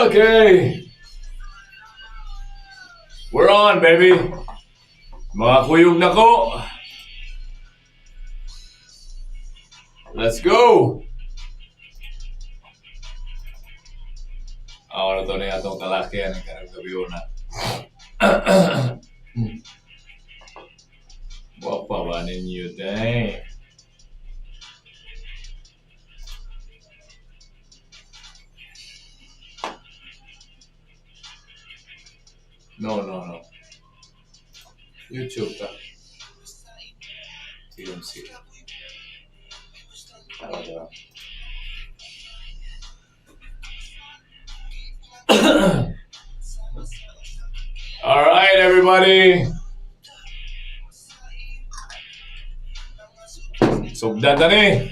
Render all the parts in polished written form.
Okay. We're on, baby. Mga kuyog na ko. Let's go. Ako na to na itong kalakihan ng karagdabiyo na. Wapa ba ninyo, dang? No. YouTube ta. TMC. All right, everybody. Sugdan na ni.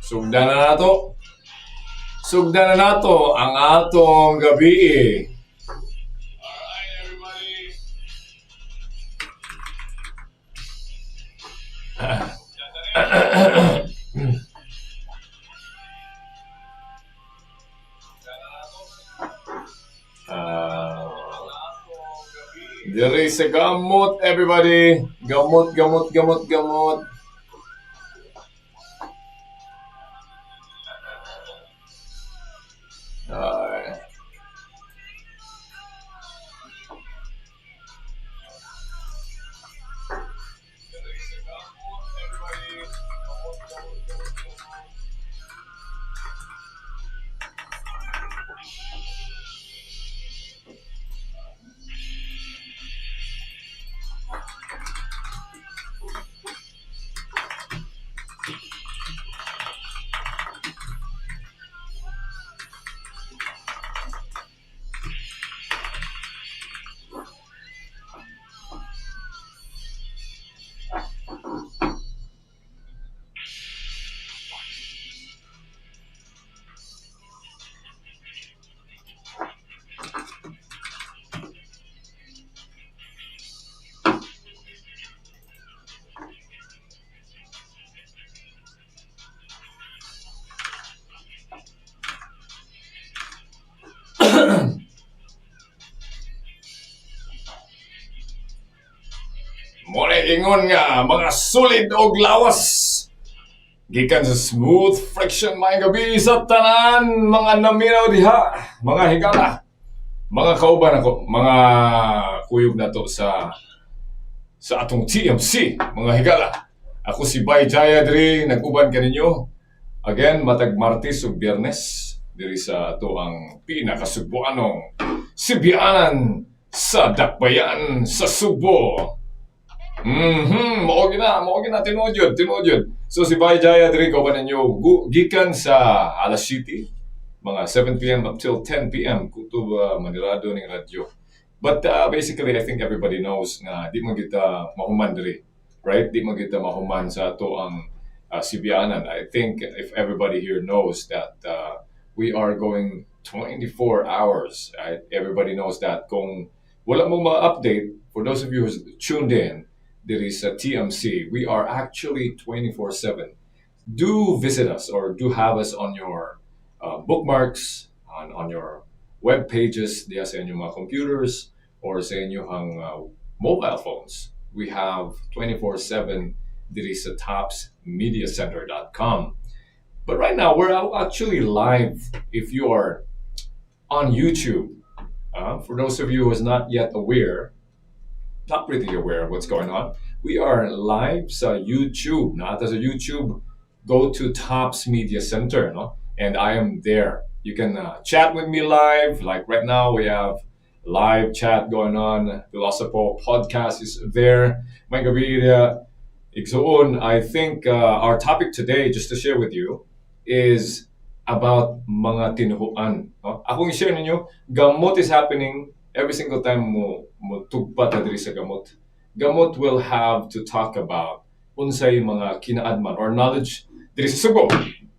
Sugdan na nato. Sugdan na nato ang atong gabi. Alright, everybody. Diri sa Gamut, everybody. Gamut. Muna ingon nga, mga sulid og lawas. Gikan sa smooth friction may gabi sa tanan, mga naminaw diha, mga higala, mga kauban ako, mga kuyog na to sa atong TMC, mga higala. Ako si Jaya diri, nag-uban ka ninyo. Again, matag Martes ug Biyernes, diri sa ato ang pinakasugbuanong sibianan sa dakbayan sa Sugbo. Mao gina tinuod. So si Jaya diri ko ba ninyo gikan sa alas 7, mga 7 p.m. up till 10 p.m. kutob manirado ning radyo. But basically I think everybody knows nga di man kita mahuman diri, right? Di man kita mahuman sa ato ang sibianan. I think if everybody here knows that we are going 24 hours. Right? Everybody knows that. Kung wala mo ma-update, for those of you who's tuned in, there is a TMC. We are actually 24/7. Do visit us or do have us on your bookmarks, on your web pages, diya sa inyong mga computers or sa inyong mobile phones. We have 24/7 diri sa topsmediacenter.com. But right now, we're actually live if you are on YouTube. For those of you who is not yet aware, not really aware of what's going on, we are live sa YouTube. Not as a YouTube, go to Tops Media Center, no? And I am there. You can chat with me live. Like right now, we have live chat going on. Philosopho podcast is there. May gabi igsoon. I think our topic today, just to share with you, is about mga Tinuhuan. No? Akong i-share ninyo, Gamut is happening every single time mo tugpa ta diri sa Gamut. Gamut will have to talk about unsay mga kinaadman or knowledge diri sa Sugbo.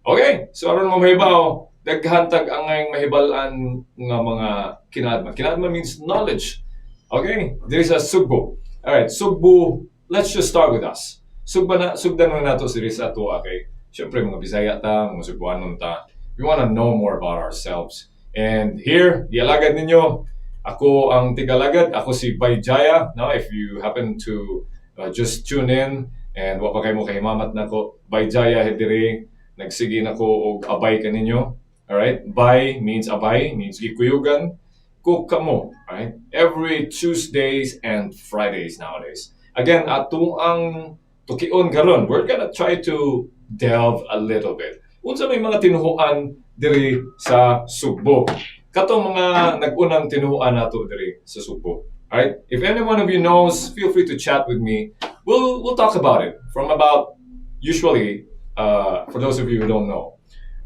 Okay? So aron mo mahibaw, daghantag angay mahibalan nga mga kinaadman. Kinaadman means knowledge. Okay? Diri sa Sugbo. All right, Sugbo, let's just start with us. Sugdan na nato diri sa ato, okay? syempre mga Bisaya ta, mga Cebuanon ta, we want to know more about ourselves. And here, dialagad ninyo, ako ang tigalagad, ako si Jaya. Now, if you happen to just tune in and wa pa kayo mo kahimamat na ko, Jaya hediri, nagsige na ko og abay kaninyo. Alright? Bay means abay, means gikuyugan. Cook kamo. Alright? Every Tuesdays and Fridays nowadays. Again, ato ang tukion karon, we're gonna try to delve a little bit. Unsa may mga tinuhuan diri sa Sugbo. Katong mga nag-unang tinuhuan nato diri sa Sugbo. Alright? If any one of you knows, feel free to chat with me. We'll talk about it from about usually for those of you who don't know,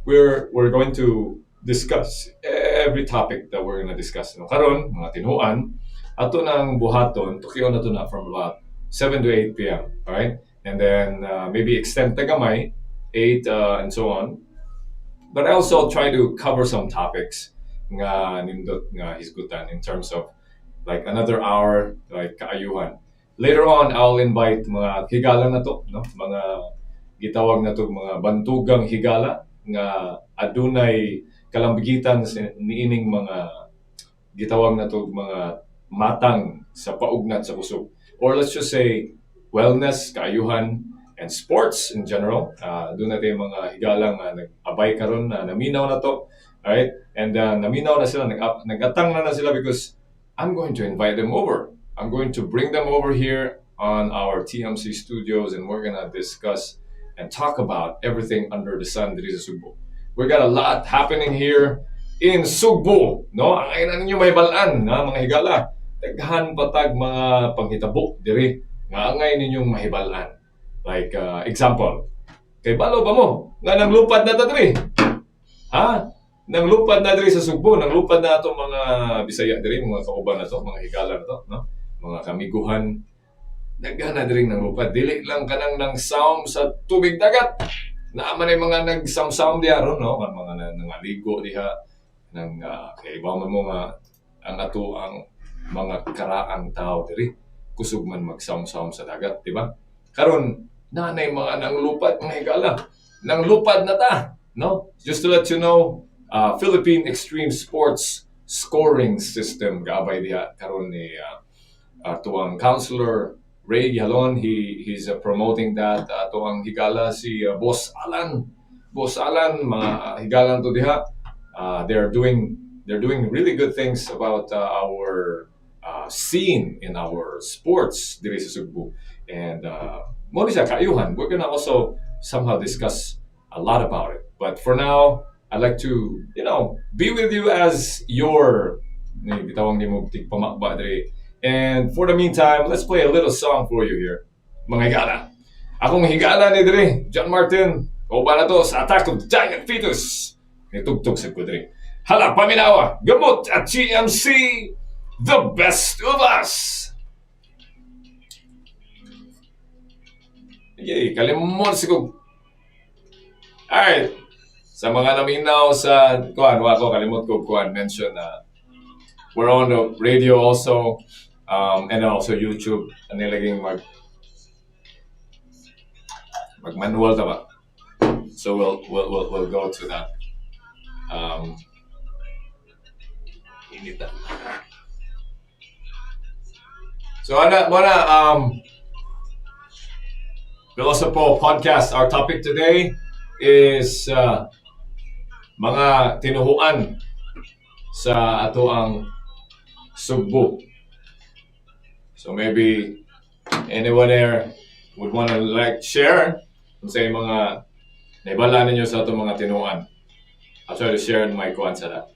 we're going to discuss every topic that we're going to discuss. No? Karon, mga tinuan, ato nang buhaton, tukiyon na to na from about 7 to 8 p.m. Alright? And then maybe extend tagamay, 8 and so on. But I also try to cover some topics nga nindot nga hisgutan in terms of like another hour, like kaayuhan. Later on, I'll invite mga higala na to, no? Mga gitawag na to mga bantugang higala nga adunay kalambigitan niining mga gitawag na to mga matang sa paugnat sa kusog. Or let's just say wellness, kaayuhan, and sports in general. Doon natin mga higalang nag-abay karon na naminaw na to. Alright? And naminaw na sila, nag-atang na sila because I'm going to invite them over. I'm going to bring them over here on our TMC studios and we're gonna discuss and talk about everything under the sun diri sa Sugbo. We got a lot happening here in Sugbo, no? Ang ayun na ninyo may balaan, na mga higala. Daghan patag mga panghitabo diri nga angay ninyong mahibalan. Like example, kay balo ba mo nga nanglupad na ta diri? Ha? Nanglupad na diri sa Sugbo, nanglupad na ato mga Bisaya diri, mga kauban na to, mga higala na to, no? Mga kamiguhan. Daghan na diri nanglupad. Dili lang kanang nang sound sa tubig dagat. Naaman ay mga nag-sound diha ron, no? Mga nangaligo diha nang kay ba man mo nga ang ato ang mga karaang tao diri kusog man mag-sound sa dagat, di ba? Karon nanay mga nanglupad mga higala. Nanglupad na ta, no? Just to let you know, Philippine Extreme Sports Scoring System gabay diha karon ni tuwang counselor Ray Yalon. He's promoting that tuwang higala si Boss Alan. Boss Alan, mga higalan to diha. They're doing really good things about our scene in our sports diri sa Sugbo. And mo siya kaayuhan. We're gonna also somehow discuss a lot about it. But for now, I'd like to, be with you as your bitawang ni mo tigpamakba diri. And for the meantime, let's play a little song for you here. Mga higala. Akong higala ni diri, John Martin. O ba na to sa Attack of the Giant Fetus. Itugtog sa ko diri. Hala, paminawa, Gamut at GMC, the best of us. Yay, kalimon sigog. Alright. Sa mga naminaw sa kuan, wako kalimot ko kuan mention na we're on the radio also and also YouTube. Ano nilaging mag-manual ta ba? So we'll go to that. Init na. So we'll also po podcast. Our topic today is mga tinuhuan sa ato ang Sugbo. So maybe anyone there would want to share kung sa mga naibala ninyo sa ato mga tinuhuan. I'll try to share my kuan sa that.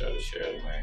Try to share my.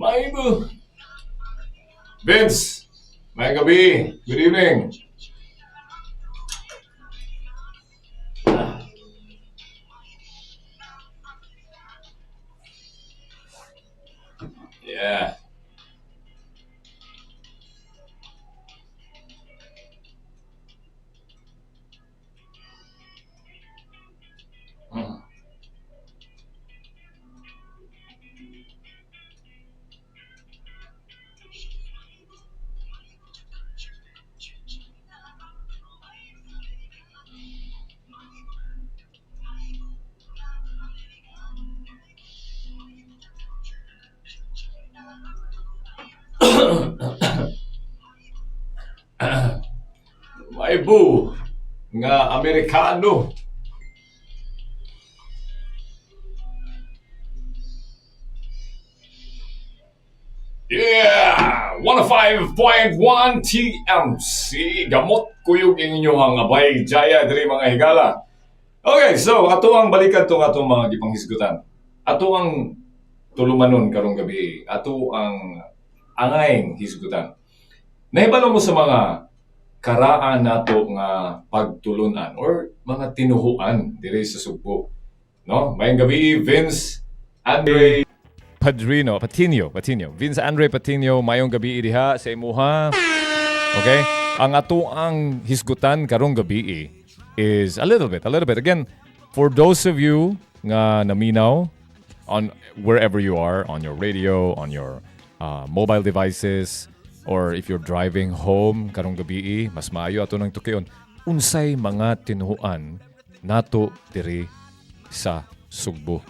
Maibu. Vince, may gabi. Good evening. Yeah. Hmm. Maibu nga Amerikano. Yeah! 105.1 TMC. Gamot kuyog inyong abay. Jaya, diri mga higala. Okay, so ato ang balikan tong atong mga gipanghisgutan. Ato ang tulumanon karong gabi. Ato ang angayng hisgutan. Nahibalo mo sa mga karaan nato nga pagtulunan or mga tinuhuan diri sa Sugbo. No? Mayang gabi, Vince, Andre, Patino. Vince Andre Patino, mayong gabi diha sa imuha. Okay? Ang ato ang hisgutan karong gabi is a little bit. Again, for those of you nga naminaw on wherever you are, on your radio, on your mobile devices, or if you're driving home karong gabi, mas maayo ato nang tukion. Unsay mga tinuhuan nato diri sa Sugbo.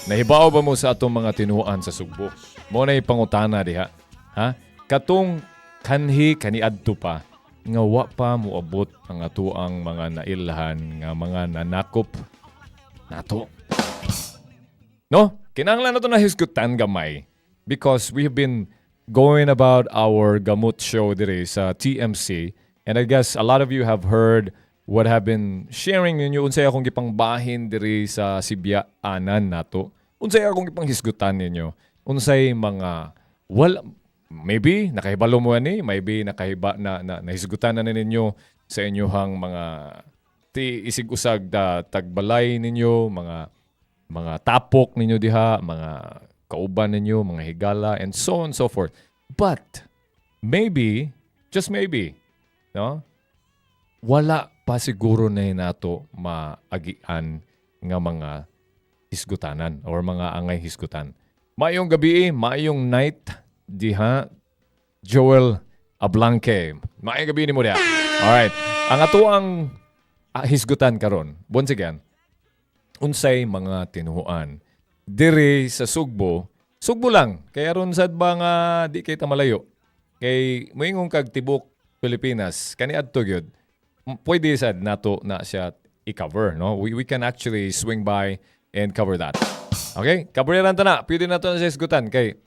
Nahibaw ba mo sa atong mga tinuhuan sa Sugbo? Mo na pangutana diha. Ha? Katong kaniadto pa nga wa pa moabot ang ato ang mga nailhan nga mga nanakop nato. No? Kinahanglan nato na hisgutan gamay because we have been going about our Gamut show dire sa TMC, and I guess a lot of you have heard what have been sharing ninyo unsay akong gipangbahin diri sa Sugbu-Ancient nato. Unsay akong gipanghisgutan ninyo. Unsay mga maybe nakahibalo mo ani, maybe nahisgutan na ninyo sa inyohang mga isig-usag da tagbalay ninyo, mga tapok ninyo diha, mga kauban ninyo, mga higala, and so on and so forth. But maybe, just maybe, no? Wala pa siguro na nato maagian nga mga hisgutanan or mga angay hisgutan. Maayong gabi, maayong night diha, Joel Ablanque. Maayong gabi ni mo diha. Alright. Ang ato ang hisgutan karon, once again, unsay mga tinuhuan diri sa Sugbo lang. Kaya ron sad ba nga di kay ta malayo. Kay moingon kag tibok Pilipinas, kaniadto gyud. Pwede sad nato na siya i-cover, no? We can actually swing by and cover that. Okay? Coveran ta na. Pwede na to na siya isgutan kay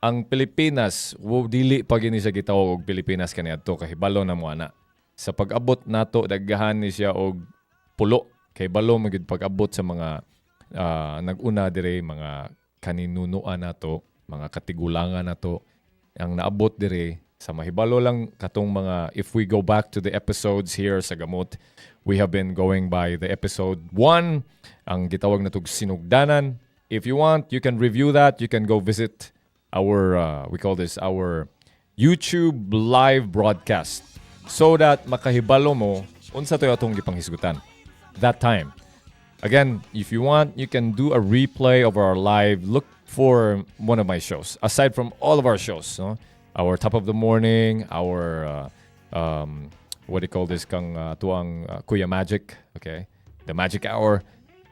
ang Pilipinas, dili pa gini sa gitawag og Pilipinas kaniadto kahibalo na mo ana. Sa pag-abot nato daghan ni siya og pulo kay balo magid pag-abot sa mga nag-una dire mga kaninunuan nato, mga katigulangan nato ang naabot dire sa mahibalo lang katong mga if we go back to the episodes here sa Gamut, we have been going by the episode 1 ang gitawag natog sinugdanan. If you want, you can review that. You can go visit our we call this our YouTube live broadcast so that makahibalo mo unsa to atong gipanghisgutan that time. Again, if you want, you can do a replay of our live. Look for one of my shows. Aside from all of our shows, no? Our Top of the Morning, our, what do you call this, tuang Kuya Magic, okay? The Magic Hour.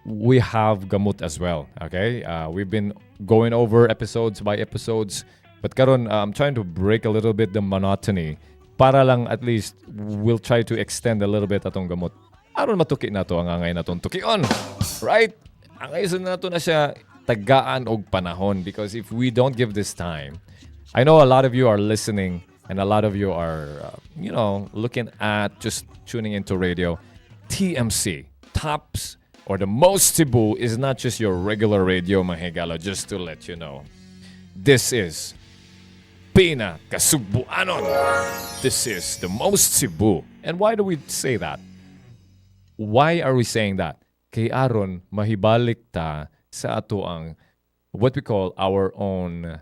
We have Gamut as well, okay? We've been going over episodes by episodes. But karon, I'm trying to break a little bit the monotony. Para lang at least, we'll try to extend a little bit atong Gamut. Aron matuki na to ang angay natong tukion. Right? Angay sa nato na siya tagaan og panahon because if we don't give this time, I know a lot of you are listening and a lot of you are, looking at just tuning into radio. TMC, Tops, or the most Cebu is not just your regular radio, Mahigala, just to let you know. This is Pinaka-Sugbu-Anon. This is the most Cebu. And why do we say that? Why are we saying that? Kay aron mahibalik ta sa ato ang what we call our own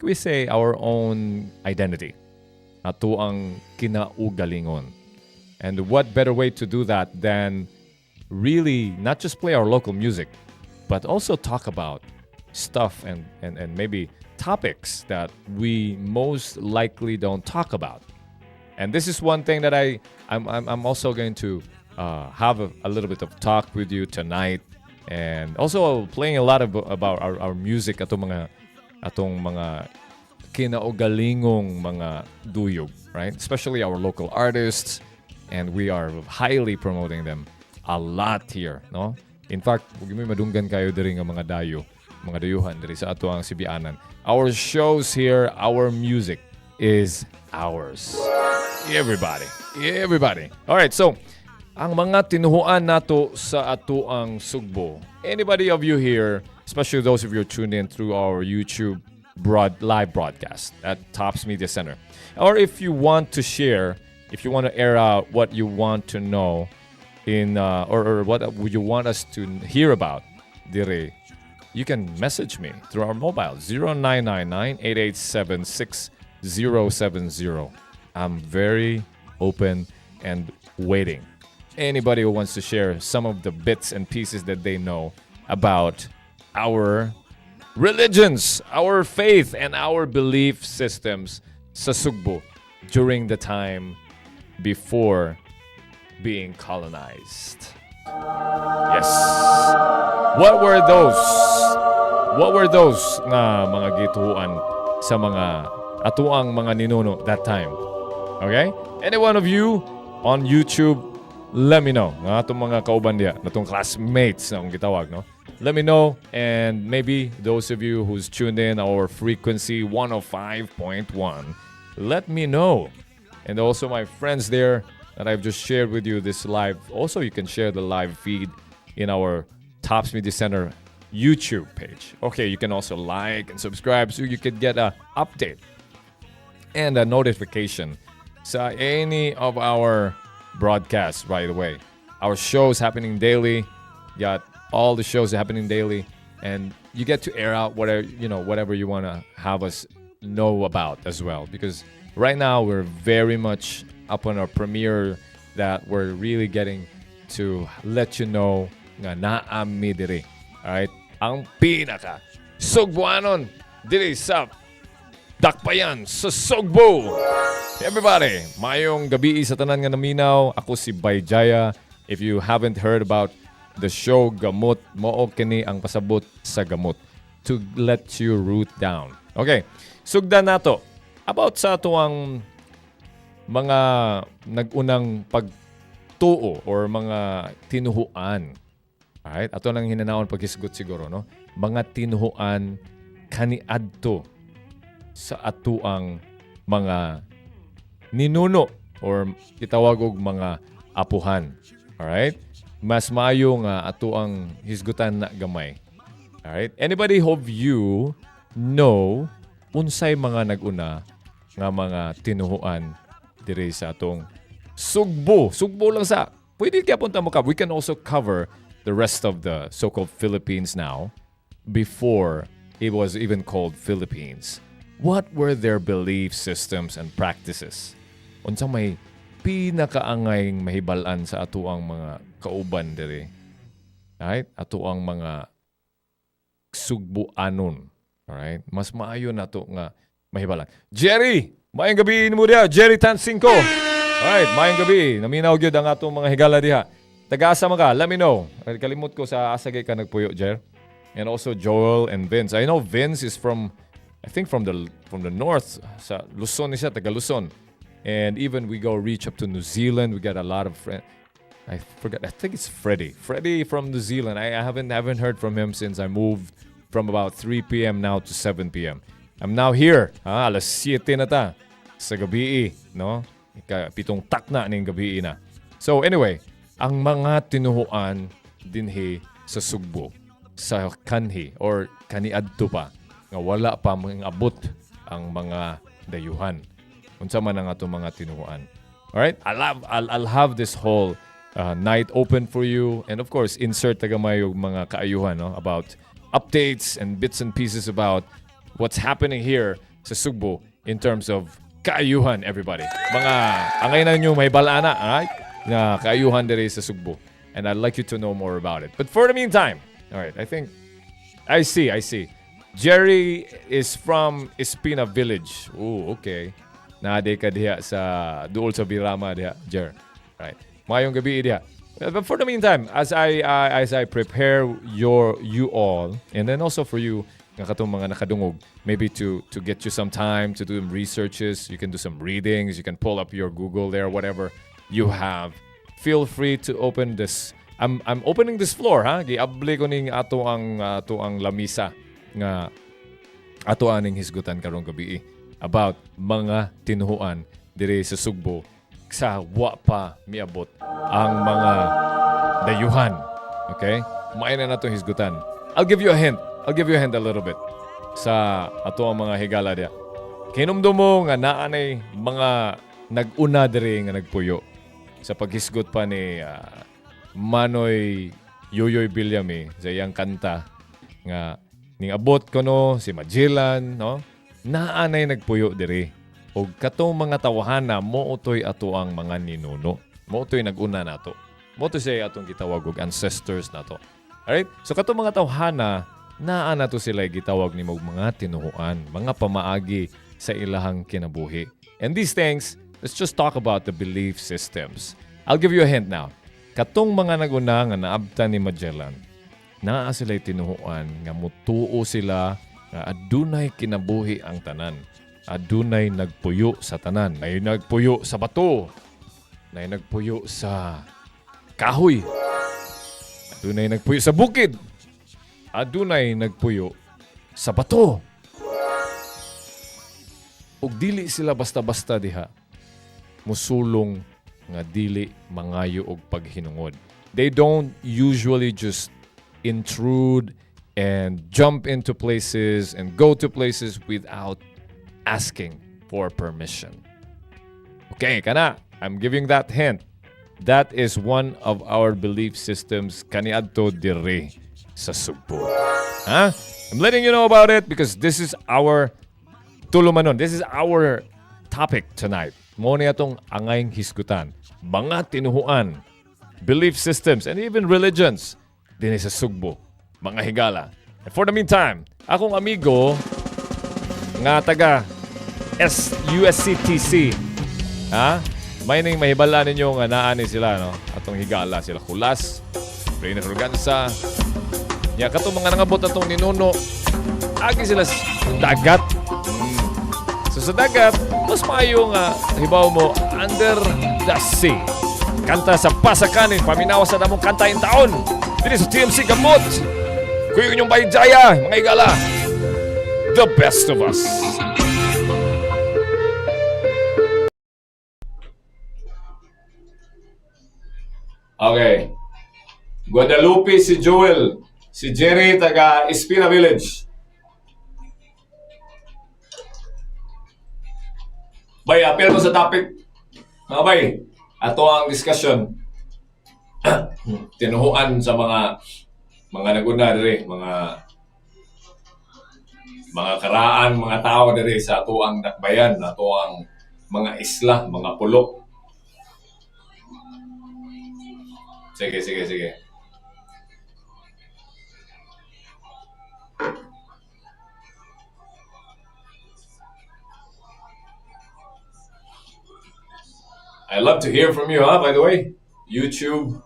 we say our own identity. Ato ang kinaugalingon. And what better way to do that than really not just play our local music, but also talk about stuff and maybe topics that we most likely don't talk about. And this is one thing that I'm also going to have a little bit of talk with you tonight, and also playing a lot about our music atong mga kinaugalingong mga duyog, right? Especially our local artists, and we are highly promoting them a lot here, no? In fact, huwag mo madunggan kayo diri nga mga dayuhan diri sa ato ang Sibianan. Our shows here, our music is ours. Everybody. All right, so ang mga tinuhuan nato sa ato ang Sugbo. Anybody of you here, especially those of you tuned in through our YouTube live broadcast at Tops Media Center. Or if you want to share, if you want to air out what you want to know in or what would you want us to hear about, dire, you can message me through our mobile 0999-8876-070. I'm very open and waiting. Anybody who wants to share some of the bits and pieces that they know about our religions, our faith, and our belief systems sa Sugbo during the time before being colonized. Yes. What were those nga mga gituan sa mga atuang mga ninuno that time? Okay? Any one of you on YouTube, let me know. Nga atong mga kauban diya, natong classmates na akong gitawag, no? Let me know, and maybe those of you who's tuned in our frequency 105.1, let me know. And also my friends there that I've just shared with you this live. Also, you can share the live feed in our Tops Media Center YouTube page. Okay, you can also like and subscribe so you can get an update and a notification sa any of our broadcasts right away. Our shows happening daily. Got all the shows happening daily, and you get to air out whatever you want to have us know about as well. Because right now we're very much up on our premiere that we're really getting to let you know nga naami diri. Alright? Ang pinaka Sugbu-Anon diri sa Dakbayan sa Sugbo. Everybody, mayong gabi sa tanan nga naminaw. Ako si Jaya. If you haven't heard about the show Gamut, mao kini ang pasabot sa Gamut to let you root down. Okay, sugdan nato about sa tuwang mga nagunang pagtuo or mga tinuhuan. Alright, ato nang hinanaon paghisgot siguro, no? Mga tinuhuan kaniadto sa atuang mga ninuno or itawag og mga apuhan. Alright? Mas maayo nga ato ang hisgutan na gamay. Alright? Anybody of you know unsay mga naguna nga mga tinuhuan diri sa atong Sugbo? Sugbo lang sa. Pwede kaya punta mo ka. We can also cover the rest of the so-called Philippines now before it was even called Philippines. What were their belief systems and practices? Unsang may pinakaangayng mahibalan sa atuang mga kauban diri. Right? Atuang mga Sugbu-Anon. Alright? Mas maayo na to nga mahibalan. Jerry! Maayong gabi mo diha. Jerry Tansinko. Alright, maayong gabi. Naminaw gyud ang atong mga higala diha. Taga-asa man ka? Let me know. Kalimot ko sa asagay ka nagpuyo, Jer. And also Joel and Vince. I know Vince is from the north, sa Luzon siya, taga Luzon. And even we go reach up to New Zealand. We got a lot of friends. I forgot. I think it's Freddie. Freddie from New Zealand. I haven't heard from him since I moved from about 3 p.m. now to 7 p.m. I'm now here. Alas 7 na ta sa gabi, no? Pitong tak na ning gabi na. So anyway, ang mga tinuhuan dinhi sa Sugbo, sa kanhi or kaniadto pa, nga wala pa mga abot ang mga dayuhan. Unsa man ang ato mga tinuhuan. Alright? I'll have this whole night open for you. And of course, insert tagamay yung mga kaayuhan no? About updates and bits and pieces about what's happening here sa Sugbo in terms of kaayuhan, everybody. Mga angay na nyo may balana, alright? Na kaayuhan diri sa Sugbo. And I'd like you to know more about it. But for the meantime, alright, I see. Jerry is from Espina Village. Oh, okay. Naade ka diha sa duol sa Birama diha, Jer. Right. Mayong gabi diha. But for the meantime, as I prepare you all, and then also for you, nga katong mga nakadungog, maybe to get you some time to do researches, you can do some readings, you can pull up your Google there, whatever you have. Feel free to open this. I'm opening this floor, ha? Giabli ko ning ato ang lamisa nga ato aning hisgutan karong gabi about mga tinuhuan diri sa Sugbo sa wa pa miabot ang mga dayuhan. Okay? Maay na natong hisgutan. I'll give you a hint a little bit sa ato ang mga higala dia. Kinumdum mo nga naanay mga nag-una diri nga nagpuyo sa paghisgot pa ni Manoy Yoyoy Bilyami sa iyang kanta nga ning abot ko no si Magellan no naanay nagpuyo diri og katong mga tawhana mo utoy ato ang mga ninuno mo utoy naguna nato mo to say atong gitawag og ancestors nato. Alright, so katong mga tawhana naa nato sila gitawag ni mga tinuhuan, mga pamaagi sa ilahang kinabuhi. And these things, let's just talk about the belief systems. I'll give you a hint now. Katong mga naguna nga naabta ni Magellan, naa sila'y tinuhuan nga mutuo sila nga adunay kinabuhi ang tanan. Adunay nagpuyo sa tanan. May nagpuyo sa bato. May nagpuyo sa kahoy. Adunay nagpuyo sa bukid. Adunay nagpuyo sa bato. Ug dili sila basta-basta diha musulong nga dili mangayo og paghinungod. They don't usually just intrude and jump into places and go to places without asking for permission. Okay, kana. I'm giving that hint. That is one of our belief systems kaniadto dire sa Sugbo. Huh? I'm letting you know about it because this is our tulumanon. This is our topic tonight. Mo ni atong angayng hisgutan. Mga tinuhuan, belief systems, and even religions din sa Sugbo. Mga higala. And for the meantime, akong amigo nga taga USCTC, ha? May ning mahibala ninyo nga naani sila, no? Atong higala sila Kulas, Reina Rugansa. Ya katong mga nangabot atong ninuno, agi sila sa dagat. So sa dagat, mas maayo nga hibaw mo under the sea. Kanta sa pasakanin, paminawa sa damong kanta in taon. Dili sa TMC Gamut. Kuya inyong bay Jaya, mga higala. The best of us. Okay. Guadalupe si Joel. Si Jerry taga Espina Village. Bay, apel mo sa topic. Mga bay, ato ang discussion. Tinuhuan sa mga naguna diri, mga karaan, mga tao diri sa ato ang dakbayan, ato ang mga isla, mga pulo. Sige. I love to hear from you, huh? By the way, YouTube.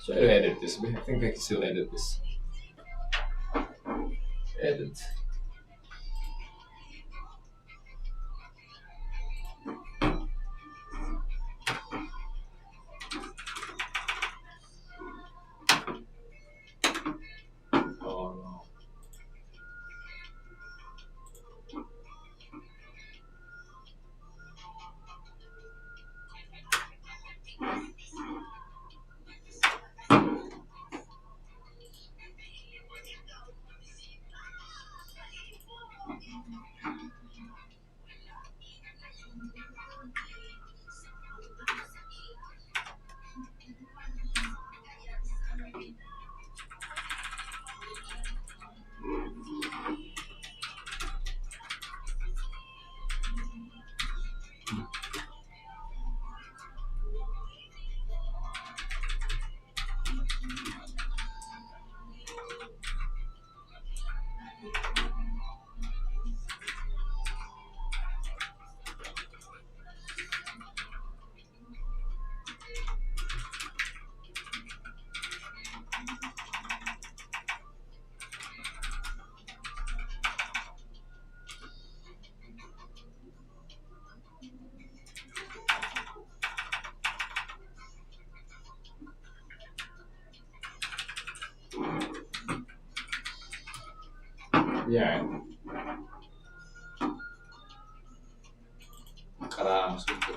So I edit this. I think I can still edit this. Edit. Oh no. Yeah. Karaang Sugbu.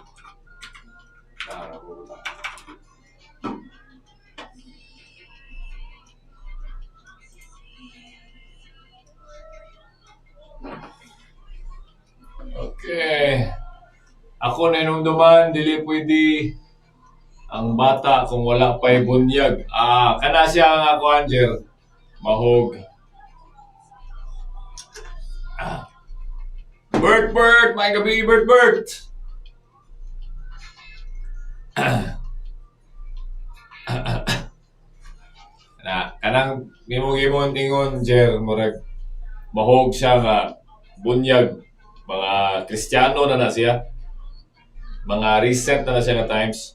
Okay. Ako na inumduman, dili pwede ang bata kung wala pa'y bunyag. Kana siya nga ako, Angel. Mahog. Bert, may gabi, Bert. Kanang gimong tingon, Jer, murag mahog siya nga bunyag. Mga Kristiyano na siya. Mga recent na siya nga times.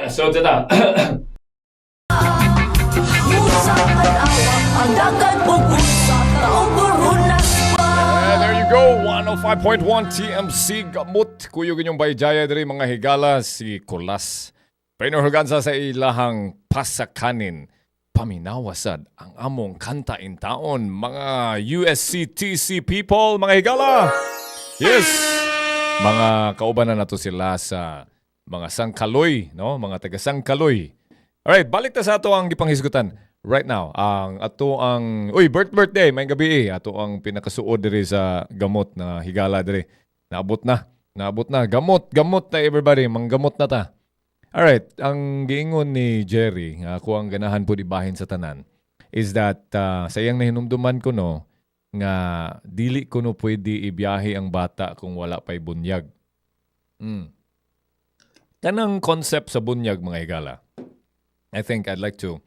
So, tata. There you go, 105.1 TMC Gamut. Kuyog inyong bay Jaya diri mga higala si Kulas. Pinuhugansa sa ilahang pasakanin. Paminawasad ang among kanta in taon, mga USCTC people, mga higala. Yes, mga kauban na nato sila sa mga sangkaloy, no? Mga taga sangkaloy. Alright, balik ta sa ato ang gipanghisgutan. Right now, birthday, may gabi ato ang pinakasuod diri sa gamot na higala diri. Naabot na. Gamot na everybody, manggamot na ta. Alright, ang giingon ni Jerry, ako ang ganahan po ibahin sa tanan, is that sayang na hinumduman ko no, nga dili ko no pwede ibiyahe ang bata kung wala pa'y bunyag. Kanang concept sa bunyag, mga higala, I think I'd like to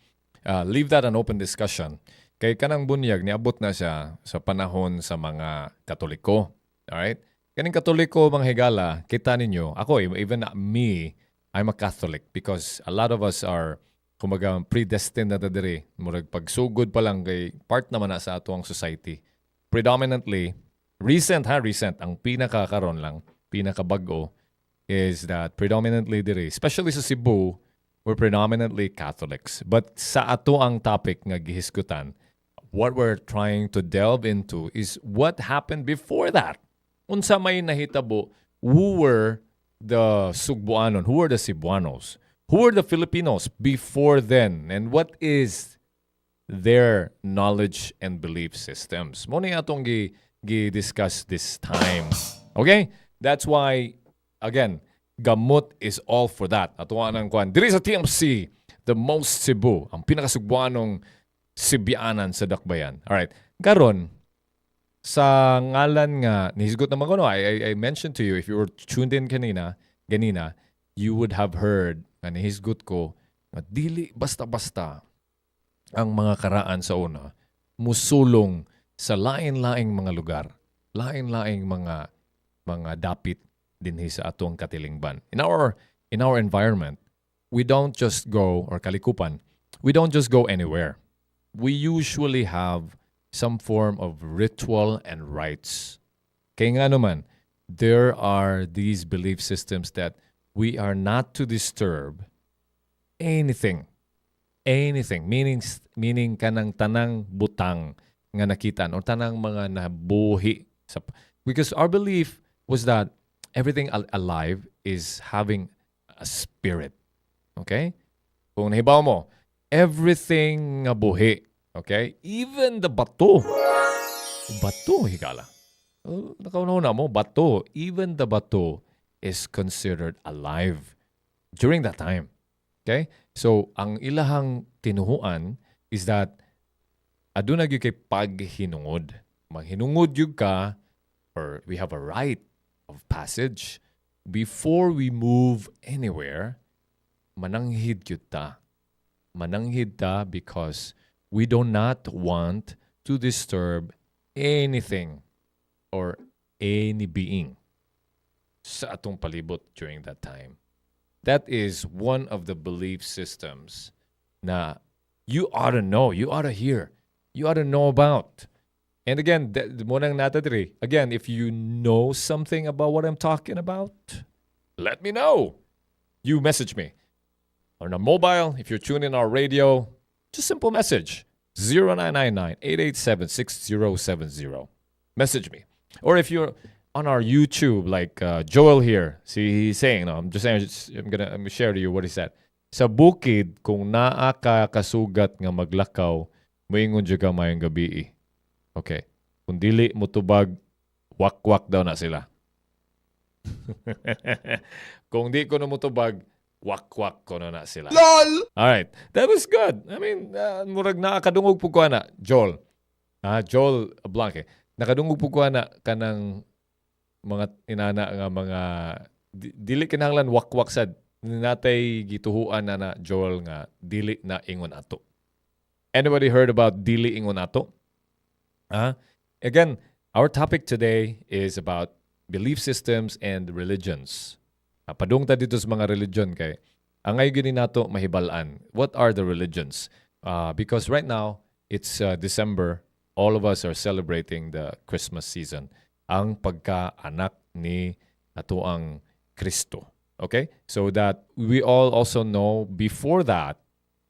leave that an open discussion. Kay kanang bunyag, niabot na siya sa panahon sa mga Katoliko. Alright? Kaning Katoliko, mga higala, kita ninyo, ako, even me, I'm a Catholic because a lot of us are, kumaga, predestined na diri. Murag pagsugod pa lang kay part naman na sa ato ang society. Predominantly, recent, ang pinakakaron lang, pinakabago, is that predominantly diri, especially sa Cebu, we're predominantly Catholics. But sa ato ang topic nga gihisgutan, what we're trying to delve into is what happened before that. Unsa may nahitabo, who were the Sugbu-Anon, who were the Cebuanos, who were the Filipinos before then, and what is their knowledge and belief systems. Mo na atong gi-discuss this time. Okay? That's why, again, Gamut is all for that. Atuan ang kwan. Diri sa TMC, the most Cebu, ang pinakasugbuanong Sibianan sa Dakbayan. Alright. Karon, sa ngalan nga, nihisgot naman ko, no? I mentioned to you, if you were tuned in ganina, you would have heard, na nihisgot ko, na dili basta-basta ang mga karaan sa una, musulong sa lain-laing mga lugar, lain-laing mga dapit dinhi sa atong katilingban. In our environment, we don't just go, or kalikupan, we don't just go anywhere. We usually have some form of ritual and rites. Kaya nga naman, there are these belief systems that we are not to disturb anything, meaning kanang tanang butang nga nakitan or tanang mga nabuhi. Because our belief was that everything alive is having a spirit. Okay? Kung nahibaw mo, everything nga buhi. Okay? Even the bato. Bato, higala. Nakauna mo, bato. Even the bato is considered alive during that time. Okay? So, ang ilahang tinuhuan is that aduna gyud kay paghinungod. Maghinungod gyud ka, or we have a right of passage before we move anywhere. Mananghid gyud ta. Mananghid ta because we do not want to disturb anything or any being sa atong palibot during that time. That is one of the belief systems na you ought to know, you ought to hear, you ought to know about. And again, again, if you know something about what I'm talking about, let me know. You message me on a mobile. If you're tuning in our radio, just simple message 0999-887-6070. Message me. Or if you're on our YouTube, like Joel here, see, he's saying, no, I'm gonna share to you what he said. Sa bukid, kung naa ka kasugat nga maglakaw, moingon jud ka mayong gabi. Okay. Kung dili mo tubag, wak-wak daw na sila. Kung di ko na mo tubag, wak-wak ko na sila. LOL! Alright. That was good. I mean, murag nakadungog po ko na, Joel. Joel Blanque. Nakadungog po ko na kanang mga inana nga mga dili kinahanglan wak-wak sad natay gituhuan na Joel nga dili na ingon ato. Anybody heard about dili ingon ato? Again, our topic today is about belief systems and religions. Padung ta dito sa mga religion kay angay gini nato mahibalan. What are the religions? Because right now it's December, all of us are celebrating the Christmas season. Ang pagkaanak ni ato ang Kristo. Okay? So that we all also know before that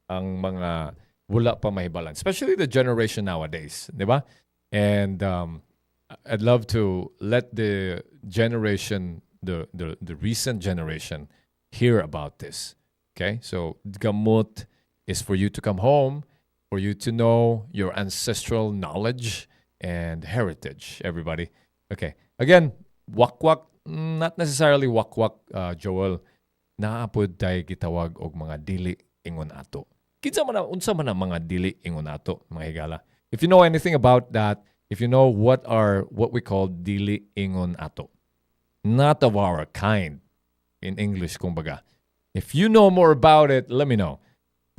ang mga wala pa mahibalan, especially the generation nowadays, di ba? And I'd love to let the generation, the recent generation, hear about this. Okay? So Gamut is for you to come home, for you to know your ancestral knowledge and heritage, everybody. Okay. Again, wakwak, not necessarily wakwak, Joel. Naapod tayo gitawag og mga dili ingon ato. Unsa man ang mga dili ingon ato, mga higala. If you know anything about that, if you know what we call dili ingon ato, not of our kind, in English, kumbaga. If you know more about it, let me know.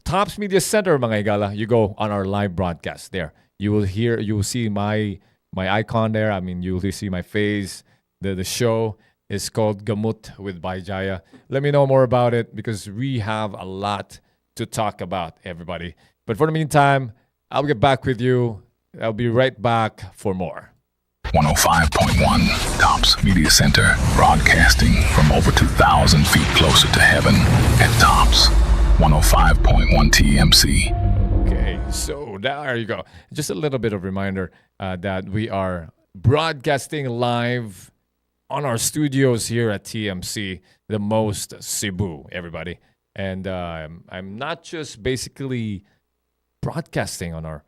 Tops Media Center, mga higala, you go on our live broadcast there. You will see my icon there. I mean, you will see my face. The show is called Gamut with Jaya. Let me know more about it because we have a lot to talk about, everybody. But for the meantime, I'll get back with you. I'll be right back for more. 105.1 Tops Media Center, broadcasting from over 2,000 feet closer to heaven at Tops. 105.1 TMC. Okay, so there you go. Just a little bit of reminder that we are broadcasting live on our studios here at TMC, the most Cebu, everybody. And I'm not just basically broadcasting on our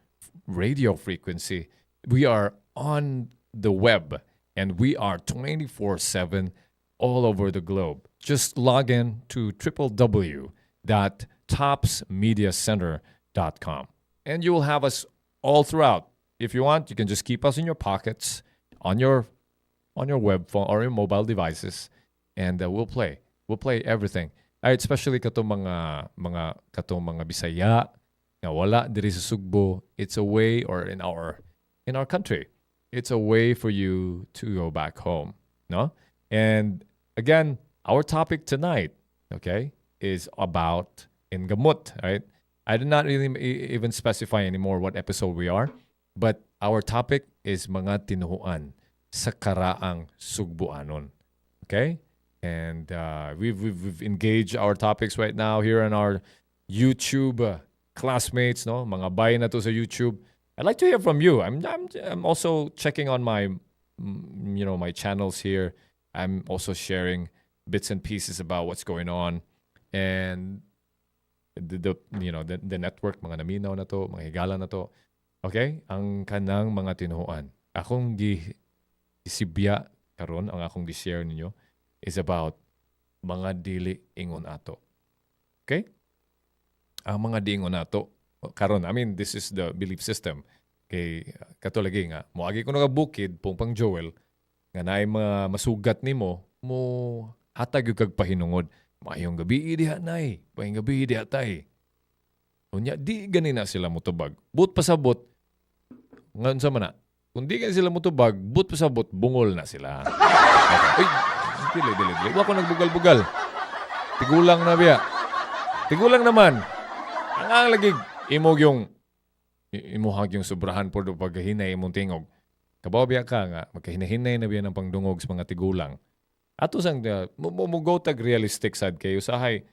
radio frequency. We are on the web and we are 24/7 all over the globe. Just log in to www.topsmediacenter.com and you will have us all throughout. If you want, you can just keep us in your pockets on your web phone or your mobile devices and we'll play. We'll play everything. Ay, especially katong mga Bisaya nga wala diri sa Sugbo. It's a way, or in our country, it's a way for you to go back home, no? And again, our topic tonight, okay, is about in Gamut, right? I did not really even specify anymore what episode we are, but our topic is mga Tinuhuan sa Karaang Sugbu-Anon, okay? And we've engaged our topics right now here on our YouTube classmates, no? Mga bay na to sa YouTube. I'd like to hear from you. I'm also checking on my my channels here. I'm also sharing bits and pieces about what's going on, and the network, mga naminaw na to, mga higala na to. Okay, ang kanang mga tinuhuan. Akong gisibya karon, ang akong gi-share ninyo is about mga dili ingon ato. Okay? Ang mga di ingon ato karon, I mean, this is the belief system. Kay kato lagi nga, moagi ko nagabukid pang Joel nga naay mga masugat nimo mo hatag yung kagpahinungod. Mayong gabi diha nay, mayong gabi diha tay. Unya di gani na sila mutubag. But pasabot ngan sa mana. Kung di gani sila mutubag, but pasabot bungol na sila. Uy, dili. Wa ko nagbugal-bugal. Tigulang na biya. Tigulang naman. Ang lagi imog yung imuhag yung sobrahan por do paghinay imong tingog. Kabaw biya ka nga magkahinay na biya ng pangdungog sa mga tigulang. Ato sang go tag realistic sad kayo sahay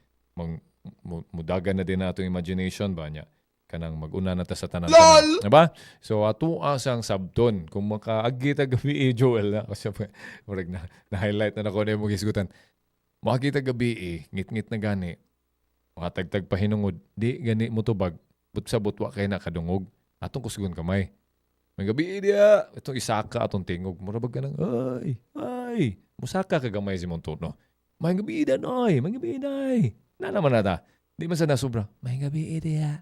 mudagan na din nato imagination ba niya kanang maguna na ta sa tanan. Diba? So ato asang sabton kung makaagi ta gabi Joel na kasi murag na highlight na nako na mo gisgutan. Makakita gabi ngit-ngit na gani. Makatagtag pahinungod di gani mo tubag but sabot wa kay nakadungog atong kusgon kamay. May gabi dia itong isaka atong tingog murabag ka nang ay musaka ka gamay si mong tono. May gabi dia noy, may gabi day. Na naman nata. Di man sa nasubra. May gabi dia.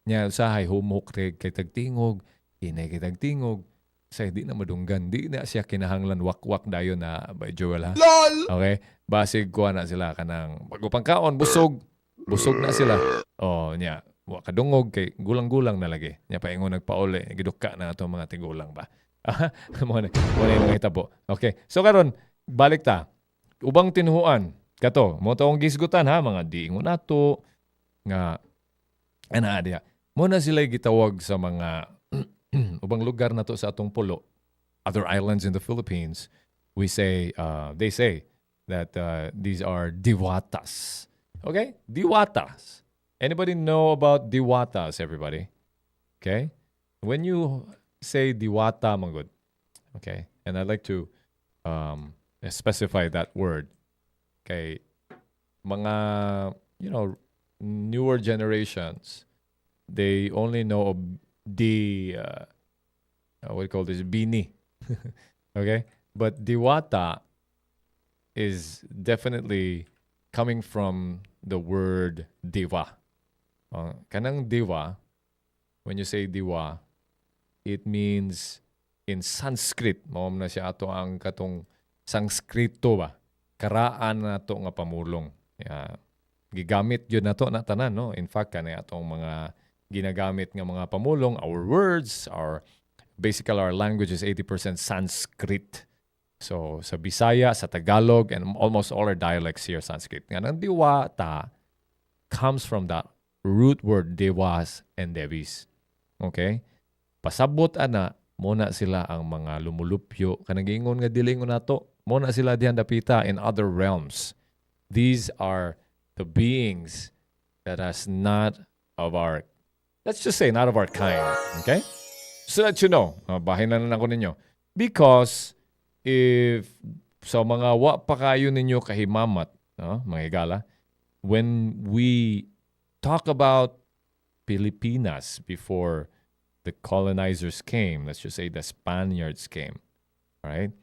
Nya usahay humok kay tagtingog, inay kay tagtingog. Say di na madunggan, di na siya kinahanglan wakwak dayon na by Joel ha. LOL! Okay? Basig kuha na sila kanang pagupang kaon busog na sila. Oh, nya wa kadungog kay gulang-gulang na lagi. Nya paingon nagpauli, giduka na ato mga tigulang ba. Mo na mga hitabo. Okay. So karon balik ta. Ubang tinuhuan kato, mo taong gisgutan ha mga diingon nato nga ana dia. Mo na sila gitawag sa mga ubang lugar na to sa atong pulo, other islands in the Philippines. We say, they say that these are diwatas. Okay? Diwatas. Anybody know about diwatas, everybody? Okay? When you say diwata, mga good. Okay? And I'd like to specify that word. Okay? Mga, newer generations, they only know of the what do you call this? Bini. Okay? But diwata is definitely coming from the word diva. Kanang diva, when you say diva, it means in Sanskrit, mao na siya ato ang katong Sanskrito ba? Karaan na to nga pamulong. Gigamit yun na to na tanan, no? In fact, kanay atong mga ginagamit nga mga pamulong, our words, basically our language is 80% Sanskrit. So sa Bisaya, sa Tagalog, and almost all our dialects here Sanskrit. Nga nang diwata comes from that root word dewas and devis. Okay? Pasabot ana, muna sila ang mga lumulupyo. Kanang giingon nga dilingon nato, muna sila dihan dapita in other realms. These are the beings that is not of our, let's just say, not of our kind. Okay? So that you know, bahin na ako ninyo. Because if sa mga wa pa kayo ninyo kahimamat, mga higala, when we talk about Pilipinas before the colonizers came, let's just say the Spaniards came, right?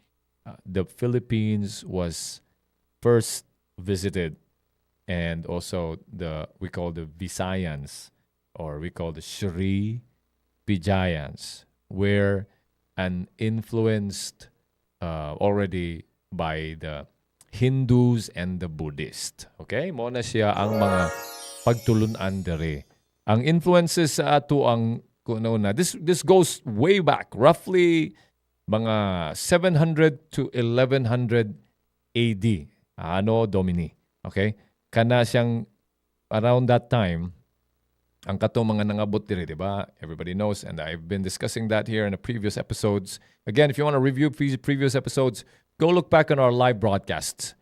The Philippines was first visited, and also we call the Visayans, or we call the Sri Vijayans, were influenced already by the Hindus and the Buddhists. Okay? Mo na siya ang mga pagtulunan dere. Ang influences sa ato ang kuna, this goes way back, roughly mga 700 to 1100 AD. Ano Domini. Okay? Kana siyang around that time, ang katong mga nangabot diri, di ba? Everybody knows, and I've been discussing that here in the previous episodes. Again, if you want to review previous episodes, go look back on our live broadcasts.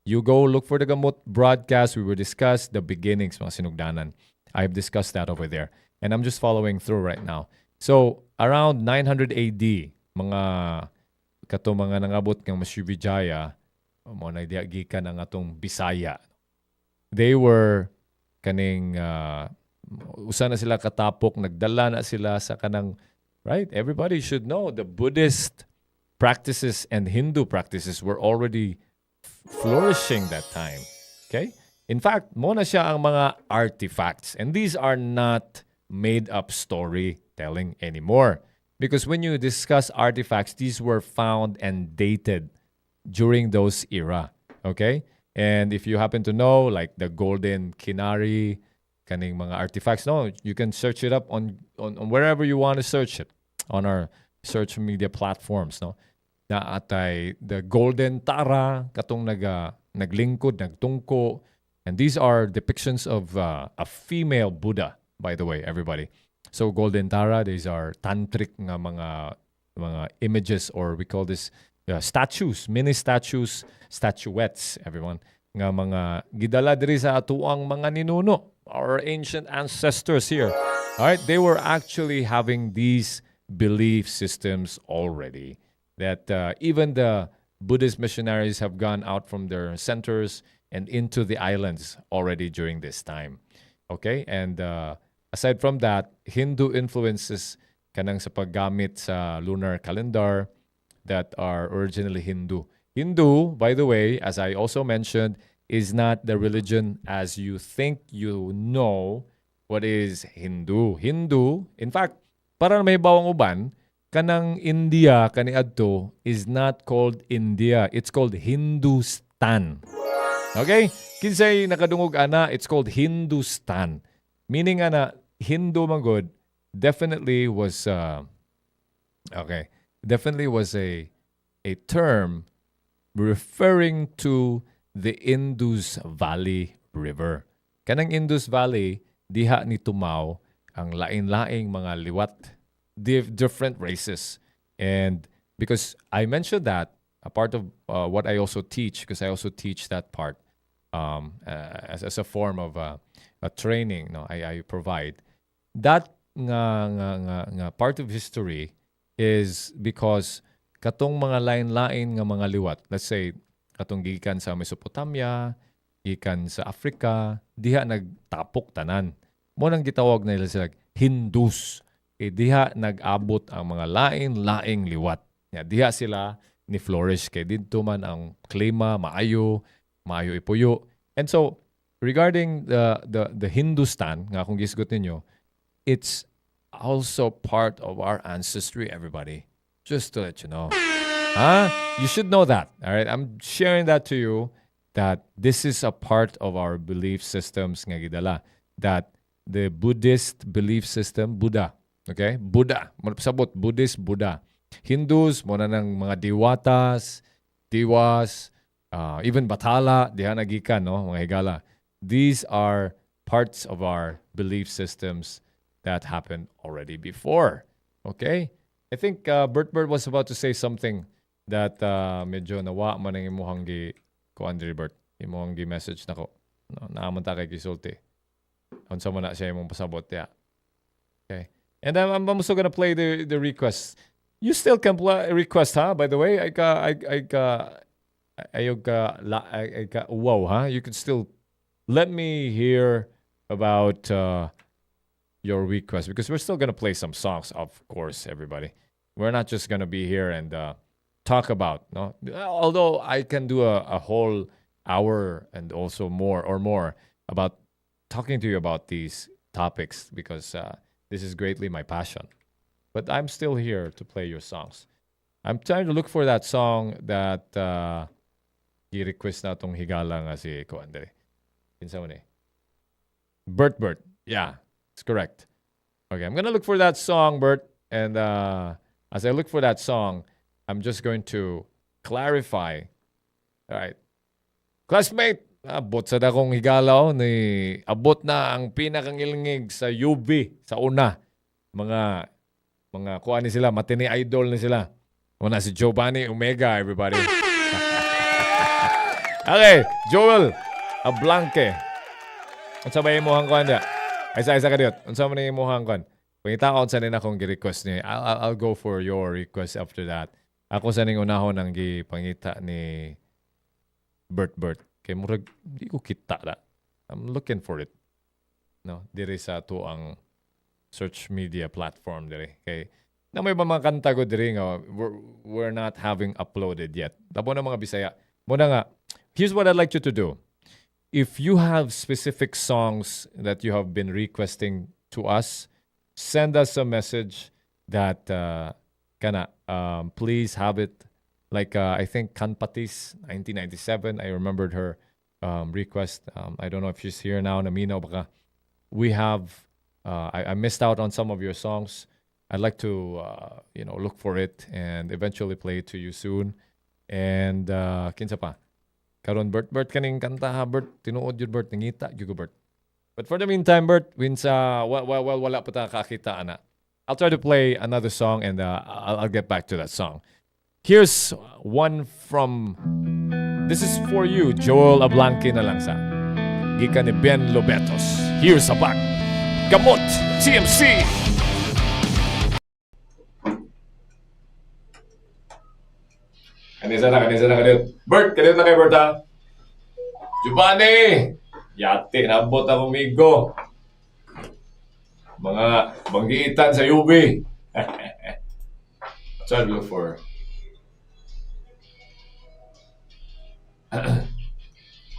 You go look for the Gamut broadcast. We will discuss the beginnings, mga sinugdanan. I've discussed that over there. And I'm just following through right now. So, around 900 AD, mga katong mga nangabot ng Sugbu-Jaya, mo na gikan ang atong Bisaya. They were kaning usa na sila katapok, nagdala na sila sa kanang, right? Everybody should know the Buddhist practices and Hindu practices were already flourishing that time. Okay? In fact, mo na siya ang mga artifacts. And these are not made-up storytelling anymore. Because when you discuss artifacts, these were found and dated during those era. Okay? And if you happen to know, like the golden kinari, kaning mga artifacts, no, you can search it up on wherever you want to search it on our search media platforms, no. Na atay the golden tara katong naglingkod, nagtungko, and these are depictions of a female Buddha, by the way, everybody. So golden tara, these are tantric nga mga images, or we call this statues, mini statues, statuettes, everyone, nga mga gidala diri sa atuang mga ninuno, our ancient ancestors here. All right, they were actually having these belief systems already, that even the Buddhist missionaries have gone out from their centers and into the islands already during this time. Okay, and aside from that, Hindu influences kanang sa paggamit sa lunar calendar that are originally Hindu. Hindu, by the way, as I also mentioned, is not the religion as you think you know what is Hindu. Hindu, in fact, para may bawang uban, kanang India, kaniadto, is not called India. It's called Hindustan. Okay? Kinsay nakadungog ana, it's called Hindustan. Meaning ana, Hindu manggod, definitely was a term referring to the Indus Valley River. Kanang Indus Valley, diha ni tumaw ang lain-laing mga liwat, different races. And because I mentioned that, a part of what I also teach, because I also teach that part as a form of a training, no, I provide. That nga part of history is because katong mga lain-lain nga mga liwat, let's say, katong gikan sa Mesopotamia, gikan sa Africa, diha nagtapok tanan. Mo nang gitawag na nila sila Hindus. Diha nag-abot ang mga lain-laing liwat. Diha sila ni flourish kay didto man ang klima maayo ipuyo. And so regarding the Hindustan nga kung gisgot ninyo, it's also part of our ancestry, everybody. Just to let you know. You should know that. All right? I'm sharing that to you, that this is a part of our belief systems nga gidala. That the Buddhist belief system, Buddha, okay? Buddha. Sabot, Buddhist, Buddha. Hindus, muna ng mga diwatas, diwas, even bathala, diha nagikan, no? Mga higala. These are parts of our belief systems that happened already before. Okay? I think Bert was about to say something that medyo nawa man ang imuhang ko Andre Bert. Imuhang message nako. No, naaman ta kay gisulti. Unsa man na siya imong pasabot ya. Okay. And I'm also gonna play the request. You still can play request, huh? By the way, wow, huh? You can still let me hear about your request because we're still gonna play some songs, of course, everybody. We're not just gonna be here and talk about, no. Although I can do a whole hour and also more about talking to you about these topics because this is greatly my passion. But I'm still here to play your songs. I'm trying to look for that song that i-request na tong higala nga si Kuandre. Kinsa man eh? Bert Bert. Yeah, it's correct. Okay, I'm gonna look for that song, Bert. And as I look for that song, I'm just going to clarify. All right. Classmate, abot sa dakong higala ni abot na ang pinakangilingig sa UB sa una. Mga kuha ni sila, matini idol ni sila. Una si Giovanni Omega, everybody. Okay, Joel Ablanque. Unsa ba imong kuan dia? Isa-isa ka diot. Unsa man imong kuan? Pangita ko sa nina akong gi-request ni. I'll go for your request after that. Ako sa ning unahon ang gipangita ni Bert Bert. Kay murag di ko kita da. I'm looking for it. No, diri sa to ang search media platform diri. Kay na may mga kanta ko diri nga we're not having uploaded yet. Labo na mga Bisaya. Muna nga, here's what I'd like you to do. If you have specific songs that you have been requesting to us, send us a message that please have it. Like I think Kanpatis 1997, I remembered her request. I don't know if she's here now, Namino baka. We have I missed out on some of your songs. I'd like to look for it and eventually play it to you soon. And kinsa pa? Karon Bert kaning kanta ha Bert, tinuod jud Bert, nangita jud Bert. But for the meantime, Bert, winsa wala pa ta kakita ana. I'll try to play another song and I'll get back to that song. Here's one from this is for you, Joel Ablanque na lang sa. Gikan ni Ben Lobetos. Here's a back. Gamut, TMC. Kanisa na kadit. Bert, kadit na kay Bert ha. Giovanni! Yate, nabot ako migo. Mga banggitan sa UB. Try to look for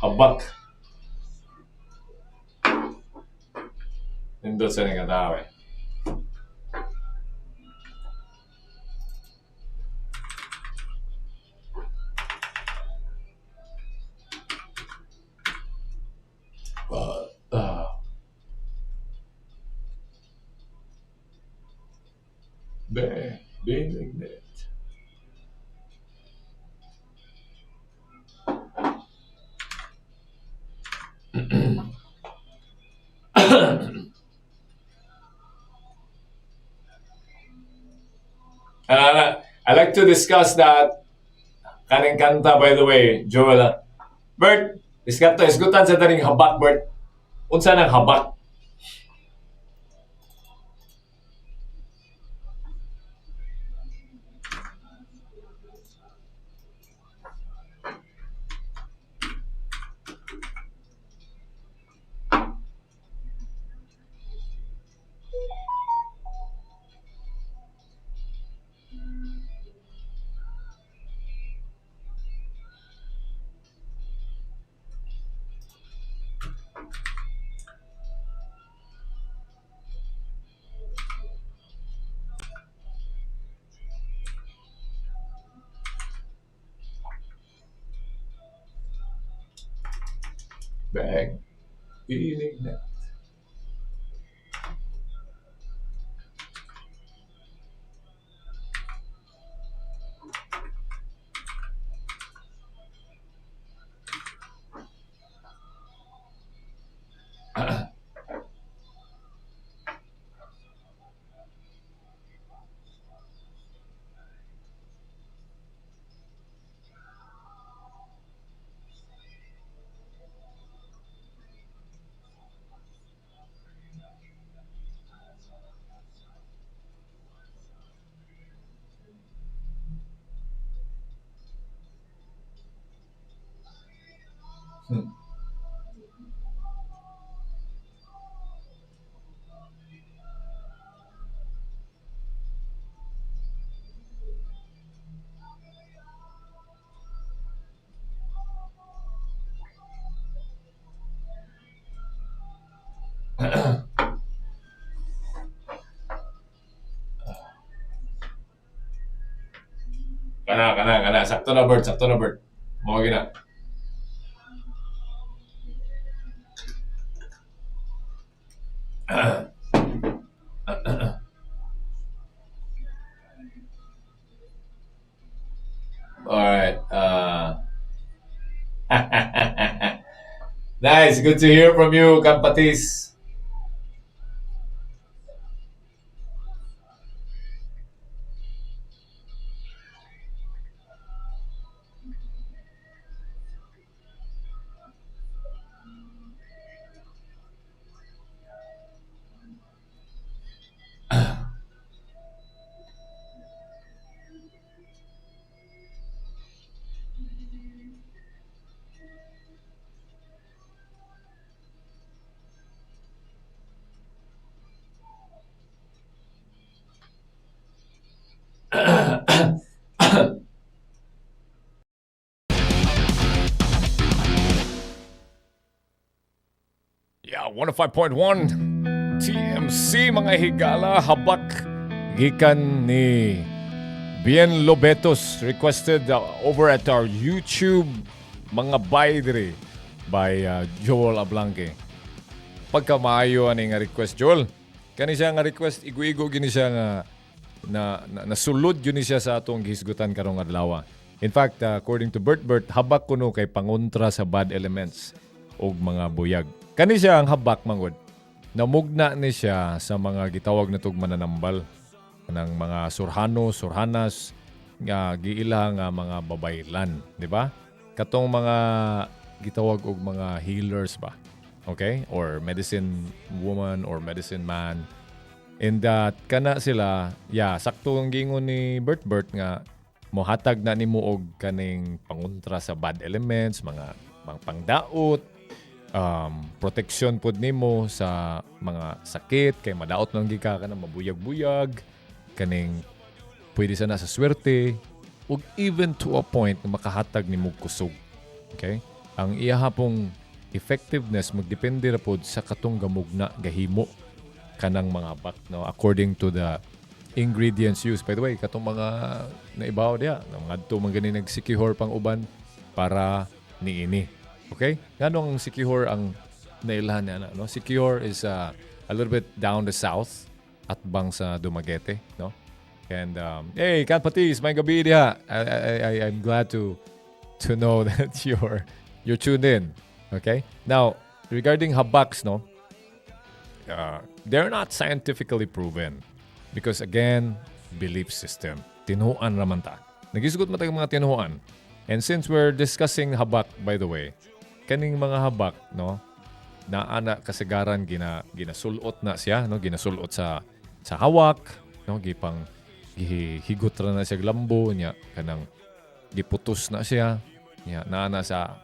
habak. Nindot sa nga tao eh. Benignet. I like to discuss that kaning kanta, by the way, Joel. Bert, isgutan sa taning habak, Bert. Unsa nang habak? Bag. Benignet. Kana. Sakto na, Bert. Mga gina. Alright. Nice. Good to hear from you, Kampatis. Yeah, 105.1 TMC mga higala habak gikan ni Bien Lobetos requested over at our YouTube mga baydre by Joel Ablanque. Pagka maayo ani nga request Joel. Kani siya nga request igo-igo gini siya nga nasulod yun siya sa atong gihisgutan karong adlaw. In fact, according to Bert, habak kuno kay pangontra sa bad elements og mga buyag. Kani siya ang habak mangod. Namugna ni siya sa mga gitawag na tug mananambal ng mga surhano, surhanas nga giila nga mga babaylan, di ba? Katong mga gitawag og mga healers ba? Okay? Or medicine woman or medicine man. And that kana sila, sakto ang gingon ni Bert nga mohatag na nimo og kaning pangontra sa bad elements, mga pangdaot, protection pod nimo sa mga sakit kay madaot nang gika ka na mabuyag-buyag kaning pwede sana sa swerte ug even to a point na makahatag nimo kusog. Okay? Ang iya pong effectiveness magdepende ra pod sa katong gamugna gahimo kanang mga habak, no, according to the ingredients used. By the way, katong mga naibaw diya ngadto man gani nagsikihor pang uban para niini. Okay? Ganong Sikihor ang nailahan niya, no? Sikihor is a little bit down the south at bang sa Dumaguete, no? And hey, Kapatis, may gabi diha. I'm glad to know that you're tuned in. Okay? Now, regarding habaks, no? They're not scientifically proven because again, belief system. Tinuhuan raman ta. Nagisugot mo tayong mga tinuhuan. And since we're discussing habak, by the way, kaning mga habak, no, naana kasagaran ginasulot na siya, no, ginasulot sa hawak, no, gihigot ra na siya lambo niya, kanang giputos na siya, niya naana sa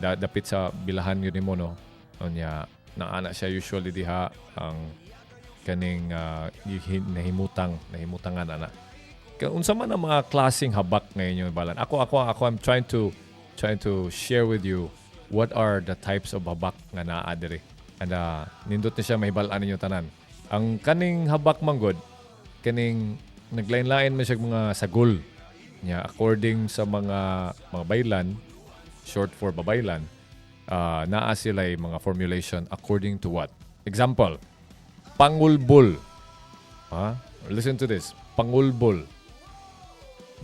dapit sa bilahan yun mo, no, niya naana siya usually diha ang kaning nahimutangan ana. Unsa man ang mga klaseng habak ngayon yung balan. Ako I'm trying to share with you what are the types of habak nga naa diri. And nindot ni siya mahibalan ninyo tanan. Ang kaning habak manggod, kaning naglain-lain man siya mga sagol. Nya according sa mga baylan, short for babaylan, naa sila mga formulation according to what? Example, pangulbol. Listen to this. Pangulbol.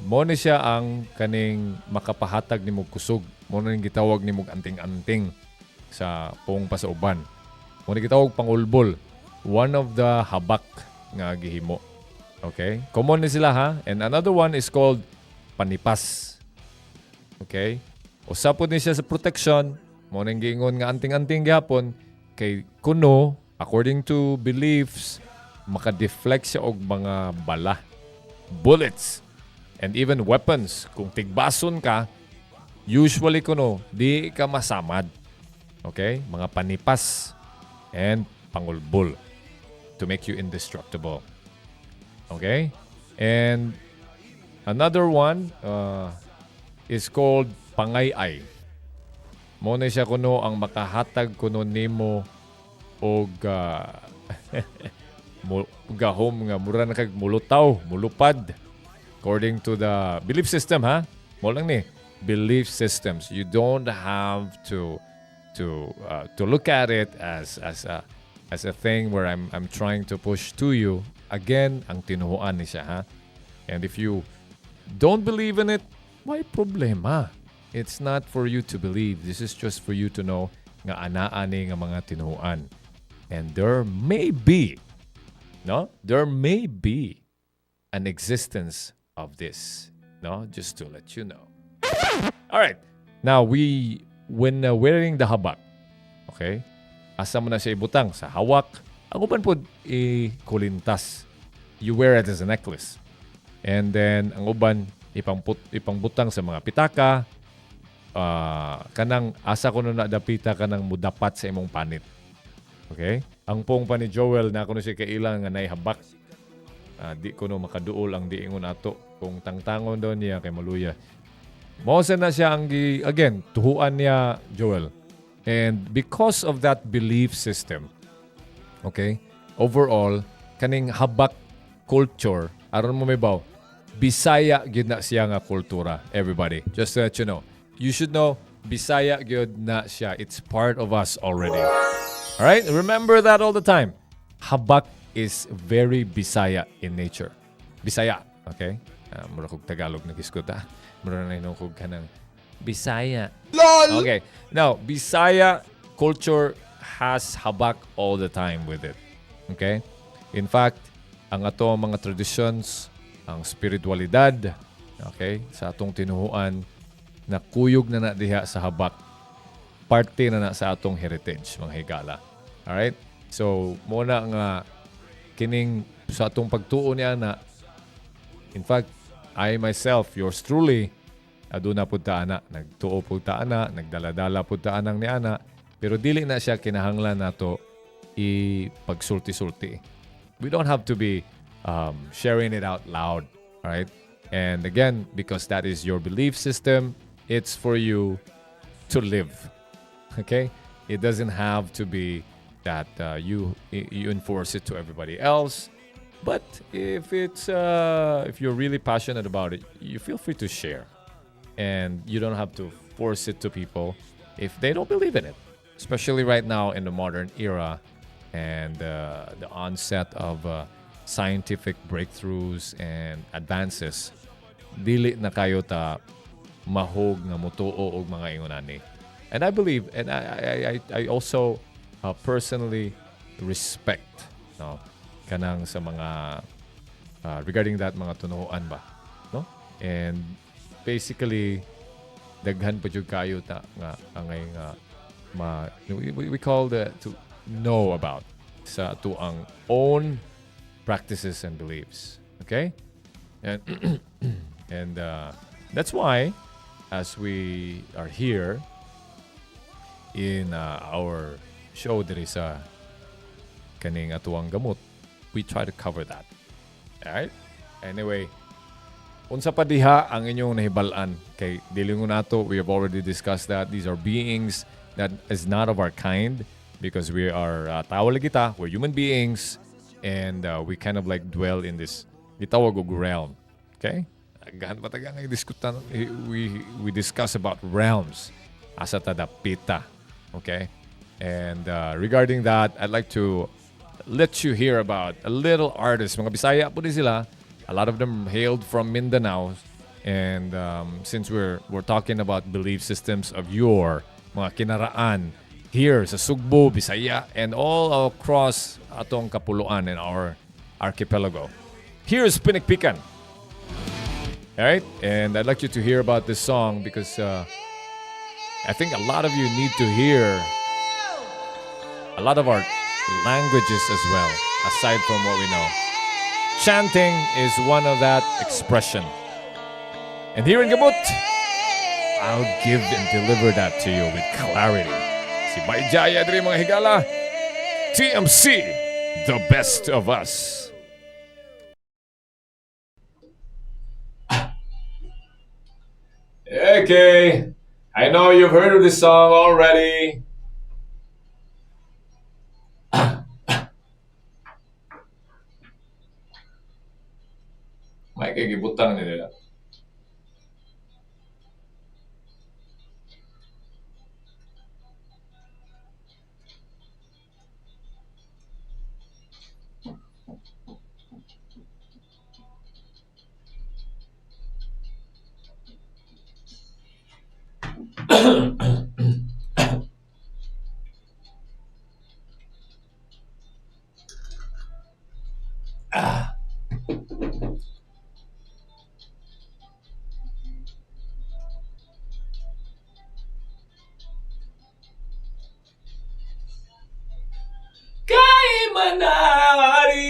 Mo ni siya ang kaning makapahatag ni mong kusog. Mo na gitawag ni mong anting-anting sa pong pasauban. Mo na gitawag pangulbol. One of the habak nga gihimo. Okay? Common ni sila ha. And another one is called panipas. Okay? Usapod ni siya sa protection. Mo na giingon nga anting-anting gihapon. Kay kuno, according to beliefs, makadeflect siya og mga bala. Bullets. And even weapons. Kung tigbason ka, usually kuno, di ka masamad. Okay? Mga panipas and pangulbul to make you indestructible. Okay? And another one is called pangayay. Mo na siya kuno ang makahatag kuno nimo og gahom nga mura na kag mulutaw, mulupad. According to the belief system, ha? Mo lang ni belief systems. You don't have to look at it as a thing where I'm trying to push to you. Again, ang tinuhuan ni siya, ha? And if you don't believe in it, why problema? It's not for you to believe. This is just for you to know nga anaani nga mga tinuhuan. And there may be an existence of this. No? Just to let you know. All right. Now, when wearing the habak, okay? Asa mo na siya ibutang sa hawak. Ang uban po kulintas. You wear it as a necklace. And then, ang uban, ipangbutang sa mga pitaka. Kanang asa ko na dapita kanang mudapat sa imong panit. Okay? Ang pong pa ni Joel na kuno siya kailang nga naihabak. Di ko no makaduol ang diingon ato kung tangtangon daw niya kay maluya. Mausa na siya ang again tuhuan niya Joel. And because of that belief system, okay? Overall, kaning habak culture, aron mo may baw, Bisaya gyud na siya nga kultura, everybody. Just to let you know. You should know, Bisaya gyud na siya. It's part of us already. All right? Remember that all the time. Habak is very Bisaya in nature. Bisaya, okay? Mura kog Tagalog na kiskuta. Mura na inong kog kanang Bisaya. LOL! Okay. Now, Bisaya culture has habak all the time with it. Okay? In fact, ang ato mga traditions, ang spiritualidad, okay, sa atong tinuhuan, nakuyog na diha sa habak. Parte na sa atong heritage, mga higala. Alright? So, muna nga kining sa atong pagtuo niya na, in fact, I myself, yours truly, aduna pud ta ana, nagtuo pud ta ana, nagdala-dala pud ta anang ni ana, pero dili na siya kinahanglan nato ipagsulti-sulti. We don't have to be sharing it out loud, right? And again, because that is your belief system, it's for you to live. Okay? It doesn't have to be that you enforce it to everybody else. But if you're really passionate about it, you feel free to share. And you don't have to force it to people if they don't believe in it. Especially right now in the modern era and the onset of scientific breakthroughs and advances, dili na kayo ta mahog nga mutuo og mga ingonani. And I believe, and I also personally respect, no, kanang sa mga regarding that mga tunuan ba, no? And basically daghan pa jud kayo ta nga angay nga we call the to know about sa tuang own practices and beliefs. Okay? And and that's why as we are here in our show there is kaning atuang gamut, we try to cover that. Alright? Anyway, unsa pa diha ang inyong nahibalan kay dilingon nato, we have already discussed that these are beings that is not of our kind because we are tao lagi ta, we're human beings and we kind of like dwell in this gitawag og realm. Okay? Agahan matagang diskutan we discuss about realms asa ta dapita. Okay? And regarding that, I'd like to let you hear about a little artist. Mga Bisaya po din sila. A lot of them hailed from Mindanao. And since we're talking about belief systems of your mga kinaraan here sa Sugbu, Bisaya, and all across atong kapuluan in our archipelago. Here's Pinikpikan. Alright? And I'd like you to hear about this song because I think a lot of you need to hear a lot of our languages as well, aside from what we know. Chanting is one of that expression. And here in Gamut, I'll give and deliver that to you with clarity. Si Jaya diri mga higala. TMC, the best of us. Okay, I know you've heard of this song already. May kagibutang nila. Kay manari.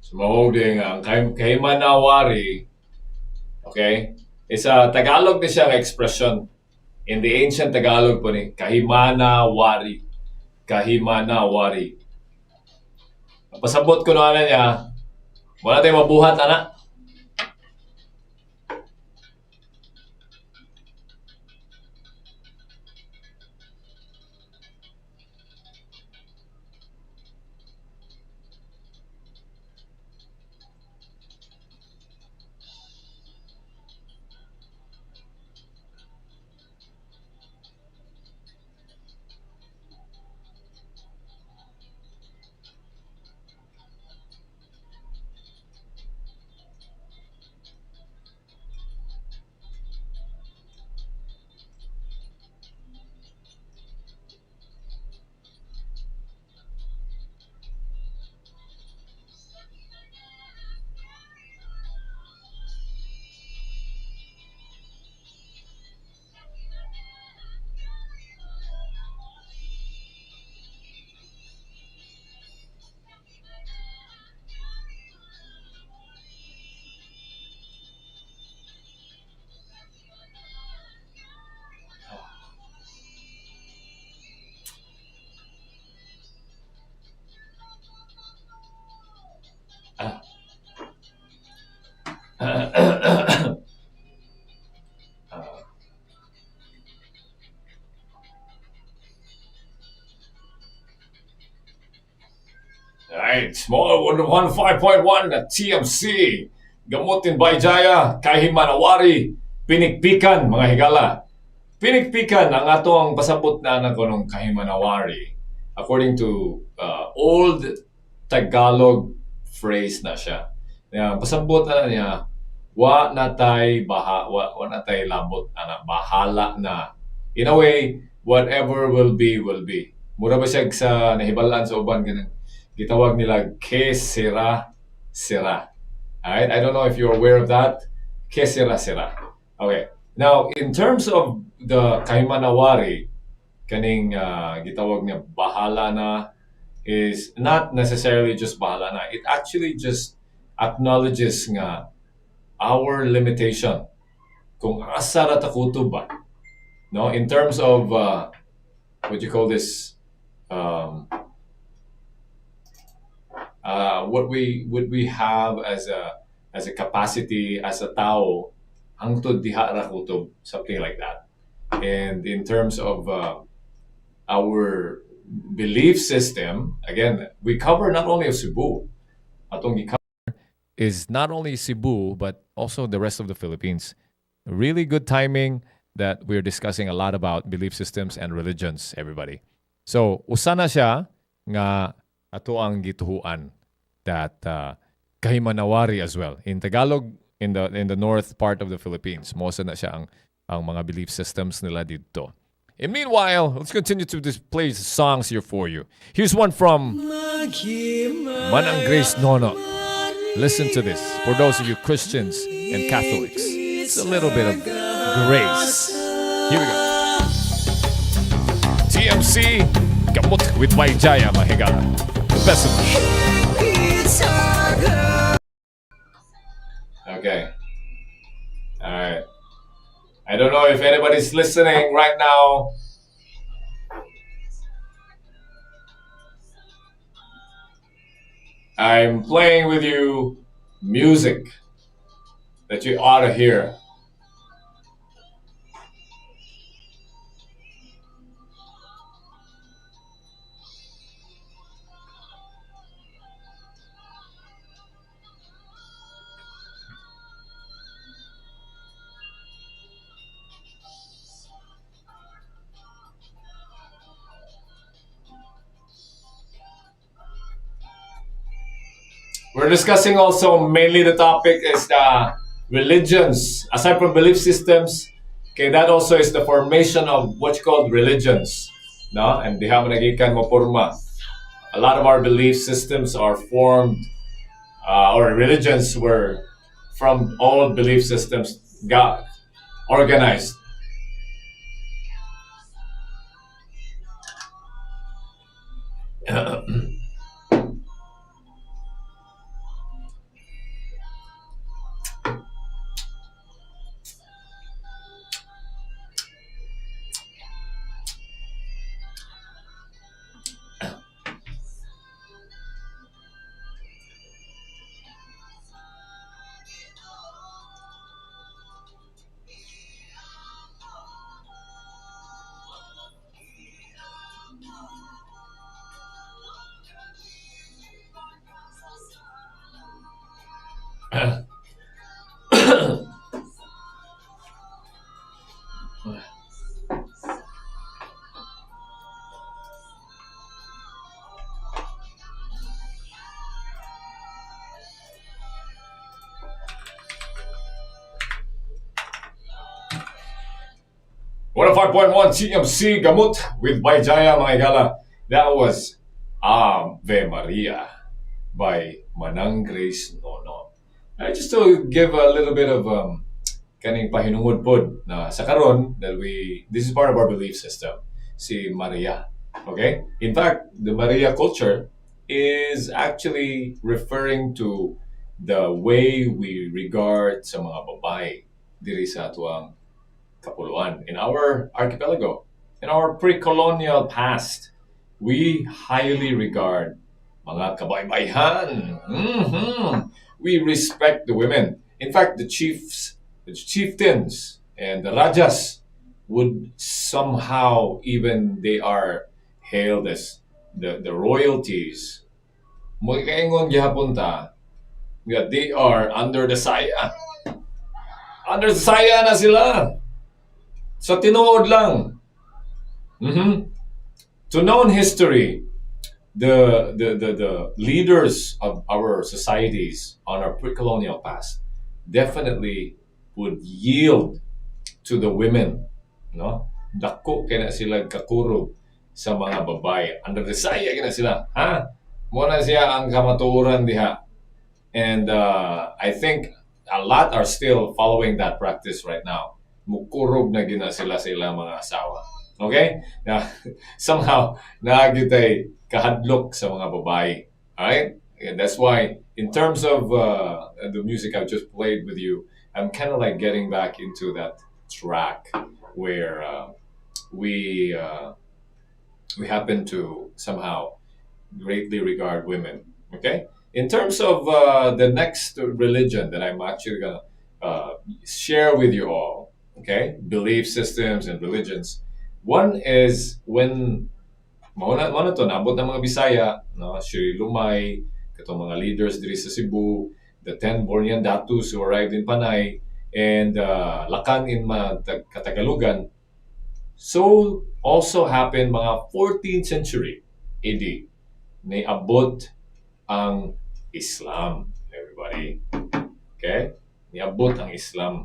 Sumahog din nga. Kay manawari, okay? Isa Tagalog na siya expression. In the ancient Tagalog po ni, kahimanawari. Kahimanawari. Pasabot ko na niya, wala tayong mabuhat, anak. Alright, small 105.1 na TMC. Gamutin by Jaya, kahimanawari, pinikpikan mga higala. Pinikpikan ang ato ang pasabot na ng kahimanawari. According to old Tagalog phrase na siya. Pasabot na niya, wa natay labot ana, bahala na. In a way, whatever will be, will be. Mura ba siya sa nahibalaan sa uban ganun? Gitawag nila que sera, sera. All right, I don't know if you're aware of that. Que sera sera. Okay. Now, in terms of the Kaimanawari, kaning gitawag niya bahala na is not necessarily just bahala na. It actually just acknowledges nga our limitation. Kung asa ra ta kutob ba? No, in terms of what you call this, what we have as a capacity as a tao, hangtod diha ra kutob, something like that. And in terms of our belief system, again, we cover not only of Cebu, atong is not only Cebu, but also the rest of the Philippines. Really good timing that we're discussing a lot about belief systems and religions, everybody. So, usana siya nga ato ang gituhuan that kahimanawari as well. In Tagalog, in the north part of the Philippines, mosa na siya ang mga belief systems nila dito. And meanwhile, let's continue to play songs here for you. Here's one from Manang Grace Nono. Listen to this. For those of you Christians and Catholics, it's a little bit of grace. Here we go. TMC, Gamut with Jaya, Mahigala. The best of it. Okay. All right. I don't know if anybody's listening right now. I'm playing with you music that you ought to hear. We're discussing also mainly the topic is the religions. Aside from belief systems, okay, that also is the formation of what's called religions. No? And diha man nagikan mo porma. A lot of our belief systems are formed, or religions were from old belief systems got organized. One 105.1 TMC Gamut with Jaya, mga igala. That was Ave Maria by Manang Grace Nono. Just to give a little bit of kaning pahinungod pod na sa karon that this is part of our belief system, si Maria. Okay? In fact, the Maria culture is actually referring to the way we regard sa mga babae diri sa atuang kapuluan. In our archipelago, in our pre-colonial past, we highly regard mga kabaybayhan. We respect the women. In fact, the chiefs, the chieftains, and the rajas would somehow, even they are hailed as the royalties. Magkaingon gihapon ta that they are under the saya. Under the saya na sila. Sa tinuod lang. To known history, the leaders of our societies on our pre-colonial past definitely would yield to the women, no? Dako kaya na sila kakurog sa mga babae. Under the saya kaya na sila, ha? Muna siya ang kamatuoran diha. And I think a lot are still following that practice right now. Mukurog na gina sila sa ilang mga asawa. Okay? Na, somehow, naagitay kahadlok sa mga babae. Alright? And that's why, in terms of the music I just played with you, I'm kind of like getting back into that track where we happen to somehow greatly regard women. Okay? In terms of the next religion that I'm actually going to share with you all, okay? Belief systems and religions. One is when mao na to naabot ng mga Bisaya, no, Shiri Lumay, katong mga leaders diri sa Cebu, the 10 Bornean Datus who arrived in Panay, and Lakan in Katagalugan. So also happened mga 14th century AD, niabot ang Islam, everybody. Okay? Niabot ang Islam.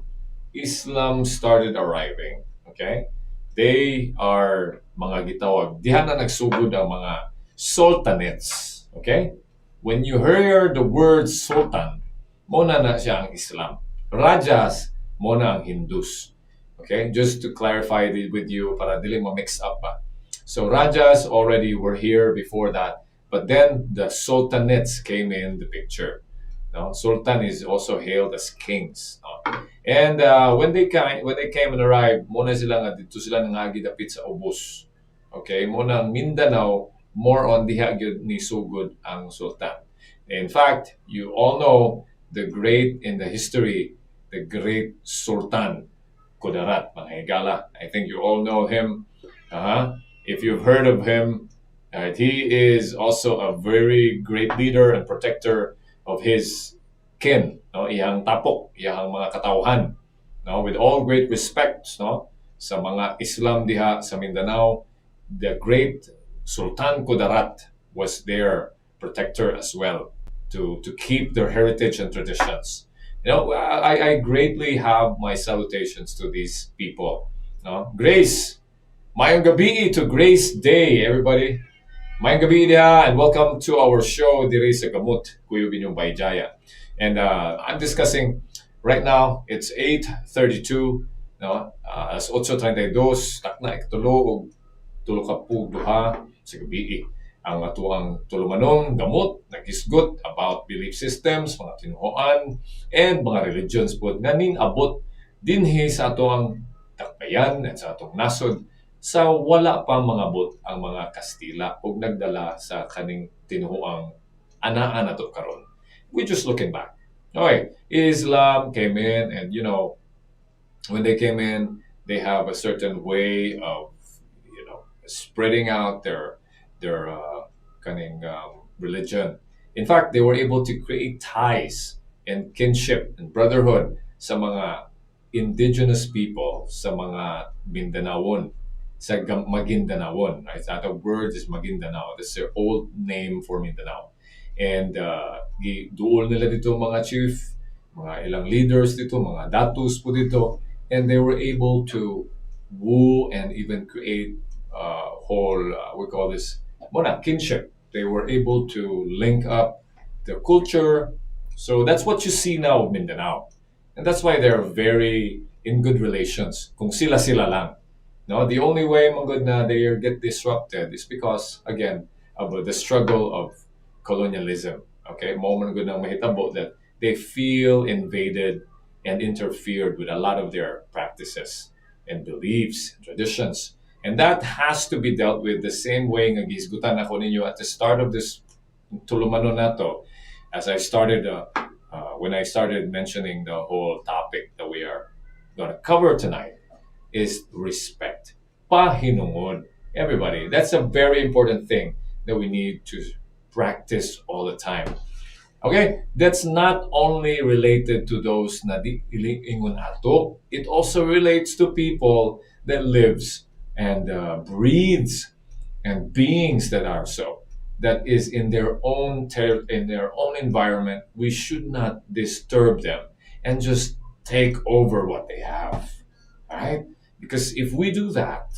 Islam started arriving. Okay? They are mga gitawag. Diha na nagsugod ang mga sultanates. Okay? When you hear the word sultan, muna na siya ang Islam. Rajas, muna ang Hindus. Okay? Just to clarify it with you para dili ma-mix up pa. So Rajas already were here before that. But then the sultanates came in the picture. No? Sultan is also hailed as kings. No? And when they came and arrived, muna sila nga dito sila nangagidapit sa ubos. Okay, muna ang Mindanao, more on diha gyud ni sugod ang sultan. In fact, you all know the great in the history, the great Sultan Kudarat, mga higala. I think you all know him. If you've heard of him, he is also a very great leader and protector of his kin, no? Iyang tapok, iyang mga katawhan, no? With all great respect, no? Sa mga Islam diha sa Mindanao, the great Sultan Kudarat was their protector as well to keep their heritage and traditions. You know, I greatly have my salutations to these people. No? Grace, mayong gabi to Grace Day, everybody. Mayong gabi dia, and welcome to our show diri sa Gamut, Kuya Binyong by Jaya. And I'm discussing right now, it's 8:32, no? As 8:32, takna ikatulo, tulo ka po duha sa gabi. Ang atuang tulumanong gamot, nagisgot about belief systems, mga Tinuhuan, and mga religions po nga ning abot dinhi sa atuang takbayan at sa atong nasod sa wala pa mga bot ang mga Kastila ug nagdala sa kaning Tinuhuang anaa nato karon. We're just looking back. Okay, Islam came in, and you know, when they came in, they have a certain way of, you know, spreading out their religion. In fact, they were able to create ties and kinship and brotherhood sa mga indigenous people, sa mga Mindanaon, sa Maguindanaon. Right? That word is Maguindanao. That's their old name for Mindanao. And doon nila dito mga chief, mga ilang leaders dito, mga datus po dito, and they were able to woo and even create whole, we call this, kinship. They were able to link up their culture. So that's what you see now of Mindanao. And that's why they're very in good relations. Kung sila-sila lang. No, the only way magud na they get disrupted is because, again, of the struggle of colonialism. Okay, moment good nang mahitabo that they feel invaded and interfered with a lot of their practices and beliefs and traditions. And that has to be dealt with the same way nga gisgutan ako ninyo at the start of this tulumano nato, as I started when I started mentioning the whole topic that we are going to cover tonight, is respect. Pahinungod. Everybody, that's a very important thing that we need to practice all the time. Okay, that's not only related to those na di ingon ato, it also relates to people that lives and breathes and beings that are so, that is in their own environment. We should not disturb them and just take over what they have, right? Because if we do that,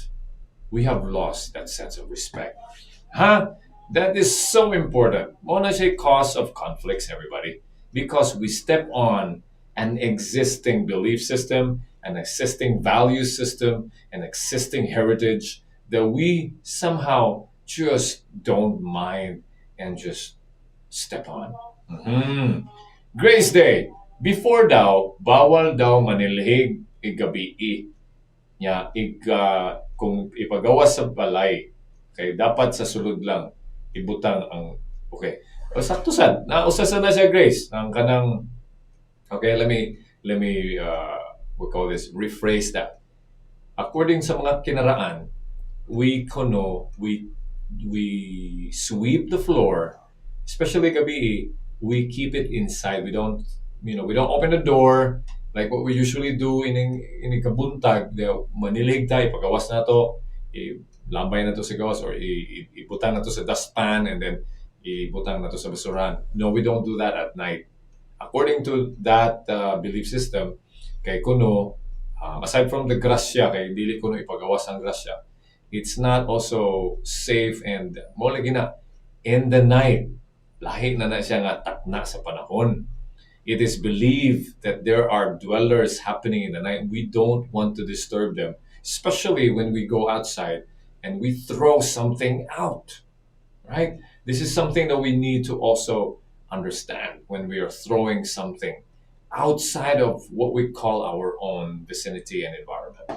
we have lost that sense of respect. That is so important. Muna siya cause of conflicts, everybody. because we step on an existing belief system, an existing value system, an existing heritage that we somehow just don't mind and just step on. Mhm. Grace Day. Before daw, bawal daw manilhig igabi. Kung ipagawas sa balay, kay dapat sa sulod lang ibutang ang okay. O sakto sad, nausasan na siya Grace. Ang kanang okay, let me we call this rephrase that. According sa mga kinaraan, we sweep the floor, especially gabi, we keep it inside. We don't open the door like what we usually do in kabuntag. Manilig tayo, pagawas na to, lambay na to sa gawas or ibutang na to sa dustpan and then ibutang na to sa basuran. No, we don't do that at night. According to that belief system, kay kuno, aside from the grasya, kay dili kuno ipagawas ang grasya, it's not also safe and mo lagi na in the night. Lahi na siya nga takna sa panahon. It is believed that there are dwellers happening in the night. We don't want to disturb them, especially when we go outside and we throw something out, right? This is something that we need to also understand when we are throwing something outside of what we call our own vicinity and environment.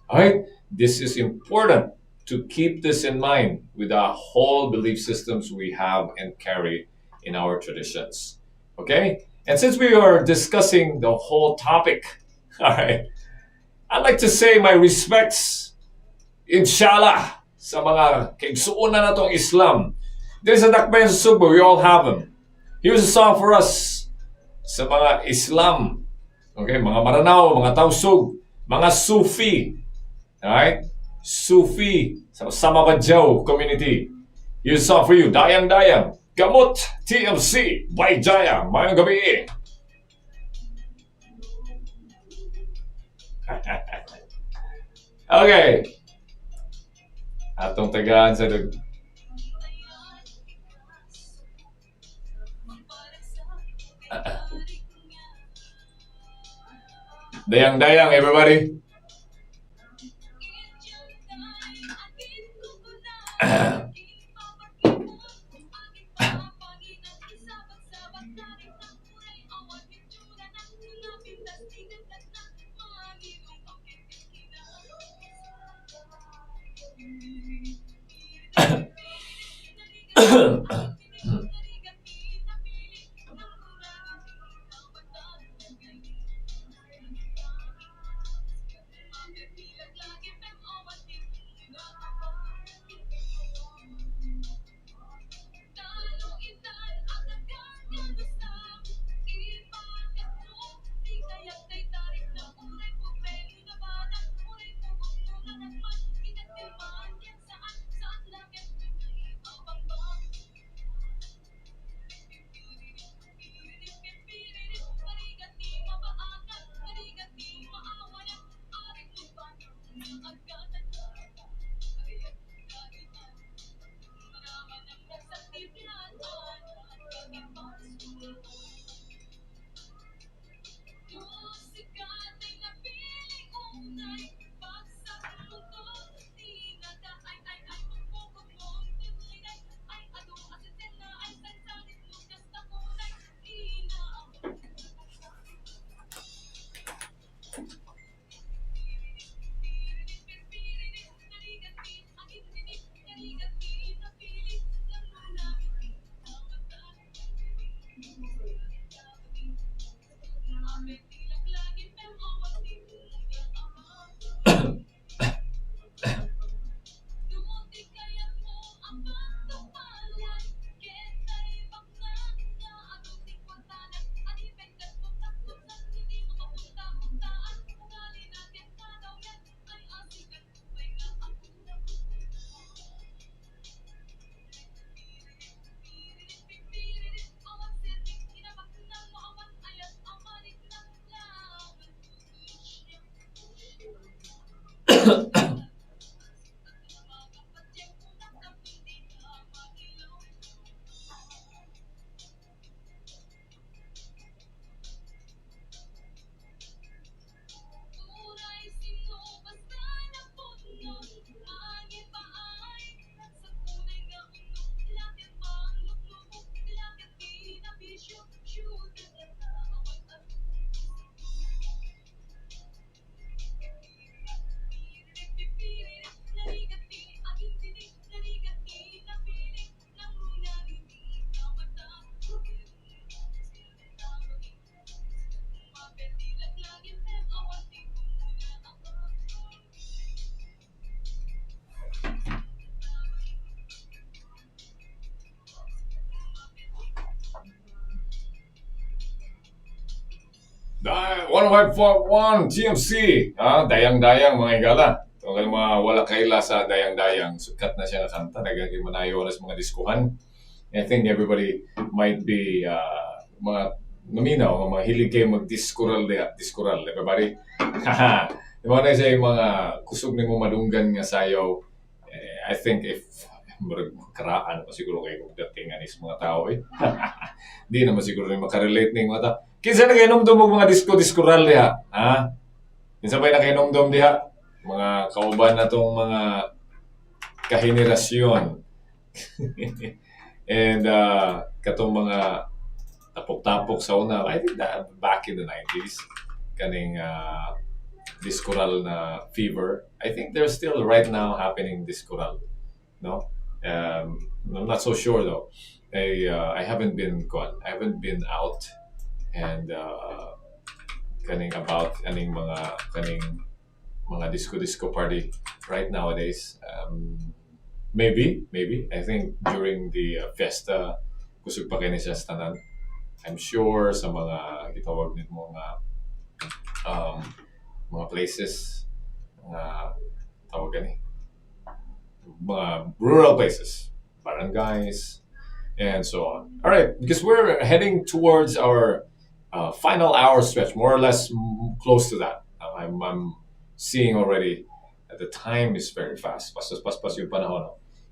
All right? This is important to keep this in mind with the whole belief systems we have and carry in our traditions. Okay? And since we are discussing the whole topic, all right, I'd like to say my respects, inshallah, sa mga kaigsuunan na itong Islam. There's a dakbayan sa Sugbu, we all have them. Here's a song for us sa mga Islam. Okay, mga Maranao, mga Tausug, mga Sufi. Alright? Sufi sa Samabadjaw community. Here's a song for you, Dayang Dayang. Gamut, TMC, by Jaya. Mayang gabi. Okay. Atong tagaan sa Dayang Dayang, everybody. 105.1 TMC. Dayang-dayang mga igala. Tungkol mga wala kaila sa dayang-dayang. Sukat na siya na kanta. Nagaging manayo na sa mga diskuhan. I think everybody might be mga naminaw, mga hilig kayo mag-diskural diya. Diskural, everybody. Yung mga na siya yung mga kusog ni mo madunggan nga sayaw. I think if Karaang pa siguro kayo datingan is mga tao eh. Di naman siguro rin makarelate ng mga tao. Kinsa na kayo nung mga disco-diskural diha? Ha? Kinsa ba na kayo nung diha? Mga kauban na tong mga kahenerasyon. And katong mga tapok-tapok sa una, I think that back in the 90s, kaning diskural na fever. I think there's still right now happening diskural. No? I'm not so sure though. I haven't been gone. I haven't been out and kaning about kaning mga disco party right nowadays. Maybe I think during the fiesta kusog pa kini siya sa tanan. I'm sure sa mga gitawag nito mga places tawag gani mga rural places, barangays, and so on. All right, because we're heading towards our final hour stretch, more or less close to that. I'm seeing already that the time is very fast. Paspas yung panahon.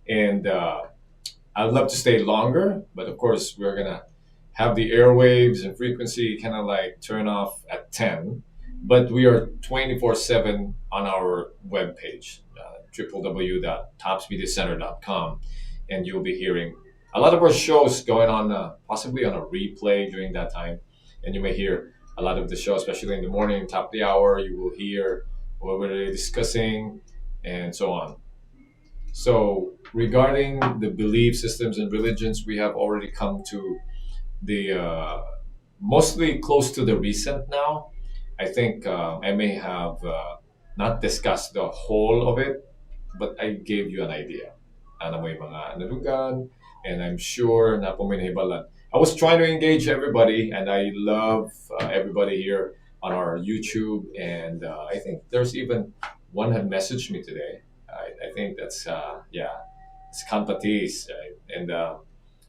And I'd love to stay longer, but of course we're gonna have the airwaves and frequency kind of like turn off at 10. But we are 24/7 on our webpage, www.topsmediacenter.com, and you'll be hearing a lot of our shows going on, possibly on a replay during that time. And you may hear a lot of the show, especially in the morning, top of the hour. You will hear what we're discussing, and so on. So, regarding the belief systems and religions, we have already come to the mostly close to the recent now. I think I may have not discussed the whole of it, but I gave you an idea. Ano mo yung mga nadugan, and I'm sure na puminahibalan. I was trying to engage everybody, and I love everybody here on our YouTube, and I think there's even one had messaged me today. I think that's it's Kampatis, and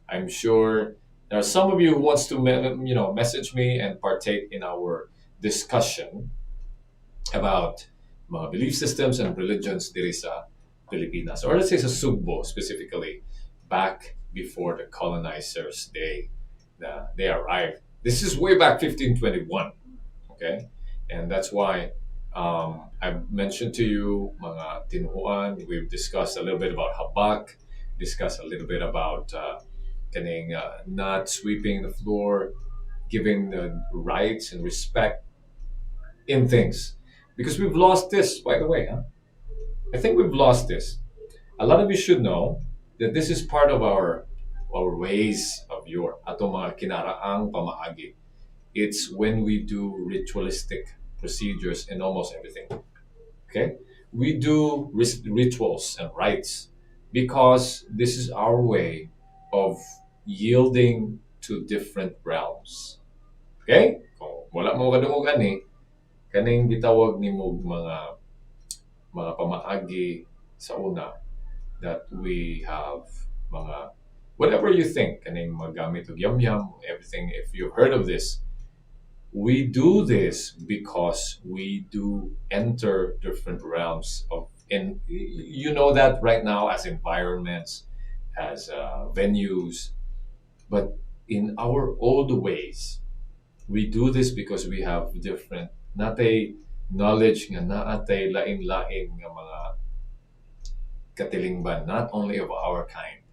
I'm sure there are some of you who wants to message me and partake in our discussion about mga belief systems and religions diri sa Pilipinas, or let's say sa Sugbo specifically, back before the colonizers they arrived. This is way back 1521, okay, and that's why I mentioned to you mga Tinuhuan. We've discussed a little bit about habak, discussed a little bit about not sweeping the floor, giving the rights and respect in things, because we've lost this, by the way. I think we've lost this. A lot of you should know that this is part of our ways of your ato mga kinaraang pamaagi. It's when we do ritualistic procedures in almost everything. Okay, we do rituals and rites because this is our way of yielding to different realms. Okay, kung wala mo kadungugan kaning gitawag ni mo mga pamaagi sa una, that we have mga whatever you think kaning magamit og yam-yam, everything. If you've heard of this, we do this because we do enter different realms of, and you know that right now as environments, as venues, but in our old ways, we do this because we have different natay knowledge nga naatay lain-lain nga mga katilingban, not only of our kind,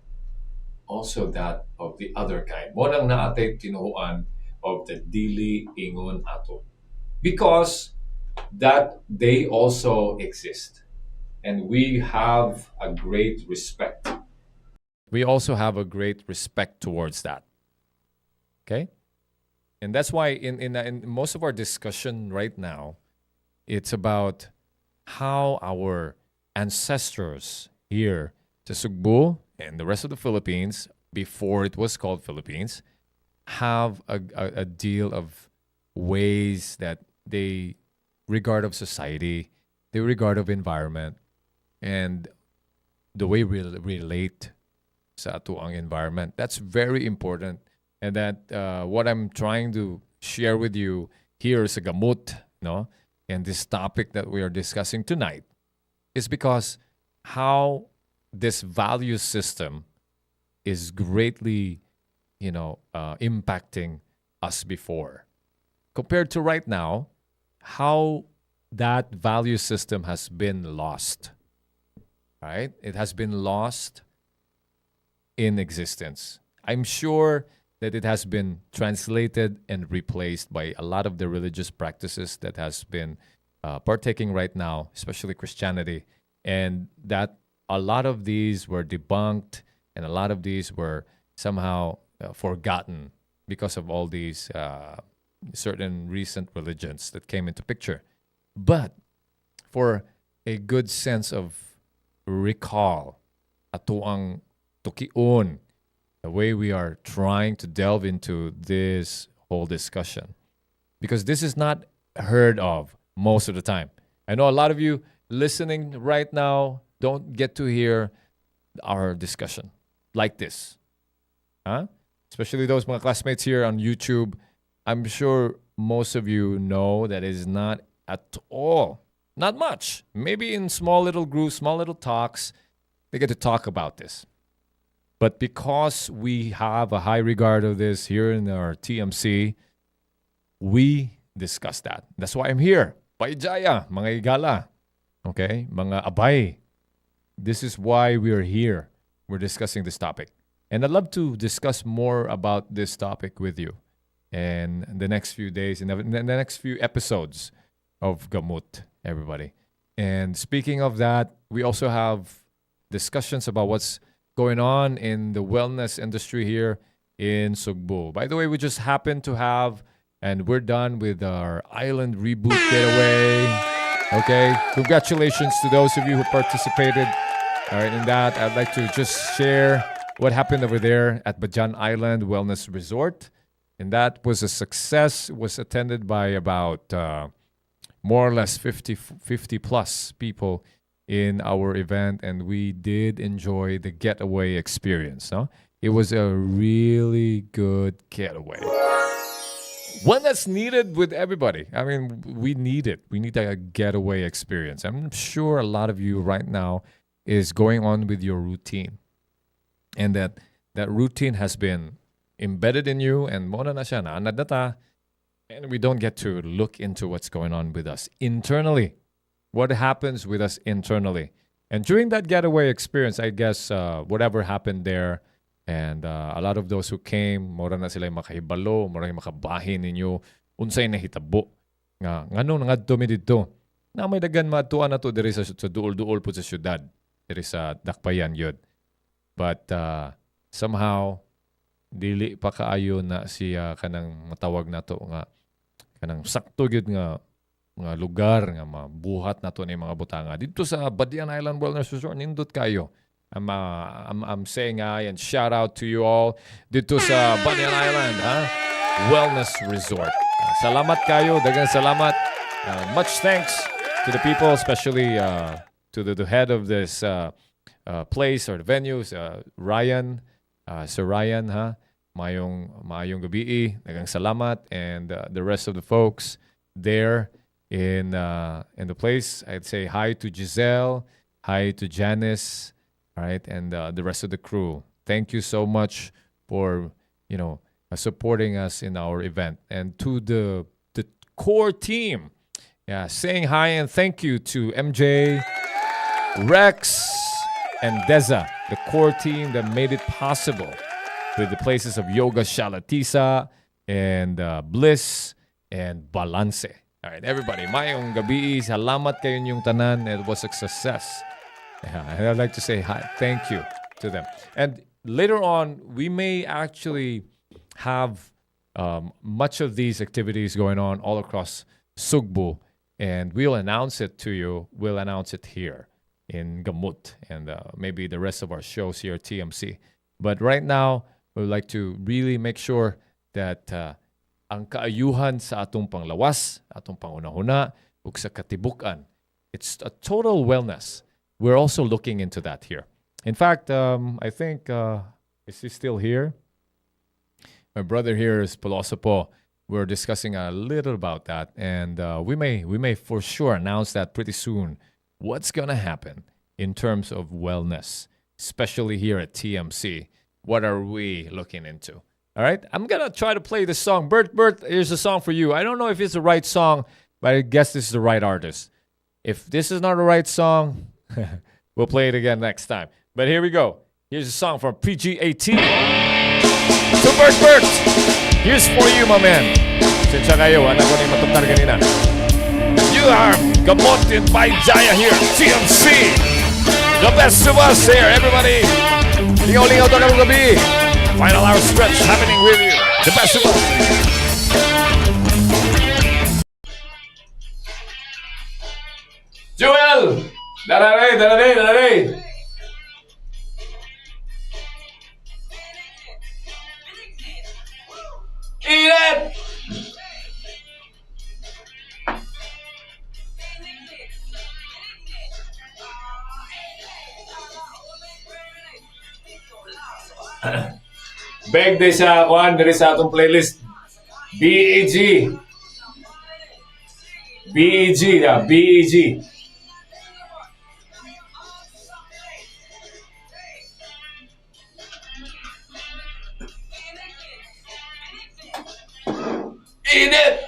also that of the other kind. Mo nang naatay tinuhuan of the dili ingon ato, because that they also exist, and we have a great respect. We also have a great respect towards that. Okay? And that's why in most of our discussion right now, it's about how our ancestors here to Sugbu and the rest of the Philippines, before it was called Philippines, have a deal of ways that they regard of society, they regard of environment, and the way we relate sa atuang environment. That's very important. And that what I'm trying to share with you here is a Gamut, no? And this topic that we are discussing tonight is because how this value system is greatly, impacting us before. Compared to right now, how that value system has been lost, right? It has been lost in existence. I'm sure that it has been translated and replaced by a lot of the religious practices that has been partaking right now, especially Christianity, and that a lot of these were debunked and a lot of these were somehow forgotten because of all these certain recent religions that came into picture. But for a good sense of recall, atuang tukion, the way we are trying to delve into this whole discussion. Because this is not heard of most of the time. I know a lot of you listening right now don't get to hear our discussion like this. Huh? Especially those mga classmates here on YouTube. I'm sure most of you know that it is not at all, not much. Maybe in small little groups, small little talks, they get to talk about this. But because we have a high regard of this here in our TMC, we discuss that. That's why I'm here. By Jaya, mga igala. Okay? Mga abay. This is why we're here. We're discussing this topic. And I'd love to discuss more about this topic with you in the next few days, in the next few episodes of Gamut, everybody. And speaking of that, we also have discussions about what's going on in the wellness industry here in Sugbu. By the way, we just happen to have, and we're done with our island reboot getaway. Okay, congratulations to those of you who participated. All right, in that, I'd like to just share what happened over there at Bajan Island Wellness Resort. And that was a success. It was attended by about more or less 50 plus people in our event, and we did enjoy the getaway experience. No? It was a really good getaway. One that's needed with everybody. I mean, we need it. We need a getaway experience. I'm sure a lot of you right now is going on with your routine. And that routine has been embedded in you, and mona na siya, naanad na ta, and we don't get to look into what's going on with us internally. What happens with us internally. And during that getaway experience, I guess whatever happened there, and a lot of those who came, mora na sila makahibalo, mora na makabahin ninyo, unsay nahitabo. Ngano nga dumi dito. Na may dagan matuan na to diri sa duol-duol po sa syudad. Diri sa Dakbayan yun. But somehow, dili pa kaayo na siya kanang matawag na to nga, kanang sakto yun nga lugar nga mabuhat na to ni mga butanga. Dito sa Badian Island Wellness Resort, nindot kayo. I'm saying and shout out to you all dito sa Badian Island Wellness Resort. Salamat kayo, dagang salamat. Much thanks to the people, especially to the head of this place or the venues, Ryan, Sir Ryan, Mayong gabi, dagang salamat, and the rest of the folks there in the place. I'd say hi to Giselle, hi to Janice, all right, and the rest of the crew. Thank you so much for supporting us in our event, and to the core team. Yeah, saying hi and thank you to MJ, Rex, and Deza, the core team that made it possible with the places of Yoga Shalatisa and Bliss and Balance. All right, everybody, mayong gabi, salamat kayo yung tanan. It was a success. Yeah, and I'd like to say hi, thank you to them. And later on, we may actually have much of these activities going on all across Sugbu, and we'll announce it to you. We'll announce it here in Gamut and maybe the rest of our shows here at TMC. But right now, we would like to really make sure that ang kaayuhan sa atong panglawas, atong pangunahuna, ug sa katibuk-an. It's a total wellness. We're also looking into that here. In fact, I think, is he still here? My brother here is Pilosopo. We're discussing a little about that, and we may for sure announce that pretty soon. What's gonna happen in terms of wellness, especially here at TMC? What are we looking into? All right, I'm gonna try to play this song. Bert, here's a song for you. I don't know if it's the right song, but I guess this is the right artist. If this is not the right song, we'll play it again next time. But here we go. Here's a song from PG-18. So Bert, here's for you, my man. Sensya kayo, anak ko na yung matuptar kanina. You are Gamut by Jaya here, TMC. The best of us here, everybody. Lingaw-lingaw to karong gabi. Final hour stretch happening with you. The best of us. Joel! Dalaray! Init! Beg day sa kuan diri sa atong playlist. BEG. BEG. Init!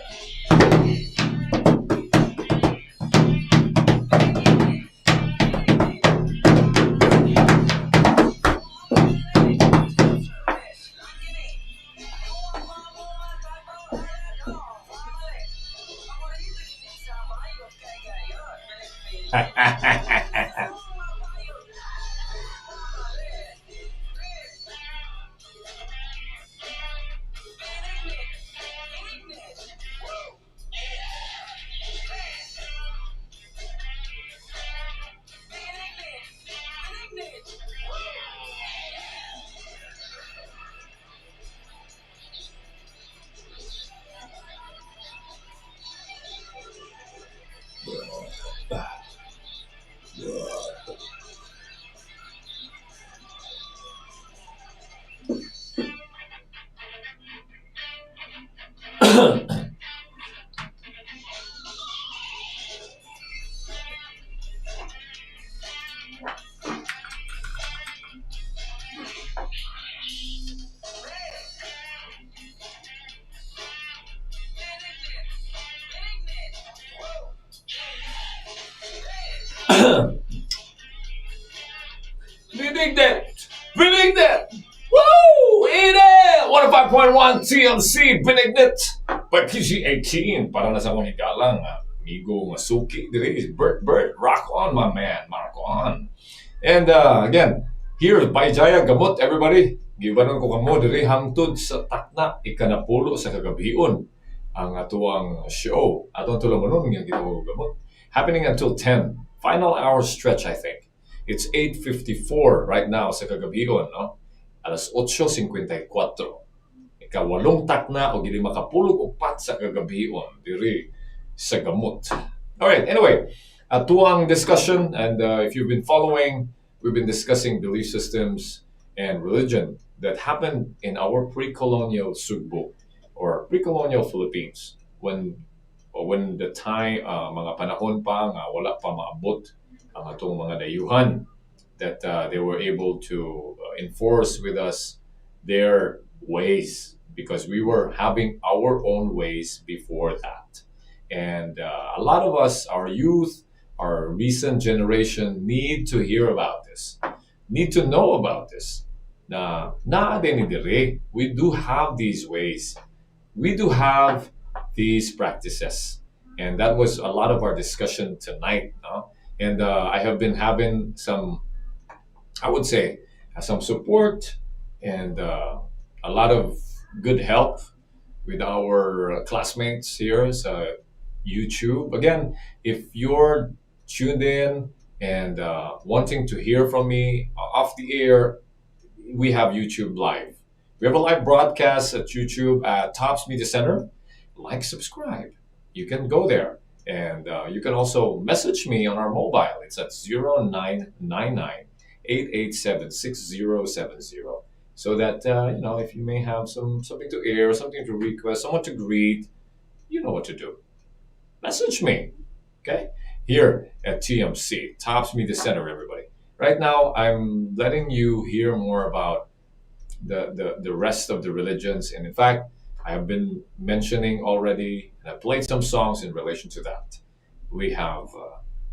Benignit! Woo! Init! 105.1 TMC Benignit by PG-18 para na sa akong hikalang amigo nga suki diri is Bert. Rock on, my man. Mark on. And again, here's by Jaya Gamut, everybody. Gibanon ko kamo diri hangtod sa takna ikanapulo sa kagabion ang atuang show. Atong tulumanon nga gitawag Gamut. Happening until 10. Final hour stretch, I think. It's 8:54 right now sa kagabion, no? Alas 8:54. Ikawalong takna o gili makapulog upat sa kagabion diri sa Gamut. All right, anyway, atuang discussion, and if you've been following, we've been discussing belief systems and religion that happened in our pre-colonial Sugbu or pre-colonial Philippines when the time mga panahon pa nga wala pa maabot ang atong mga dayuhan that they were able to enforce with us their ways because we were having our own ways before that. And a lot of us, our youth, our recent generation need to hear about this, need to know about this. Na din dire, we do have these ways. We do have these practices. And that was a lot of our discussion tonight. No? And I have been having some, I would say, some support and a lot of good help with our classmates here sa YouTube. Again, if you're tuned in and wanting to hear from me off the air, we have YouTube Live. We have a live broadcast at YouTube at Tops Media Center. Like, subscribe. You can go there. And you can also message me on our mobile. It's at 0999 887 6070. So that, if you may have something to air, something to request, someone to greet, you know what to do. Message me. Okay? Here at TMC, Tops Media Center, everybody. Right now, I'm letting you hear more about the rest of the religions. And in fact, I have been mentioning already, and I played some songs in relation to that. We have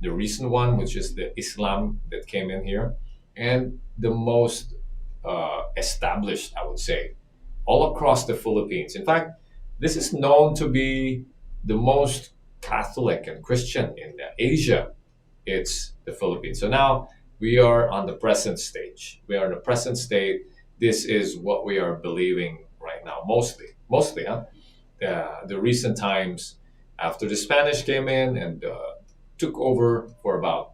the recent one, which is the Islam that came in here, and the most established, I would say, all across the Philippines. In fact, this is known to be the most Catholic and Christian in Asia. It's the Philippines. So now we are on the present stage. We are in the present state. This is what we are believing right now, mostly, huh? The recent times after the Spanish came in and took over for about,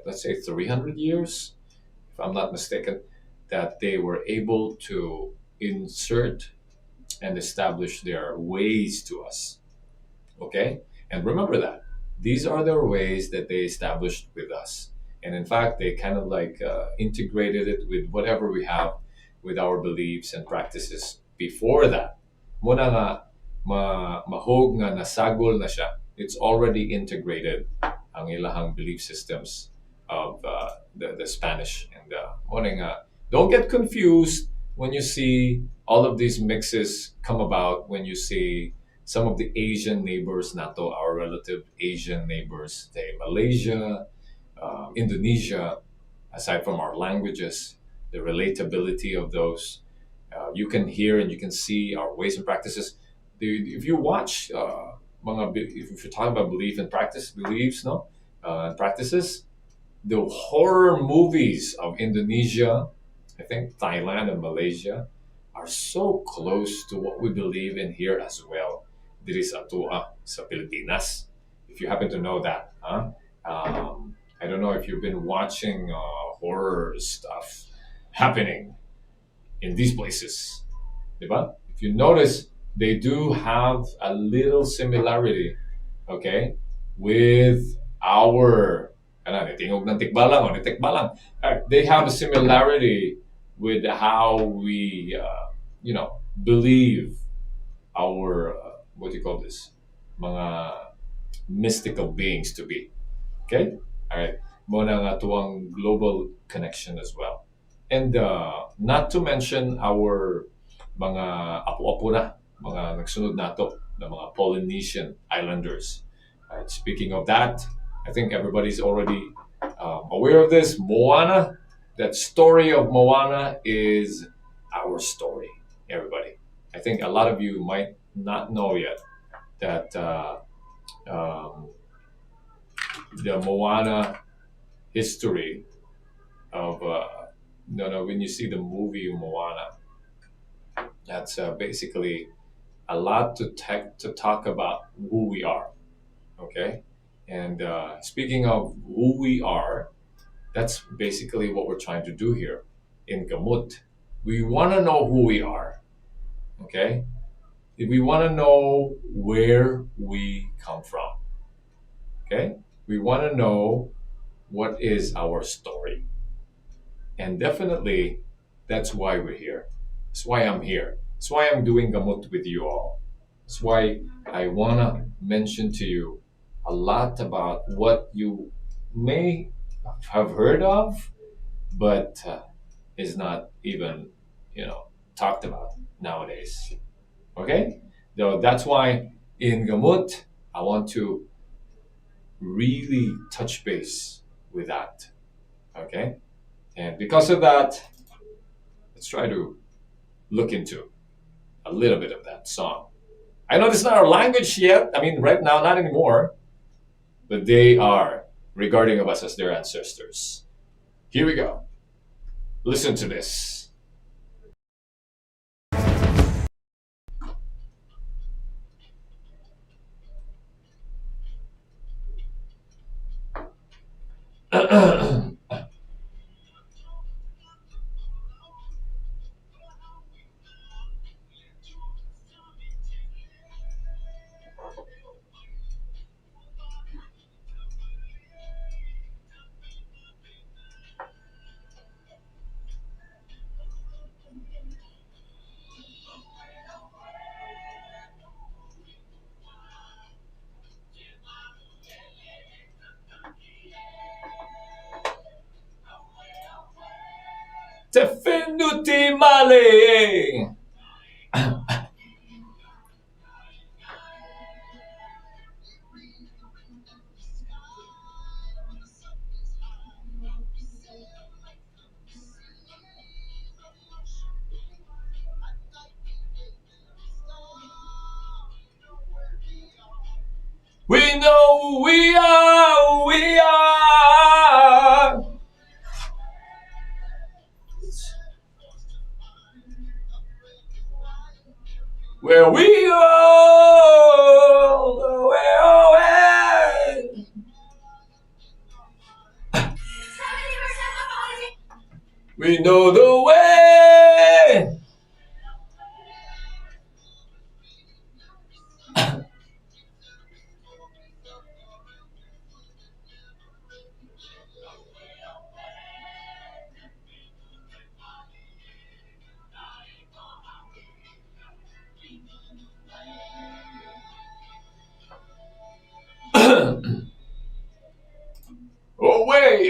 let's say, 300 years, if I'm not mistaken, that they were able to insert and establish their ways to us. Okay? And remember that. These are their ways that they established with us. And in fact, they kind of like integrated it with whatever we have with our beliefs and practices before that. Muna nga, mahog nga nasagol na siya. It's already integrated ang ilahang belief systems of the Spanish. And muna nga, don't get confused when you see all of these mixes come about, when you see some of the Asian neighbors, nato, our relative Asian neighbors, Malaysia, Indonesia, aside from our languages, the relatability of those, you can hear and you can see our ways and practices. If you watch, if you're talking about beliefs, and practices, the horror movies of Indonesia, I think Thailand and Malaysia, are so close to what we believe in here as well. Diri sa atua sa Pilipinas, if you happen to know that. I don't know if you've been watching horror stuff happening in these places. Diba? If you notice, they do have a little similarity, okay, with our tingog ng tikbalang o ni tikbalang. They have a similarity with how we believe our what do you call this, mga mystical beings to be. Okay? All right. Muna nga tuwang global connection as well. And not to mention our mga apo-apo na, mga nagsunod nato, the mga Polynesian islanders. Right. Speaking of that, I think everybody's already aware of this. Moana, that story of Moana is our story, everybody. I think a lot of you might not know yet that the Moana history of when you see the movie Moana, that's basically a lot to talk about who we are. Okay, and speaking of who we are, that's basically what we're trying to do here in Gamut. We want to know who we are. Okay, we want to know where we come from. Okay, we want to know what is our story. And definitely, that's why we're here. That's why I'm here. That's why I'm doing Gamut with you all. That's why I want to mention to you a lot about what you may have heard of, but is not even, talked about nowadays. Okay? So that's why in Gamut, I want to really touch base with that. Okay? And because of that, let's try to look into a little bit of that song. I know this is not our language yet. I mean, right now, not anymore. But they are regarding of us as their ancestors. Here we go. Listen to this. Tefinuti male. We know we are. Where we go, where we know the way.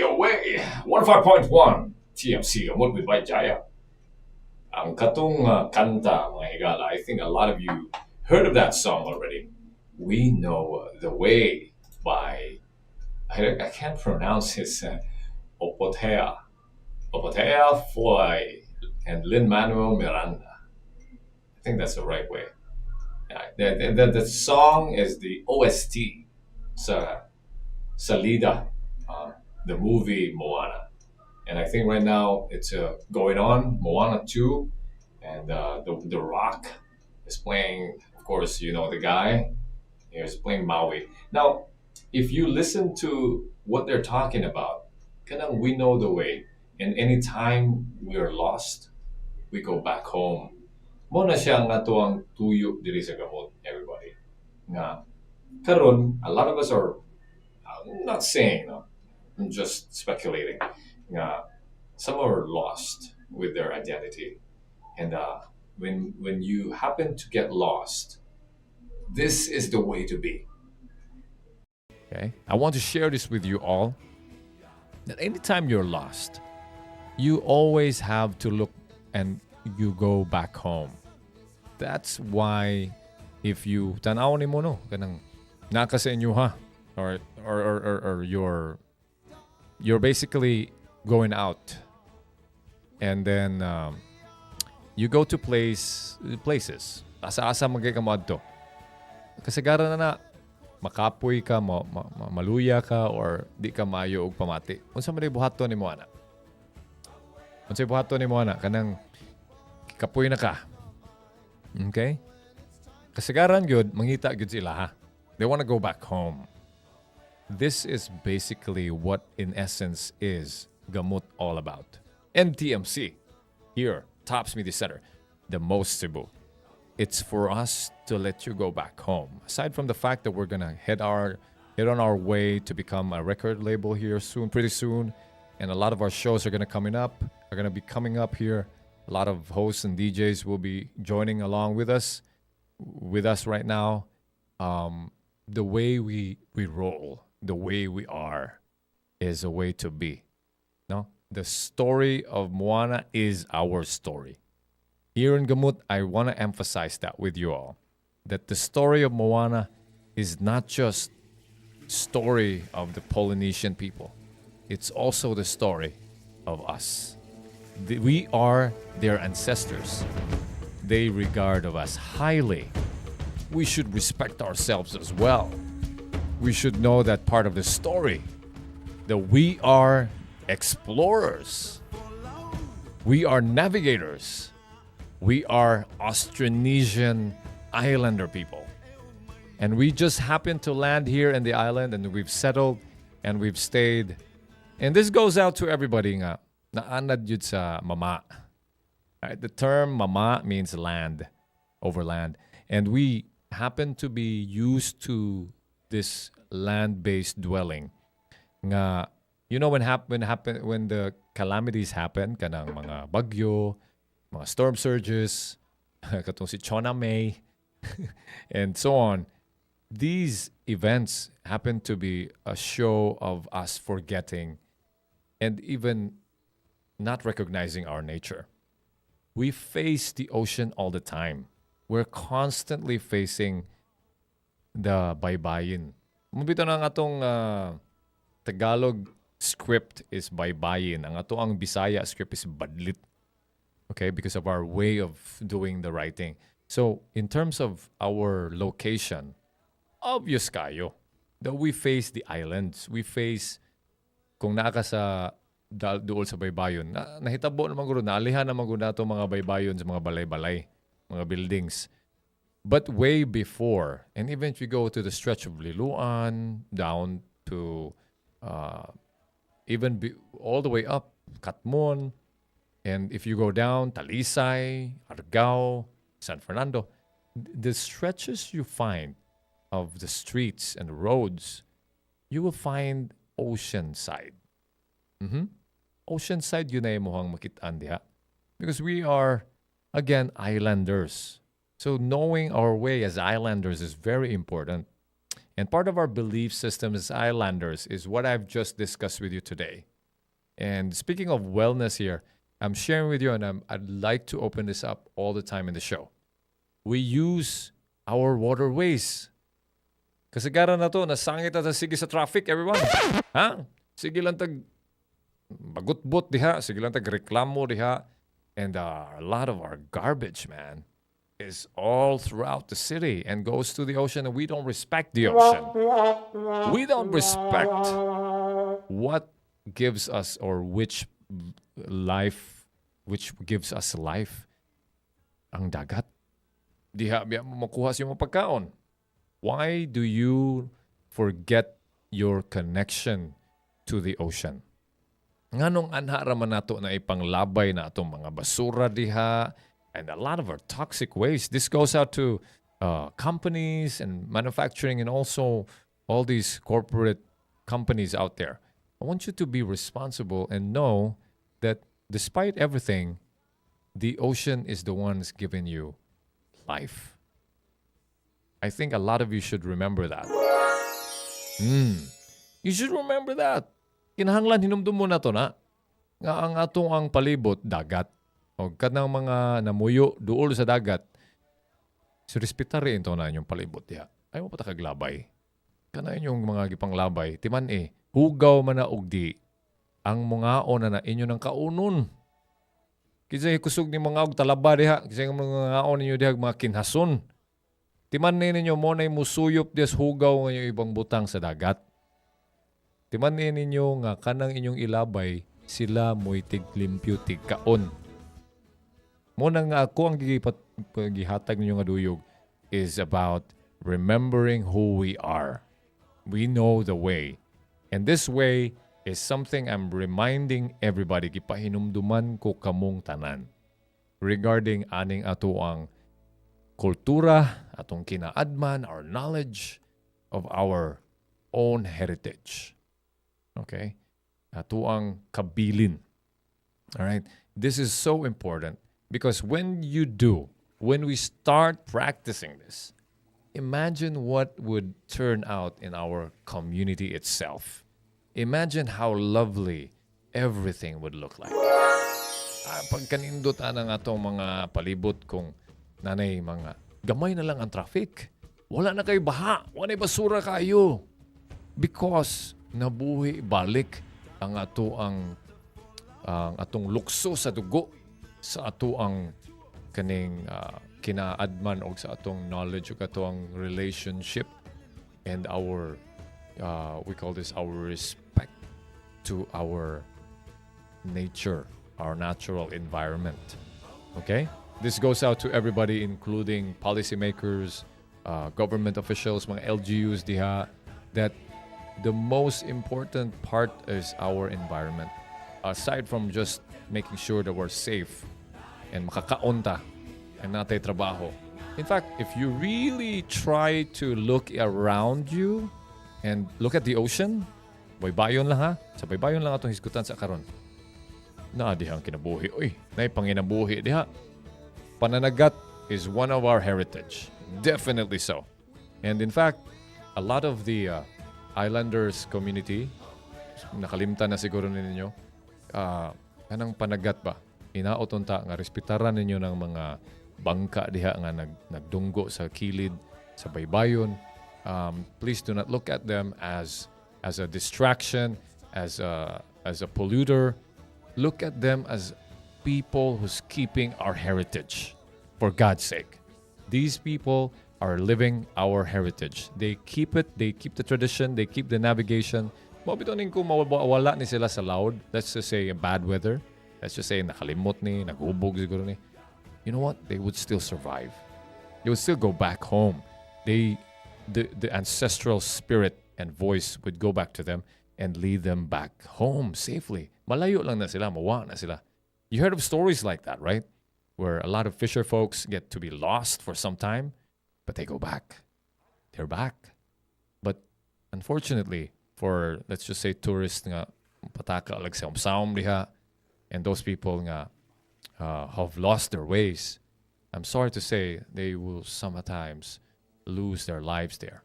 Away. 105.1 TMC Gamut with Jaya. Ang katong kanta, mga higala, I think a lot of you heard of that song already. We Know the Way by, I can't pronounce his Opotea Floy and Lin-Manuel Miranda. I think that's the right way. The song is the OST sa Salida, the movie Moana. And I think right now it's going on, Moana 2, and the Rock is playing, of course, you know the guy, he's playing Maui. Now, if you listen to what they're talking about, kanang we know the way, and anytime we're lost, we go back home. Mo na siya nga tuwang tuyo diri sa Gamut, everybody. Nga, karon, a lot of us are, I'm not saying, no, I'm just speculating. Some are lost with their identity, and when you happen to get lost, this is the way to be. Okay? I want to share this with you all. That anytime you're lost, you always have to look and you go back home. That's why if you tanaw ni mo no, kanang naka sa inyo ha, or you're basically going out, and then you go to places. Asa-asa magay ka mo adto. Kasagaran na makapoy ka, maluya ka, or di ka maayo og pamati. Unsa man buhaton ni mo ana? Unsa buhaton ni mo ana? Kanang kapoy na ka. Okay? Kasagaran gyud mangita gyud sila ha. They want to go back home. This is basically what in essence is Gamut all about. NTMC, here, Tops Media Center, the most Cebu. It's for us to let you go back home. Aside from the fact that we're gonna head on our way to become a record label here soon, pretty soon, and a lot of our shows are gonna be coming up here. A lot of hosts and DJs will be joining along with us right now. The way we roll, the way we are, is a way to be. No, the story of Moana is our story. Here in Gamut, I want to emphasize that with you all, that the story of Moana is not just story of the Polynesian people. It's also the story of us. We are their ancestors. They regard of us highly. We should respect ourselves as well. We should know that part of the story, that we are explorers. We are navigators. We are Austronesian islander people. And we just happened to land here in the island, and we've settled and we've stayed. And this goes out to everybody nga. Naanad yun sa mama. Right? The term mama means land, overland. And we happen to be used to this land-based dwelling. Nga, you know when the calamities happen, kanang mga bagyo, mga storm surges, katong si Chona May, and so on. These events happen to be a show of us forgetting and even not recognizing our nature. We face the ocean all the time. We're constantly facing the baybayin. Mubito na nga atong Tagalog script is baybayin. Ang ato ang Bisaya script is badlit. Okay, because of our way of doing the writing. So, in terms of our location, obvious kayo that we face the islands. We face, kung naa ka sa dool sa baybayon, nahitabo naman guro, naalihan naman guro nato mga baybayon sa mga balay-balay, mga buildings. But way before, and even if you go to the stretch of Liloan, down to all the way up, Katmon, and if you go down, Talisay, Argao, San Fernando, the stretches you find of the streets and the roads, you will find oceanside. Oceanside, yun ay muhang makitaan diha. Because we are, again, islanders. So knowing our way as islanders is very important. And part of our belief system as islanders is what I've just discussed with you today. And speaking of wellness here, I'm sharing with you, and I'd like to open this up all the time in the show. We use our waterways. Kasagaran na to, nasangit na sige sa traffic, everyone. Ha? Sige lang tag bagutbot diha, sige lang tag reklamo diha. And a lot of our garbage, man, is all throughout the city and goes to the ocean, and we don't respect the ocean. We don't respect what gives us, or which gives us life. Ang dagat. Diha biya mo makuha siya mo pagkaon. Why do you forget your connection to the ocean? Nganong anha raman nato na ipanglabay na atong mga basura diha and a lot of our toxic waste. This goes out to companies and manufacturing and also all these corporate companies out there. I want you to be responsible and know that despite everything, the ocean is the one that's giving you life. I think a lot of you should remember that. You should remember that. Kinahanglan hinumdum mo na to na nga ang atong ang palibot dagat o kanang mga namuyo duol sa dagat. Si respetare ito na inyong palibot diha. Ay mo patakaglabay. Kana inyong mga gipanglabay timan hugaw man na ugdi ang mga na inyo ng kaunon. Kisay kusog ni mga og talaba diha, kisay mga ngaon ninyo diha mga kinhason. Timan ninyo mo na musuyop des hugaw ng ibang butang sa dagat. Timan ninyo nga kanang inyong ilabay sila mo'y tiglimpyo tigkaon. Mo na nga ako ang gihatag ninyo nga duyog is about remembering who we are. We know the way. And this way is something I'm reminding everybody. Gipahinumduman ko kamong tanan regarding aning ato ang kultura, atong kinaadman, our knowledge of our own heritage. Okay? Ato ang kabilin. All right? This is so important because when we start practicing this, imagine what would turn out in our community itself. Imagine how lovely everything would look like. Pagkanindot ang atong mga palibot kung nanay mga gamay na lang ang traffic. Wala na kayo baha. Wala na basura kayo. Because nabuhi balik ang atong lukso sa dugo sa ato ang kaning kinaadman o sa atong knowledge o atong relationship and our we call this our respect to our nature, our natural environment. Okay? This goes out to everybody, including policymakers, government officials, mga LGUs diha, that the most important part is our environment. Aside from just making sure that we're safe and makakaonta and natay trabaho. In fact, if you really try to look around you and look at the ocean, baybayon lang ha. Sa baybayon lang atong hisgutan sa karon. Na dihang kinabuhi. Uy, nay panginabuhi diha. Pananagat is one of our heritage. Definitely so. And in fact, a lot of the islanders community, nakalimtan na siguro ninyo, kanang panagat ba, inaot unta nga respetaran ninyo ng mga bangka diha nga nagdunggo sa kilid, sa baybayon. Please do not look at them as a distraction, as a polluter. Look at them as people who's keeping our heritage. For God's sake, these people are living our heritage. They keep it. They keep the tradition. They keep the navigation. Mabitonin ko mawala ni sila sa loud. Let's just say bad weather. Let's just say nakalimot ni, naghubog siguro ni. You know what? They would still survive. They would still go back home. The ancestral spirit and voice would go back to them and lead them back home safely. Malayo lang na sila, mawa na sila. You heard of stories like that, right? Where a lot of fisher folks get to be lost for some time, but they go back. They're back. But unfortunately, for let's just say tourists nga pataka like sa umsaom diha, and those people nga have lost their ways, I'm sorry to say they will sometimes lose their lives there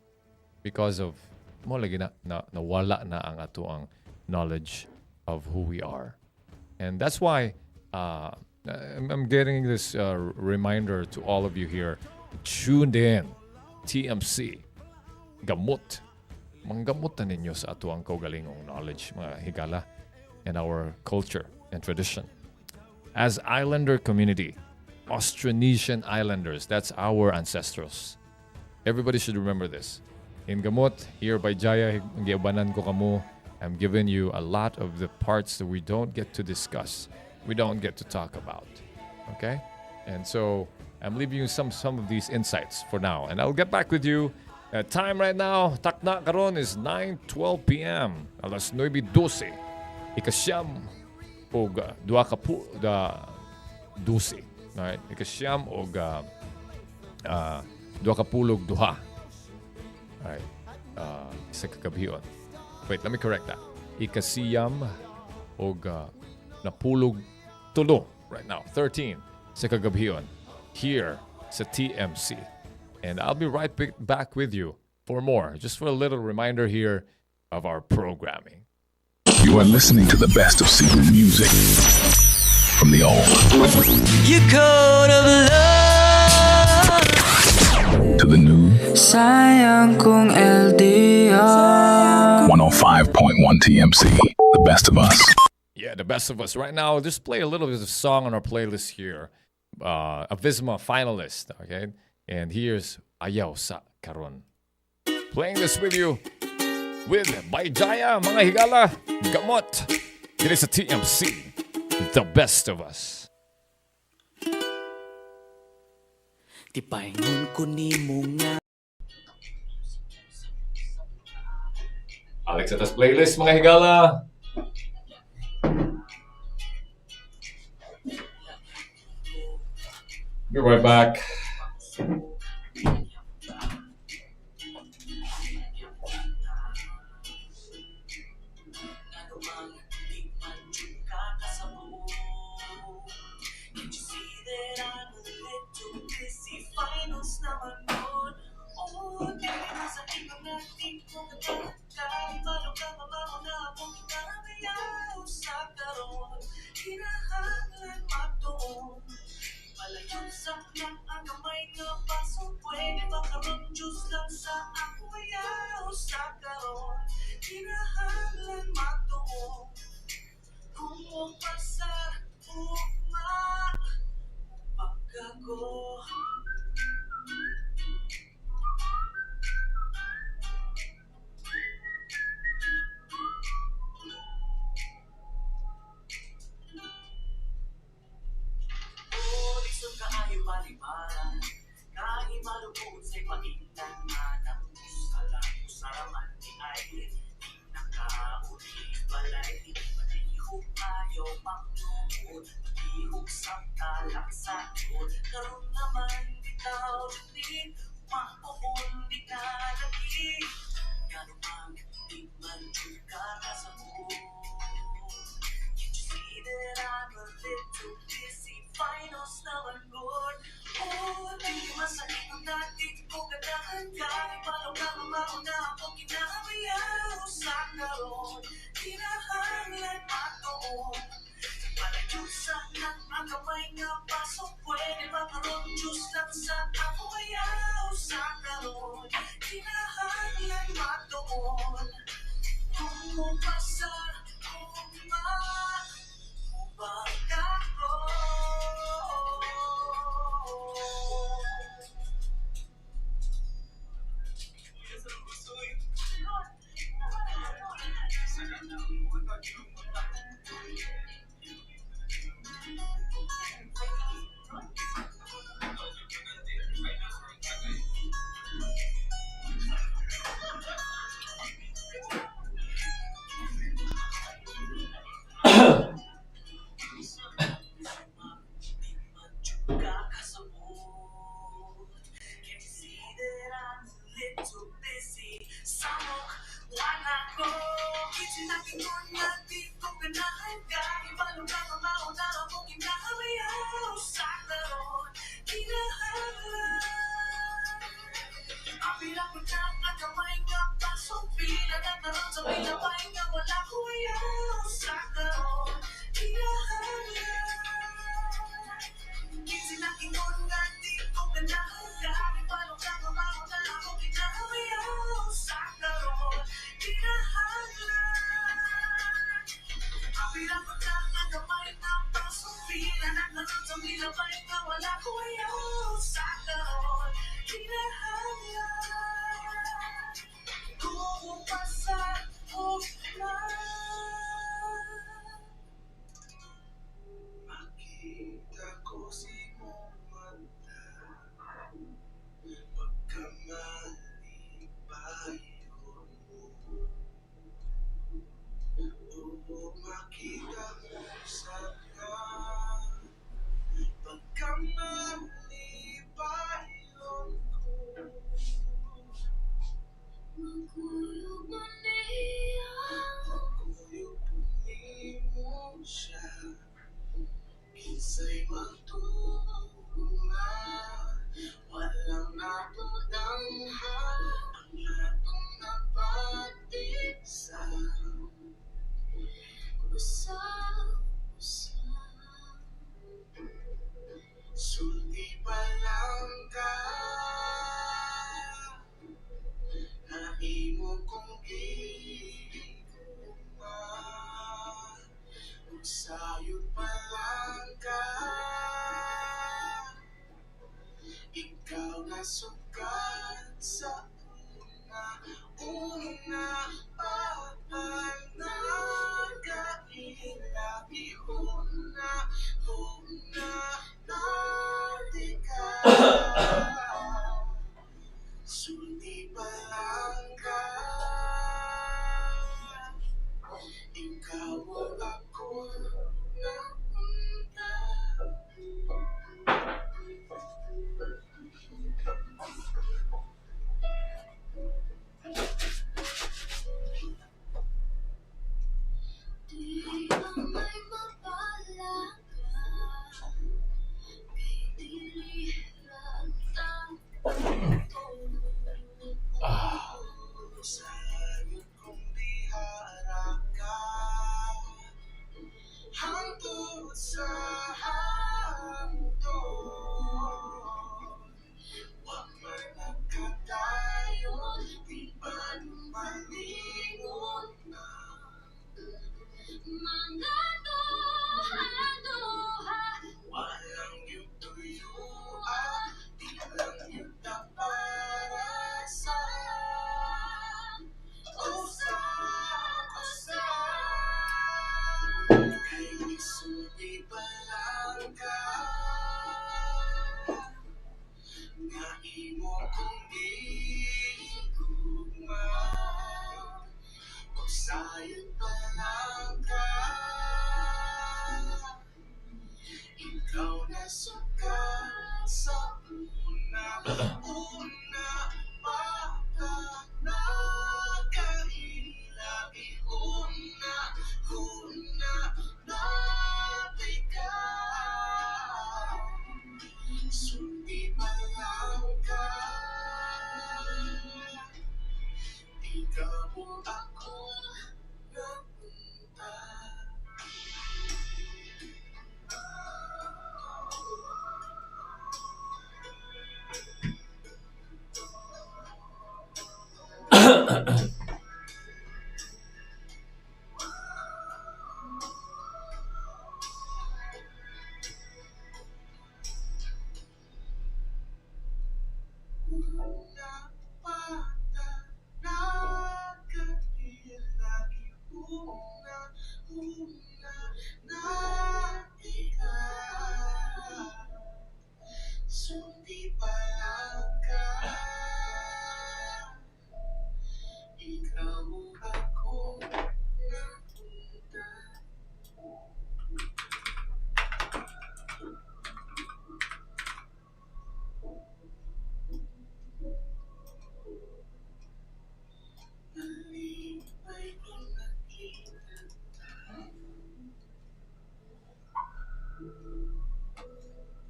because of mo lagi na nawala na ang ato ang knowledge of who we are. And that's why I'm getting this reminder to all of you here. Tuned in. TMC. Gamut. Manggamutan ninyo sa ato ang kaugalingong knowledge, mga higala, and our culture and tradition. As islander community, Austronesian islanders, that's our ancestors. Everybody should remember this. In Gamut, here by Jaya, giabanan ko kamo, I'm giving you a lot of the parts that we don't get to discuss. We don't get to talk about. Okay? And so I'm leaving you some of these insights for now. And I'll get back with you. Time right now, takna karon is 9:12 p.m. Alas 9:12. Ikasyam o duha ka po da 12. Alright? Ikasyam o duha ka pulog duha. Alright. Isa kagabion. Wait, let me correct that. Ikasiyam o napulog tulo right now, 13 sa kagabion here sa TMC. And I'll be right back with you for more, just for a little reminder here of our programming. You are listening to the best of Cebu music from the old You could have loved to the new. Sayang kong LDR 105.1 TMC, the best of us. Yeah, the best of us. Right now, just play a little bit of song on our playlist here. A Visma finalist, okay? And here's Ayaw Sa Karon. Playing this with you with by Jaya, mga higala, Gamut. It is a TMC, the best of us. Tipaingon ko ni mo nga Alex Atas playlist, mga higala. Be right back.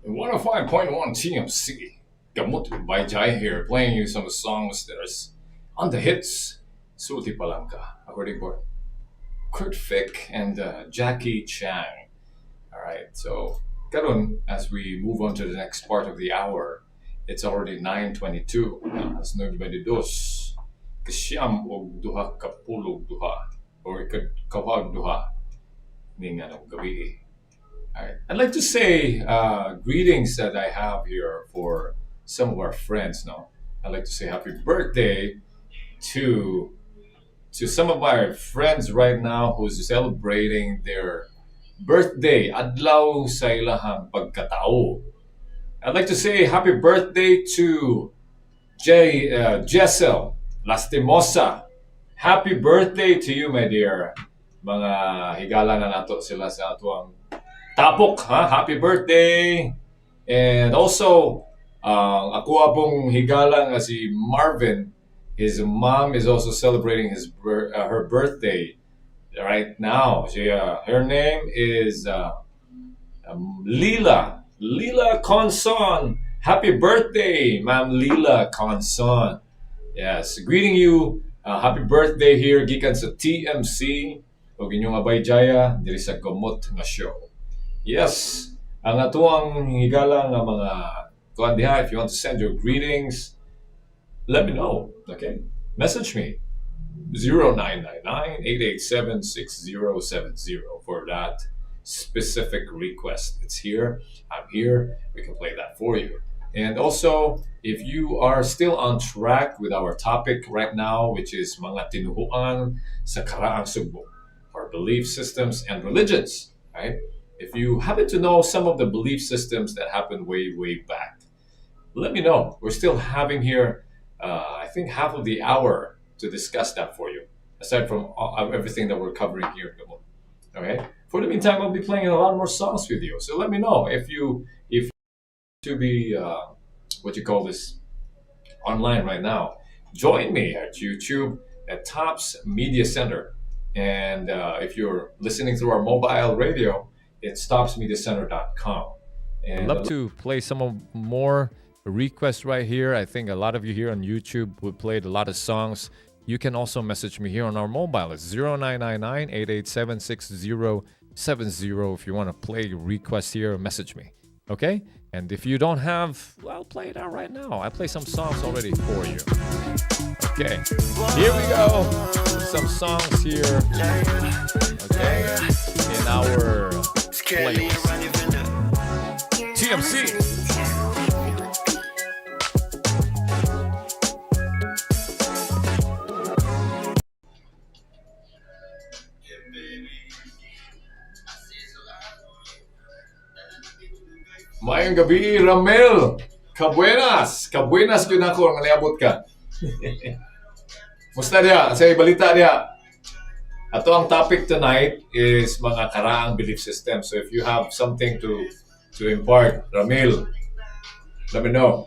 105.1 TMC. Gamut by Jaya here, playing you some songs that are on the hits. Sulti Palangka, according to Kurt Fick and Jackie Chang. Alright, so karon as we move on to the next part of the hour, it's already 9:22. As nagbados, kasyam og duha kapulog duha or kawag duha ning gabi. Alright. I'd like to say greetings that I have here for some of our friends now. I'd like to say happy birthday to some of my friends right now who's celebrating their birthday, adlaw sa ilahang pagkatao. I'd like to say happy birthday to Jessel Lastimosa. Happy birthday to you, my dear. Mga higala na nato sila sa atuang tapok, ha? Happy birthday! And also, ako pong higala nga si Marvin. His mom is also celebrating her birthday right now. Her name is Lila. Lila Conson. Happy birthday, Ma'am Lila Conson. Yes, greeting you. Happy birthday here gikan sa TMC. O inyong abay Jaya diri sa Gamut nga show. Yes, ang atuang higala nga mga kuan diha, if you want to send your greetings, let me know. Okay, message me 0999-887-6070 for that specific request. It's here. I'm here. We can play that for you. And also, if you are still on track with our topic right now, which is mga Tinuhuan sa Karaang Sugbu, our belief systems and religions, right? If you happen to know some of the belief systems that happened way, way back, let me know. We're still having here, I think, half of the hour to discuss that for you, aside from everything that we're covering here. Okay. For the meantime, I'll be playing a lot more songs with you. So let me know if to be what you call this online right now. Join me at YouTube at Tops Media Center, and if you're listening through our mobile radio, it's topsmediacenter.com. I'd love to play some of more requests right here. I think a lot of you here on YouTube would played a lot of songs. You can also message me here on our mobile. It's 0999-887-6070. If you want to play requests here, message me. Okay? And if you don't have, well, play it out right now. I play some songs already for you. Okay. Here we go. Some songs here. Okay. In our playlist. TMC. Mayang gabi, Ramel. Kabuenas. Kabuenas yun ako ang naliabot ka. Musta dia? Sa balita dia. Ato ang topic tonight is mga karaang belief system. So if you have something to impart, Ramel, let me know.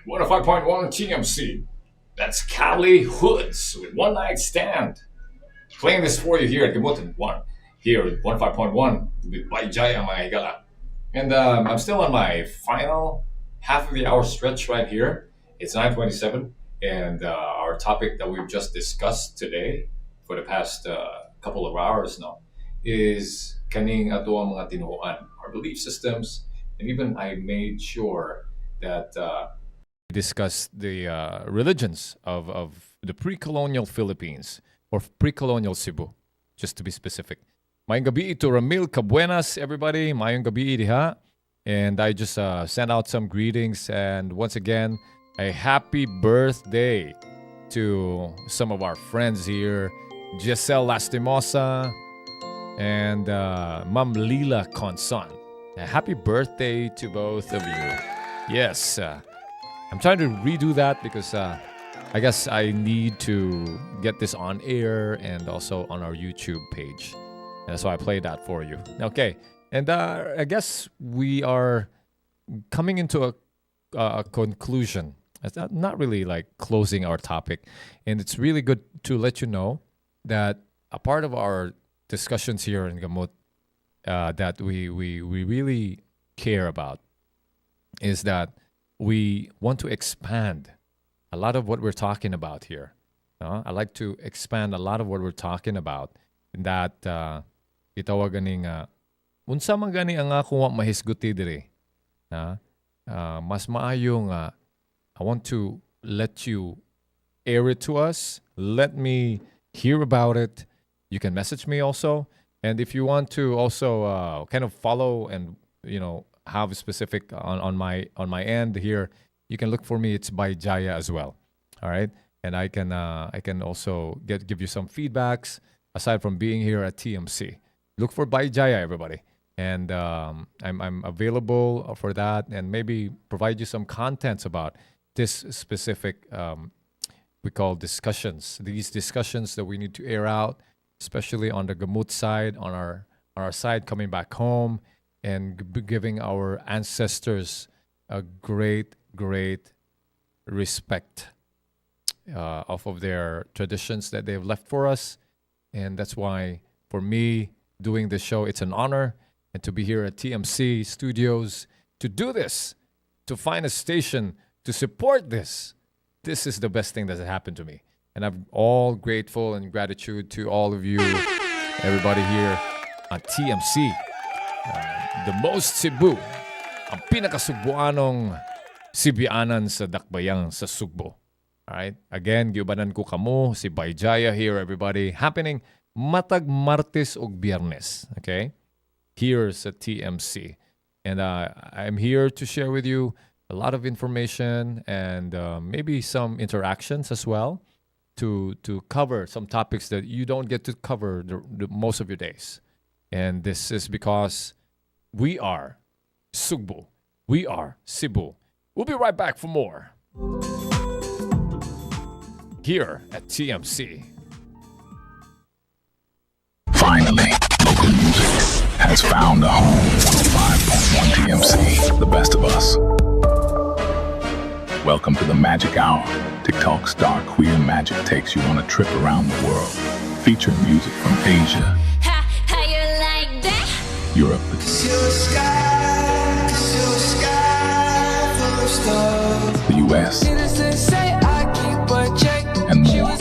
What a 5.1 TMC. That's Cali Hoods with One Night Stand. Playing this for you here at Gamut here at 15.1 by Jaya, mga higala. And I'm still on my final half of the hour stretch right here. It's 9:27, and our topic that we've just discussed today for the past couple of hours now is kaning ato ang mga tinuhuan, our belief systems, and even I made sure that Discuss the religions of the pre-colonial Philippines or pre-colonial Cebu, just to be specific. Mayong gabi to Ramil Cabuenas, everybody. Mayong gabi diha. And I just sent out some greetings. And once again, a happy birthday to some of our friends here. Giselle Lastimosa and Ma'am Lila Conson. A happy birthday to both of you. Yes, I'm trying to redo that because I guess I need to get this on air and also on our YouTube page. And that's why I played that for you. Okay. And I guess we are coming into a conclusion. It's not really like closing our topic. And it's really good to let you know that a part of our discussions here in Gamut that we really care about is that we want to expand a lot of what we're talking about here. I like to expand a lot of what we're talking about in that itawa ganing unsa man gani ang ako mahisguti diri. Mas maayo nga I want to let you air it to us. Let me hear about it. You can message me also, and if you want to also kind of follow and have a specific on my end here, you can look for me. It's by Jaya as well. All right, and I can also give you some feedbacks aside from being here at TMC. Look for by Jaya, everybody, and I'm available for that, and maybe provide you some contents about this specific we call discussions. These discussions that we need to air out, especially on the Gamut side, on our side coming back home, and giving our ancestors a great respect off of their traditions that they've left for us. And that's why, for me, doing this show, it's an honor. And to be here at TMC Studios, to do this, to find a station, to support this, this is the best thing that has happened to me. And I'm all grateful and gratitude to all of you, everybody here on TMC. The most Cebu, ang pinakasugbuanong Sibianan sa dakbayang sa Sugbo. Alright? Again, giubanan ko kamo, si Jaya here, everybody. Happening matag Martes ug Biyernes. Okay? Here sa TMC. And I'm here to share with you a lot of information and maybe some interactions as well to cover some topics that you don't get to cover the most of your days. And this is because we are Sugbu. We are Cebu. We'll be right back for more here at TMC. Finally, local music has found a home. 5.1 TMC, the best of us. Welcome to the Magic Hour. TikTok's dark queer magic takes you on a trip around the world, featuring music from Asia, How you like that? Europe, the US, and more.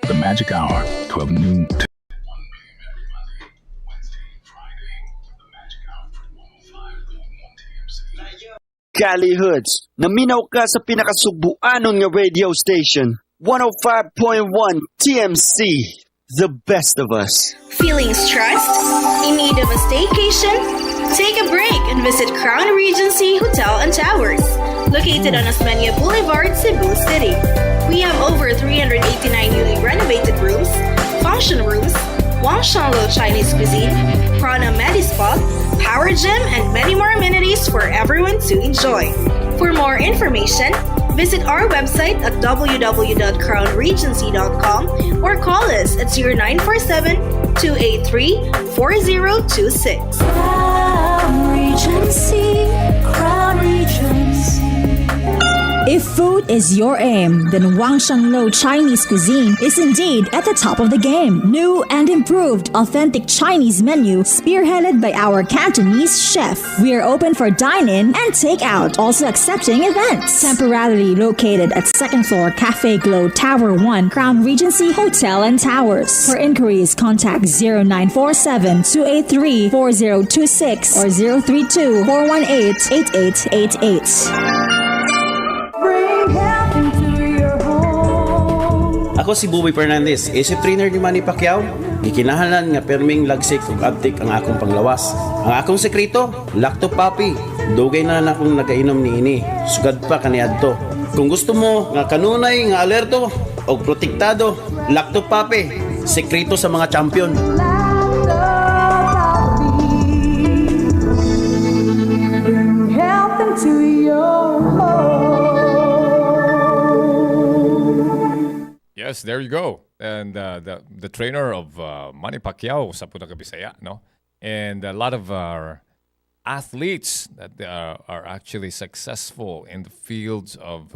The Magic Hour, 12 noon to 1 p.m. everybody. Wednesday, Friday, the Magic Hour from 105.1 TMC. Cali Hoods, naminaw ka sa pinakasugbuanon nga radio station, 105.1 TMC, the best of us. Feeling stressed? In need of a staycation? Take a break and visit Crown Regency Hotel and Towers, located on Osmeña Boulevard, Cebu City. We have over 389 newly renovated rooms, function rooms, Wangshanlo Chinese cuisine, Prana Medispa, Power Gym, and many more amenities for everyone to enjoy. For more information, visit our website at www.crownregency.com or call us at 0947-283-4026. Crown Regency, Crown Regency. If food is your aim, then Wangshanlo Chinese cuisine is indeed at the top of the game. New and improved authentic Chinese menu spearheaded by our Cantonese chef. We are open for dine-in and take-out, also accepting events. Temporarily located at 2nd floor Cafe Glow Tower 1, Crown Regency Hotel and Towers. For inquiries, contact 0947-283-4026 or 032-418-8888. Ako si Buboy Fernandez, isip trainer ni Manny Pacquiao. Gikinahanglan nga perming lagsik ug abtik ang akong panglawas. Ang akong sekreto, Lacto Papi. Dugay na akong nagainom niini. Sugad pa kaniadto. Kung gusto mo nga kanunay nga alerto o protektado, Lacto Papi. Sekreto sa mga champion. Health into your home. Yes, there you go. And the trainer of Manny Pacquiao sa Punta Bisaya, no? And a lot of our athletes that are actually successful in the fields of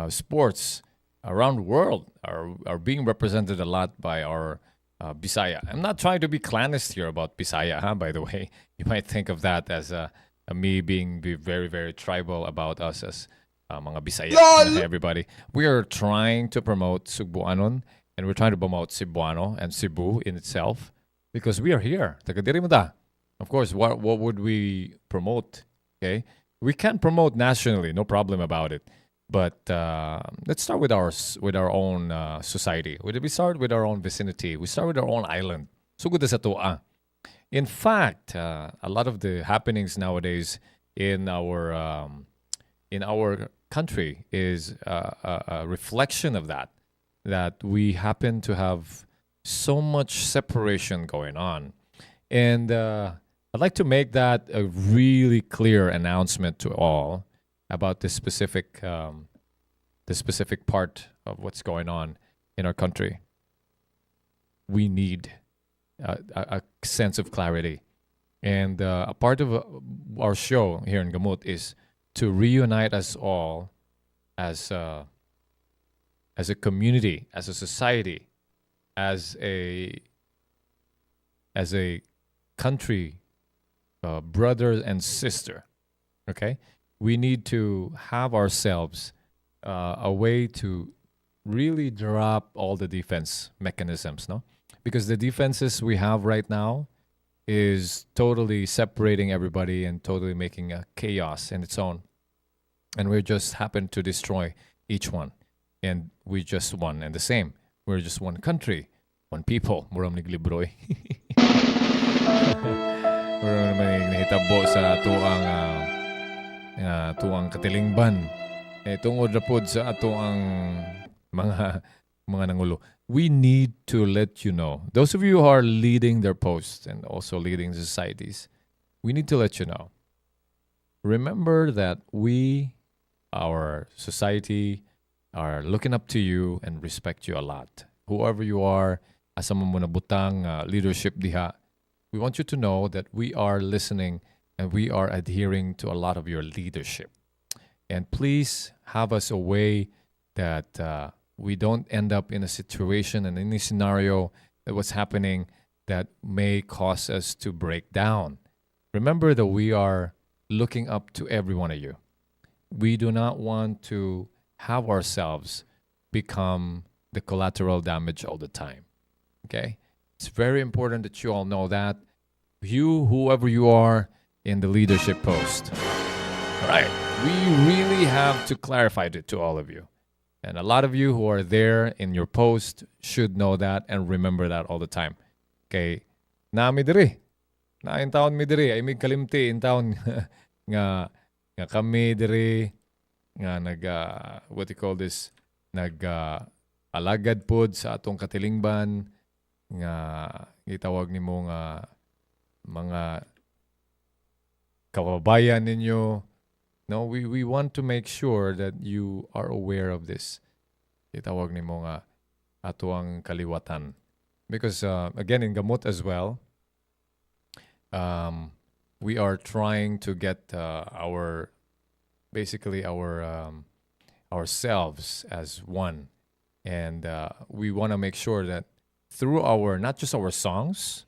sports around the world are being represented a lot by our Bisaya. I'm not trying to be clanist here about Bisaya, by the way. You might think of that as me being very, very tribal about us as mga Bisaya. Everybody. We are trying to promote Sugbu-Anon and we're trying to promote Cebuano and Cebu in itself because we are here. Taga-diri mo da. Of course, what would we promote? Okay, we can promote nationally, no problem about it. But let's start with our own society. We start with our own vicinity. We start with our own island. Sugod sa tuwa. In fact, a lot of the happenings nowadays in our country is a reflection of that. That we happen to have so much separation going on, and I'd like to make that a really clear announcement to all about this specific part of what's going on in our country. We need a sense of clarity, and a part of our show here in Gamut is to reunite us all as a community, as a society, as a country, brother and sister. Okay, we need to have ourselves a way to really drop all the defense mechanisms, no? Because the defenses we have right now is totally separating everybody and totally making a chaos in its own. And we just happen to destroy each one. And we just one and the same. We're just one country, one people. Murang naglibroy. Murang naman nahitabo sa tuang katilingban. Tungod na pod sa atuang mga nangulo. We need to let you know. Those of you who are leading their posts and also leading societies, we need to let you know. Remember that we, our society, are looking up to you and respect you a lot. Whoever you are, asa mo muna butang leadership diha, we want you to know that we are listening and we are adhering to a lot of your leadership. And please have us a way that we don't end up in a situation and in a scenario that what's happening that may cause us to break down. Remember that we are looking up to every one of you. We do not want to have ourselves become the collateral damage all the time. Okay? It's very important that you all know that. You, whoever you are in the leadership post. All right. We really have to clarify it to all of you. And a lot of you who are there in your post should know that and remember that all the time. Okay, nami diri. Na in taon mi diri ay mig kalimti in taon nga kami diri nga nag what you call this alagad pod sa atong katilingban nga gitawag nimo nga mga kababayan ninyo. No, we want to make sure that you are aware of this. Gitawag nimo nga ato ang kaliwatan. Because again in Gamut as well, we are trying to get ourselves as one, and we want to make sure that through not just our songs,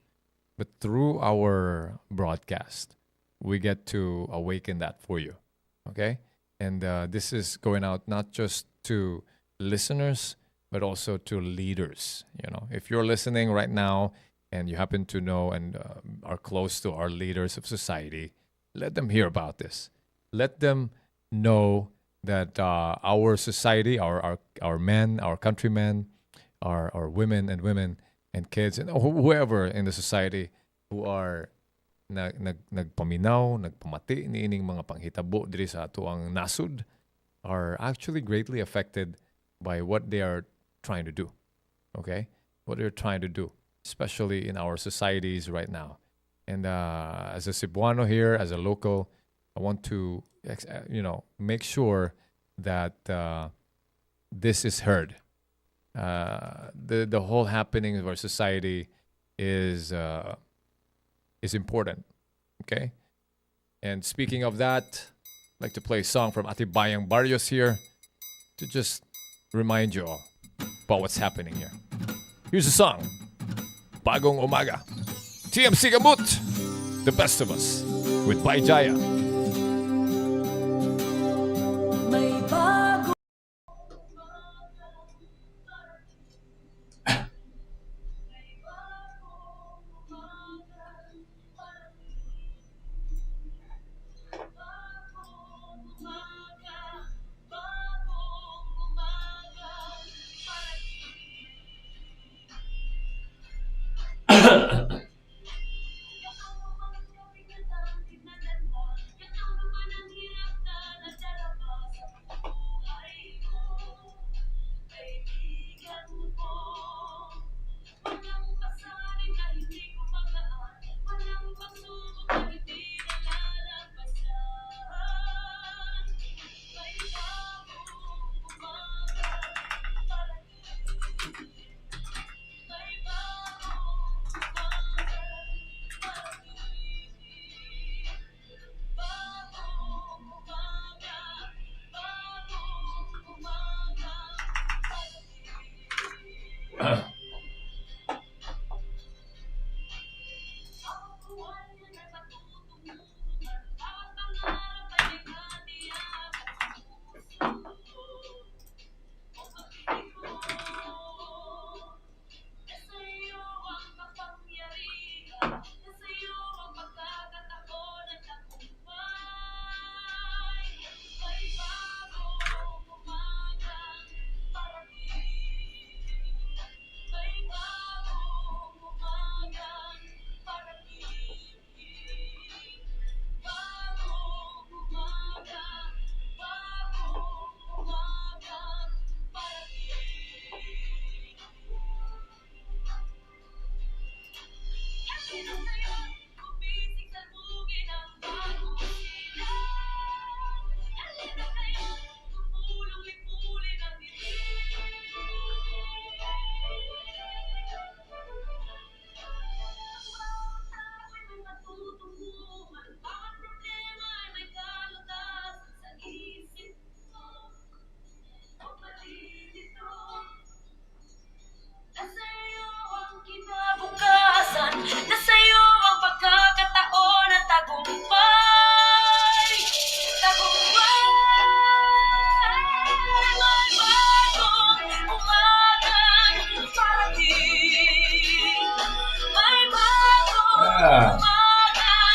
but through our broadcast, we get to awaken that for you. Okay, and this is going out not just to listeners, but also to leaders. If you're listening right now and you happen to know and are close to our leaders of society, let them hear about this. Let them know that our society, our men, our countrymen, our women and kids and whoever in the society who are nagpaminaw, nagpamati niining mga panghitabo diri sa ato ang nasud are actually greatly affected by what they are trying to do. Okay? What they're trying to do, especially in our societies right now. And as a Cebuano here, as a local, I want to, make sure that this is heard. The whole happening of our society is important. Okay? And speaking of that, I'd like to play a song from Atibayang Barrios here to just remind you all about what's happening here. Here's a song. Bagong Umaga. TMC Gamut. The Best of Us. With By Jaya.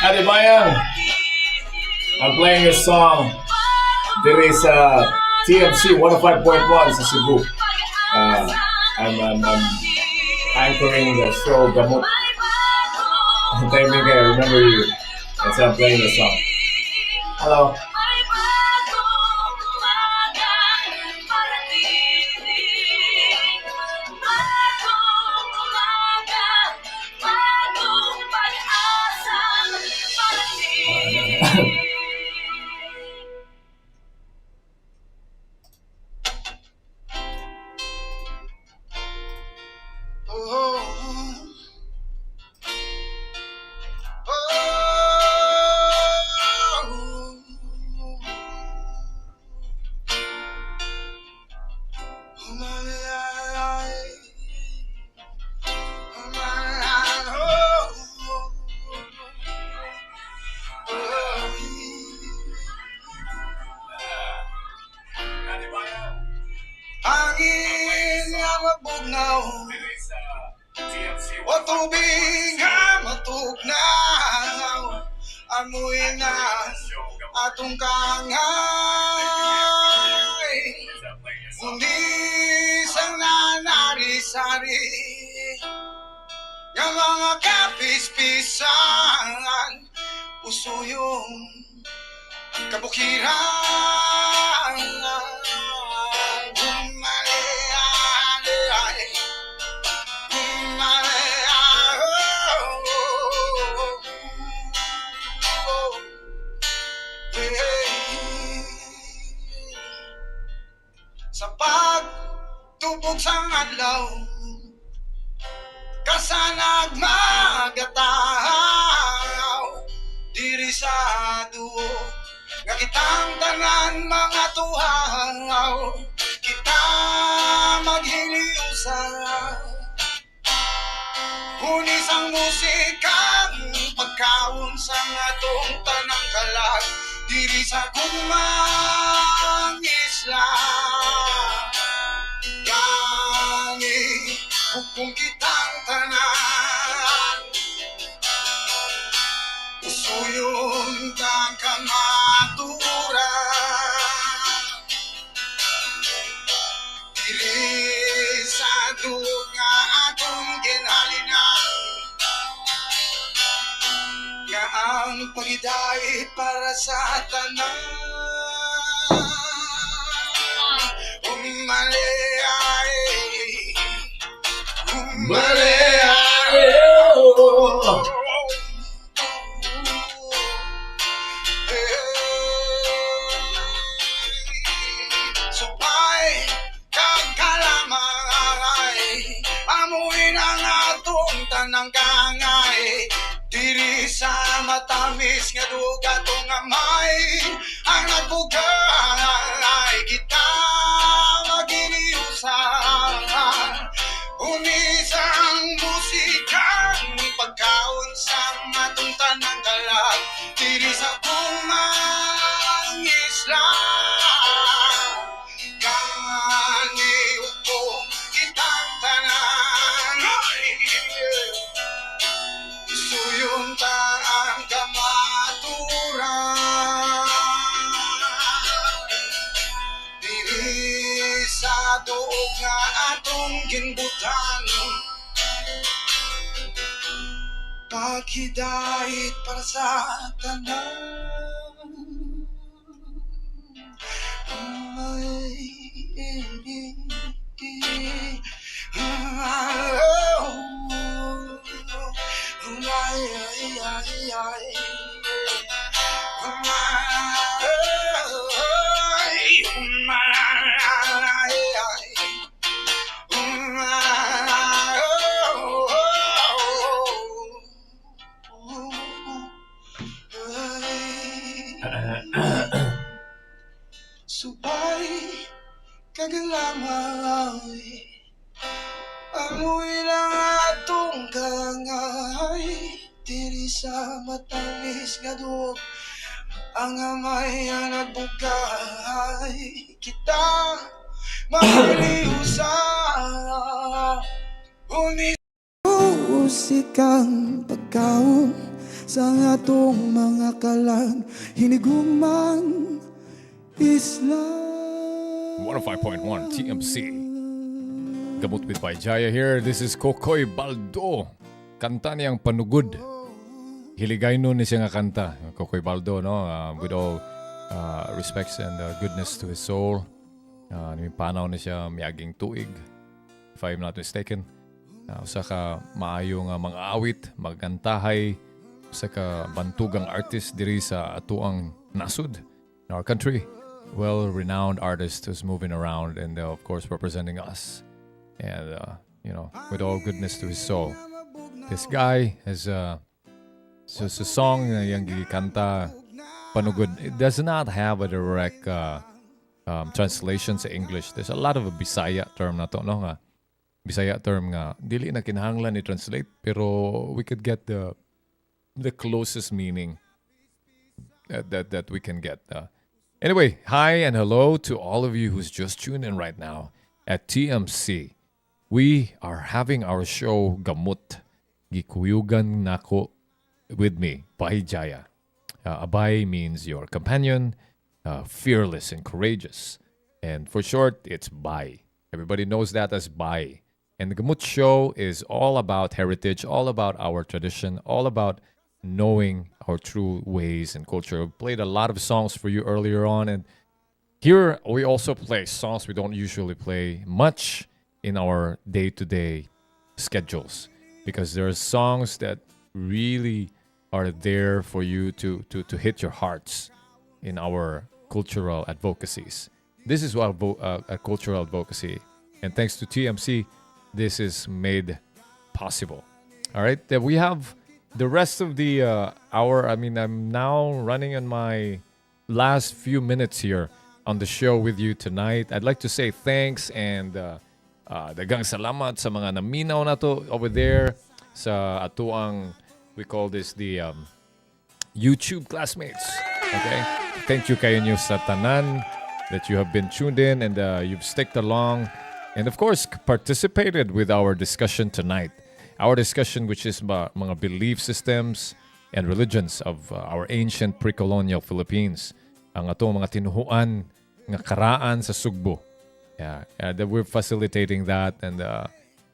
Atibayang, I'm playing a song diri sa TMC 105.1 sa Cebu. I'm anchoring the show Gamut. Thank me, I remember you. That's why I'm playing the song. Hello. Hangin nga mabugnaw, o tubig nga matugnaw, amoy na atong kangay, unis ang nanari-sari, nga mga kapis-pisan, usuyong kabukiran. Sa pagtubog sa adlaw, kasanag magataw, diri sa duo, nga kitang tanan mga tuhaw, kita maghiliusan. Hunis ang musikang pagkaon sa atong tanang kalag, diri sa gumang isla. Gani hukong kitang tanan, usuyon kang kamaturan, diri sa duga atong ginhalinan, nga ang pagidait para sa tanan. Supay kag kalamay, amuin ang atong tanang kangay, diri sa matamis nga duga tong amay, ang nagbugay kita maginiusan. Unis ang musikang pagkaon sa atong tanang kalag, diri sa kumang isla. Gani upong kitang tanan, suyon ta ang kamaturan, diri sa duog nga atong ginbutan, paghidait para sa tanan. Subay kagalamay, amoy lang atong kangay, diri sa matamis nga duog, ang amay ang nagbugay, kita maghiliusan. Unis usikang pagkaon sa atong mga kalag, hiniguman isla. 105.1 TMC. Gamut with by Jaya here. This is Kokoy Baldo. Kanta niyang Panugod. Hiligay nun ni siya nga kanta. Kokoy Baldo, no? With all respects and goodness to his soul. Panaw na siya miyaging tuig, if I'm not mistaken. Usa ka maayo nga mga awit, magantahay, usa ka bantugang artist diri sa atuang nasud in our country. Well-renowned artist who's moving around and of course representing us. And with all goodness to his soul. This guy has a song na yung gikanta Panugod. It does not have a direct translation sa English. There's a lot of a Bisaya term na to, no? Bisaya term nga dili na kinahanglan i-translate pero we could get the closest meaning that we can get. Anyway, hi and hello to all of you who's just tuned in right now at TMC. We are having our show Gamut. Gikuyugan nako with me, by Jaya. Abay means your companion, fearless and courageous. And for short, it's Bay. Everybody knows that as Bay. And the Gamut show is all about heritage, all about our tradition, all about knowing our true ways and culture. We played a lot of songs for you earlier on. And here we also play songs we don't usually play much in our day-to-day schedules. Because there are songs that really are there for you to hit your hearts in our cultural advocacies. This is what a cultural advocacy. And thanks to TMC, this is made possible. All right, we have the rest of the hour. I mean, I'm now running on my last few minutes here on the show with you tonight. I'd like to say thanks and dagang salamat sa mga naminaw na to over there sa atuang, we call this the YouTube classmates. Okay? Thank you kayo nyo sa tanan that you have been tuned in and you've sticked along and of course participated with our discussion tonight. Our discussion which is mga belief systems and religions of our ancient pre-colonial Philippines. Ang atong mga Tinuhuan nga Karaang sa Sugbu. Yeah, that we're facilitating that and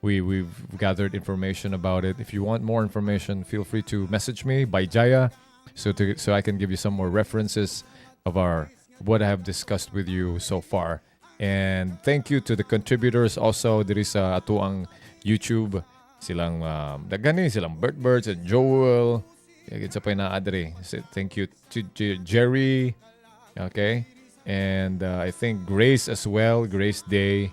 we've gathered information about it. If you want more information, feel free to message me by Jaya so I can give you some more references of what I have discussed with you so far. And thank you to the contributors also diri sa atuang YouTube. Silang dagani silang Birds and Joel. It's pa na adre. Thank you to Jerry. Okay? And I think Grace as well, Grace Day.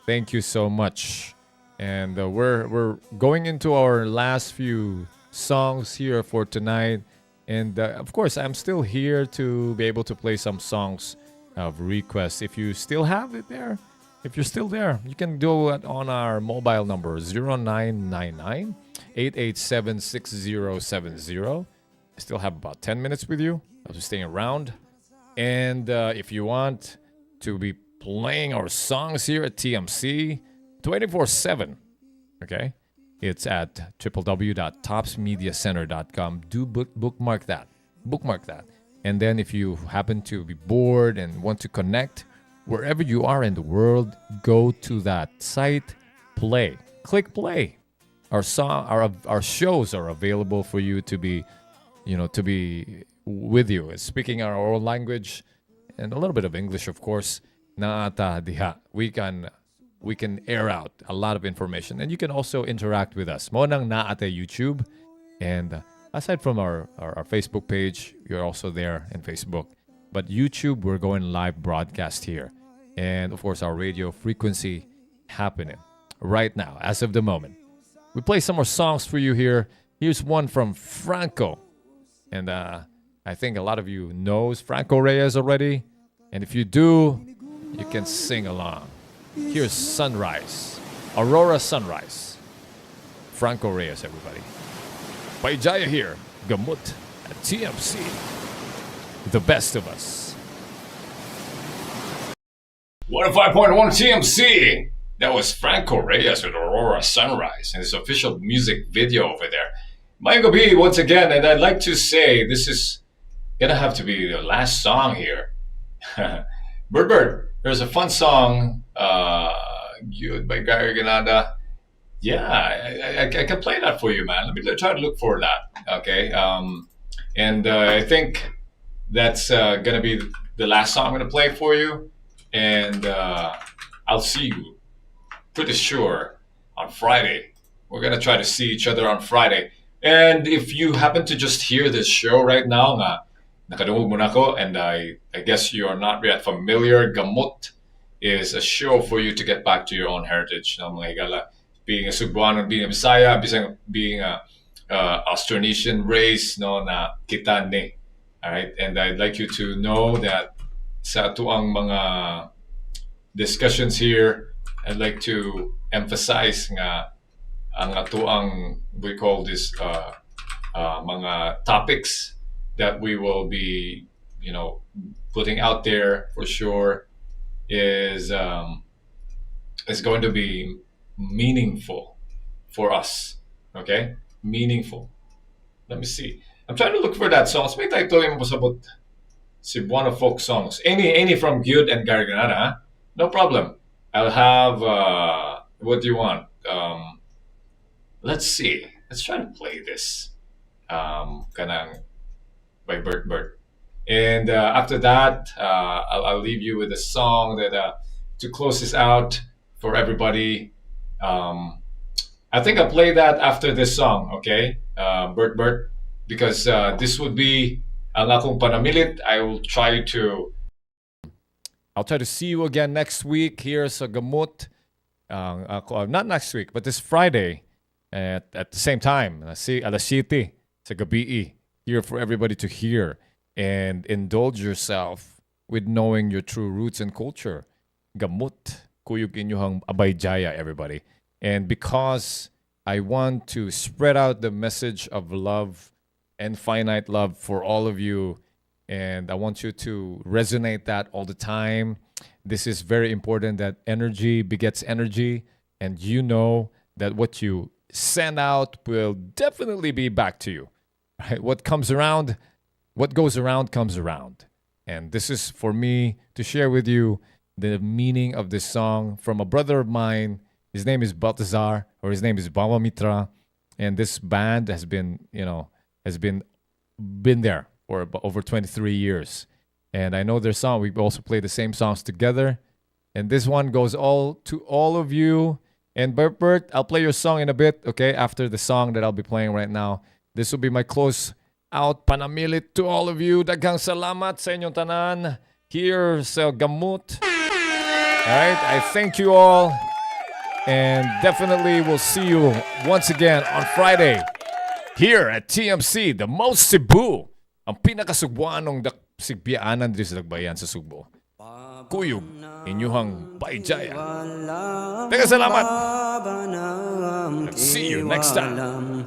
Thank you so much. And we're going into our last few songs here for tonight. And of course, I'm still here to be able to play some songs of requests. If you still have it there, if you're still there, you can do it on our mobile number 0999 887 6070. I still have about 10 minutes with you. I'll be staying around. And if you want to be playing our songs here at TMC 24/7, okay? It's at www.topsmediacenter.com. Do bookmark that. Bookmark that. And then if you happen to be bored and want to connect, wherever you are in the world, go to that site, play. Click play. Our shows are available for you to be with you. Speaking our own language and a little bit of English, of course. Naata diha. We can air out a lot of information. And you can also interact with us. Mo nang naate YouTube. And aside from our Facebook page, you're also there in Facebook. But YouTube, we're going live broadcast here. And of course, our radio frequency happening right now, as of the moment. We play some more songs for you here. Here's one from Franco. And I think a lot of you knows Franco Reyes already. And if you do, you can sing along. Here's Sunrise. Aurora Sunrise. Franco Reyes, everybody. By Jaya here. Gamut at TMC. The best of us. 105.1 TMC. That was Franco Reyes with Aurora Sunrise and his official music video over there. Michael B, once again, and I'd like to say this is gonna have to be the last song here. Bird, there's a fun song, Good by Gary Ganada. Yeah, I can play that for you, man. Let me try to look for that. Okay. And I think that's gonna be the last song I'm gonna play for you, and I'll see you pretty sure on Friday. We're gonna try to see each other on Friday. And if you happen to just hear this show right now, nakadungog mo na ako, and I guess you are not yet familiar, Gamut is a show for you to get back to your own heritage. No, mga higala, being a Sugbu-Ancient, being a Bisaya, being a Austronesian race, no, na kita ni. All right, and I'd like you to know that sa tuang mga discussions here, I'd like to emphasize nga ang atuang, we call this mga topics that we will be, putting out there for sure is going to be meaningful for us. Okay, meaningful. Let me see. I'm trying to look for that song. May tayo yung pasabot Cebuano folk songs. Any from Gyud and Garganada, huh? No problem. I'll have what do you want? Let's see. Let's try to play this. Kanang by Bert. And after that, I'll leave you with a song that to close this out for everybody. I think I'll play that after this song, okay? Bert, because this would be ang akong panamilit. I'll try to see you again next week here sa Gamut. Not next week, but this Friday at the same time. Alas 7 sa gabi, here for everybody to hear and indulge yourself with knowing your true roots and culture. Gamut, kuyog inyuhang abay Jaya, everybody. And because I want to spread out the message of love and finite love for all of you, and I want you to resonate that all the time. This is very important, that energy begets energy, and you know that what you send out will definitely be back to you. Right? What goes around comes around. And this is for me to share with you the meaning of this song from a brother of mine. His name is Baltazar, or his name is Bama Mitra, and this band has been there for over 23 years. And I know their song. We also play the same songs together. And this one goes all to all of you. And Bert, I'll play your song in a bit, okay? After the song that I'll be playing right now. This will be my close out panamilit to all of you. Daghang salamat sa inyong tanan here sa Gamut. Alright, I thank you all. And definitely we'll see you once again on Friday here at TMC, the most Cebu. Ang pinakasugbuanong sigbianan diri sa Lagbayan sa Sugbo. Kuyog, inyuhang Bay Jaya. Teka, salamat. And see you next time.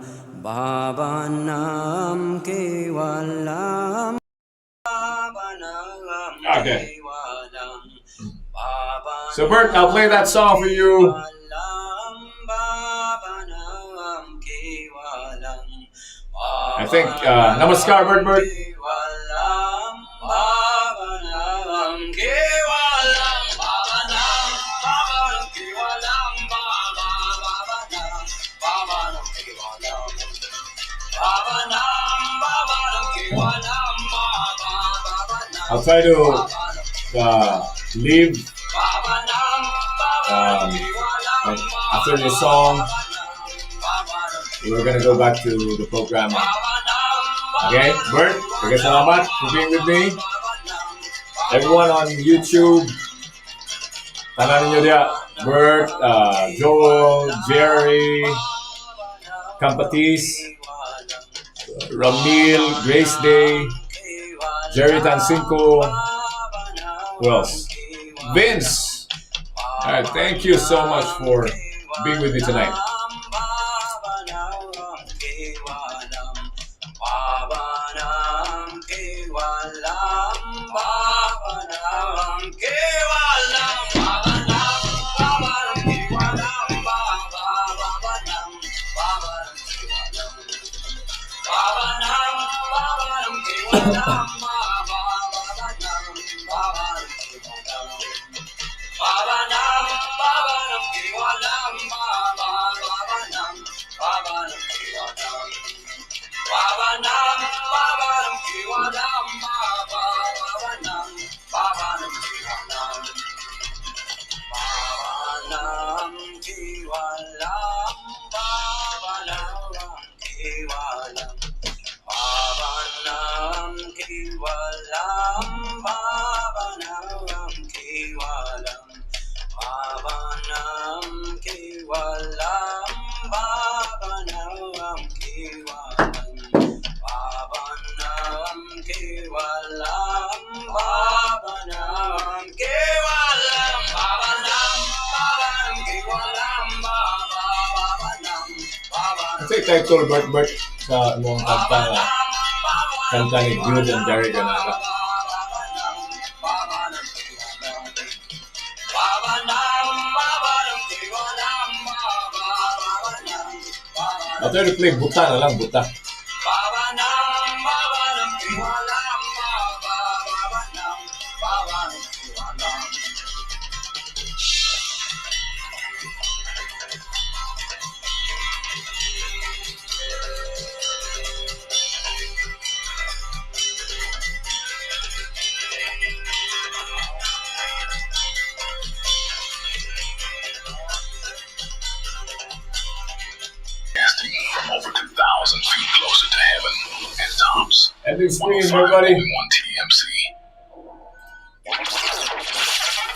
Okay. So Bert, I'll play that song for you. I think, namaskar, Bert. I'll try to leave after this song. We're gonna go back to the program. Okay, Bert, okay, salamat for being with me. Everyone on YouTube, tanan ninyo dia, Bert, Joel, Jerry, Campatis, Ramil, Grace Day, Jerry Tancinco, who else? Vince. All right, thank you so much for being with me tonight. title Bert sa mga kanta ni Gamut and Jaya Ganaka. Ato yung play buta na lang, buta. From over 2,000 feet closer to heaven and tops. Ending screen, everybody. 1 TMC.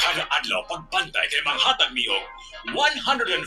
Kada adlaw pagbantay kay manghatag niyog 100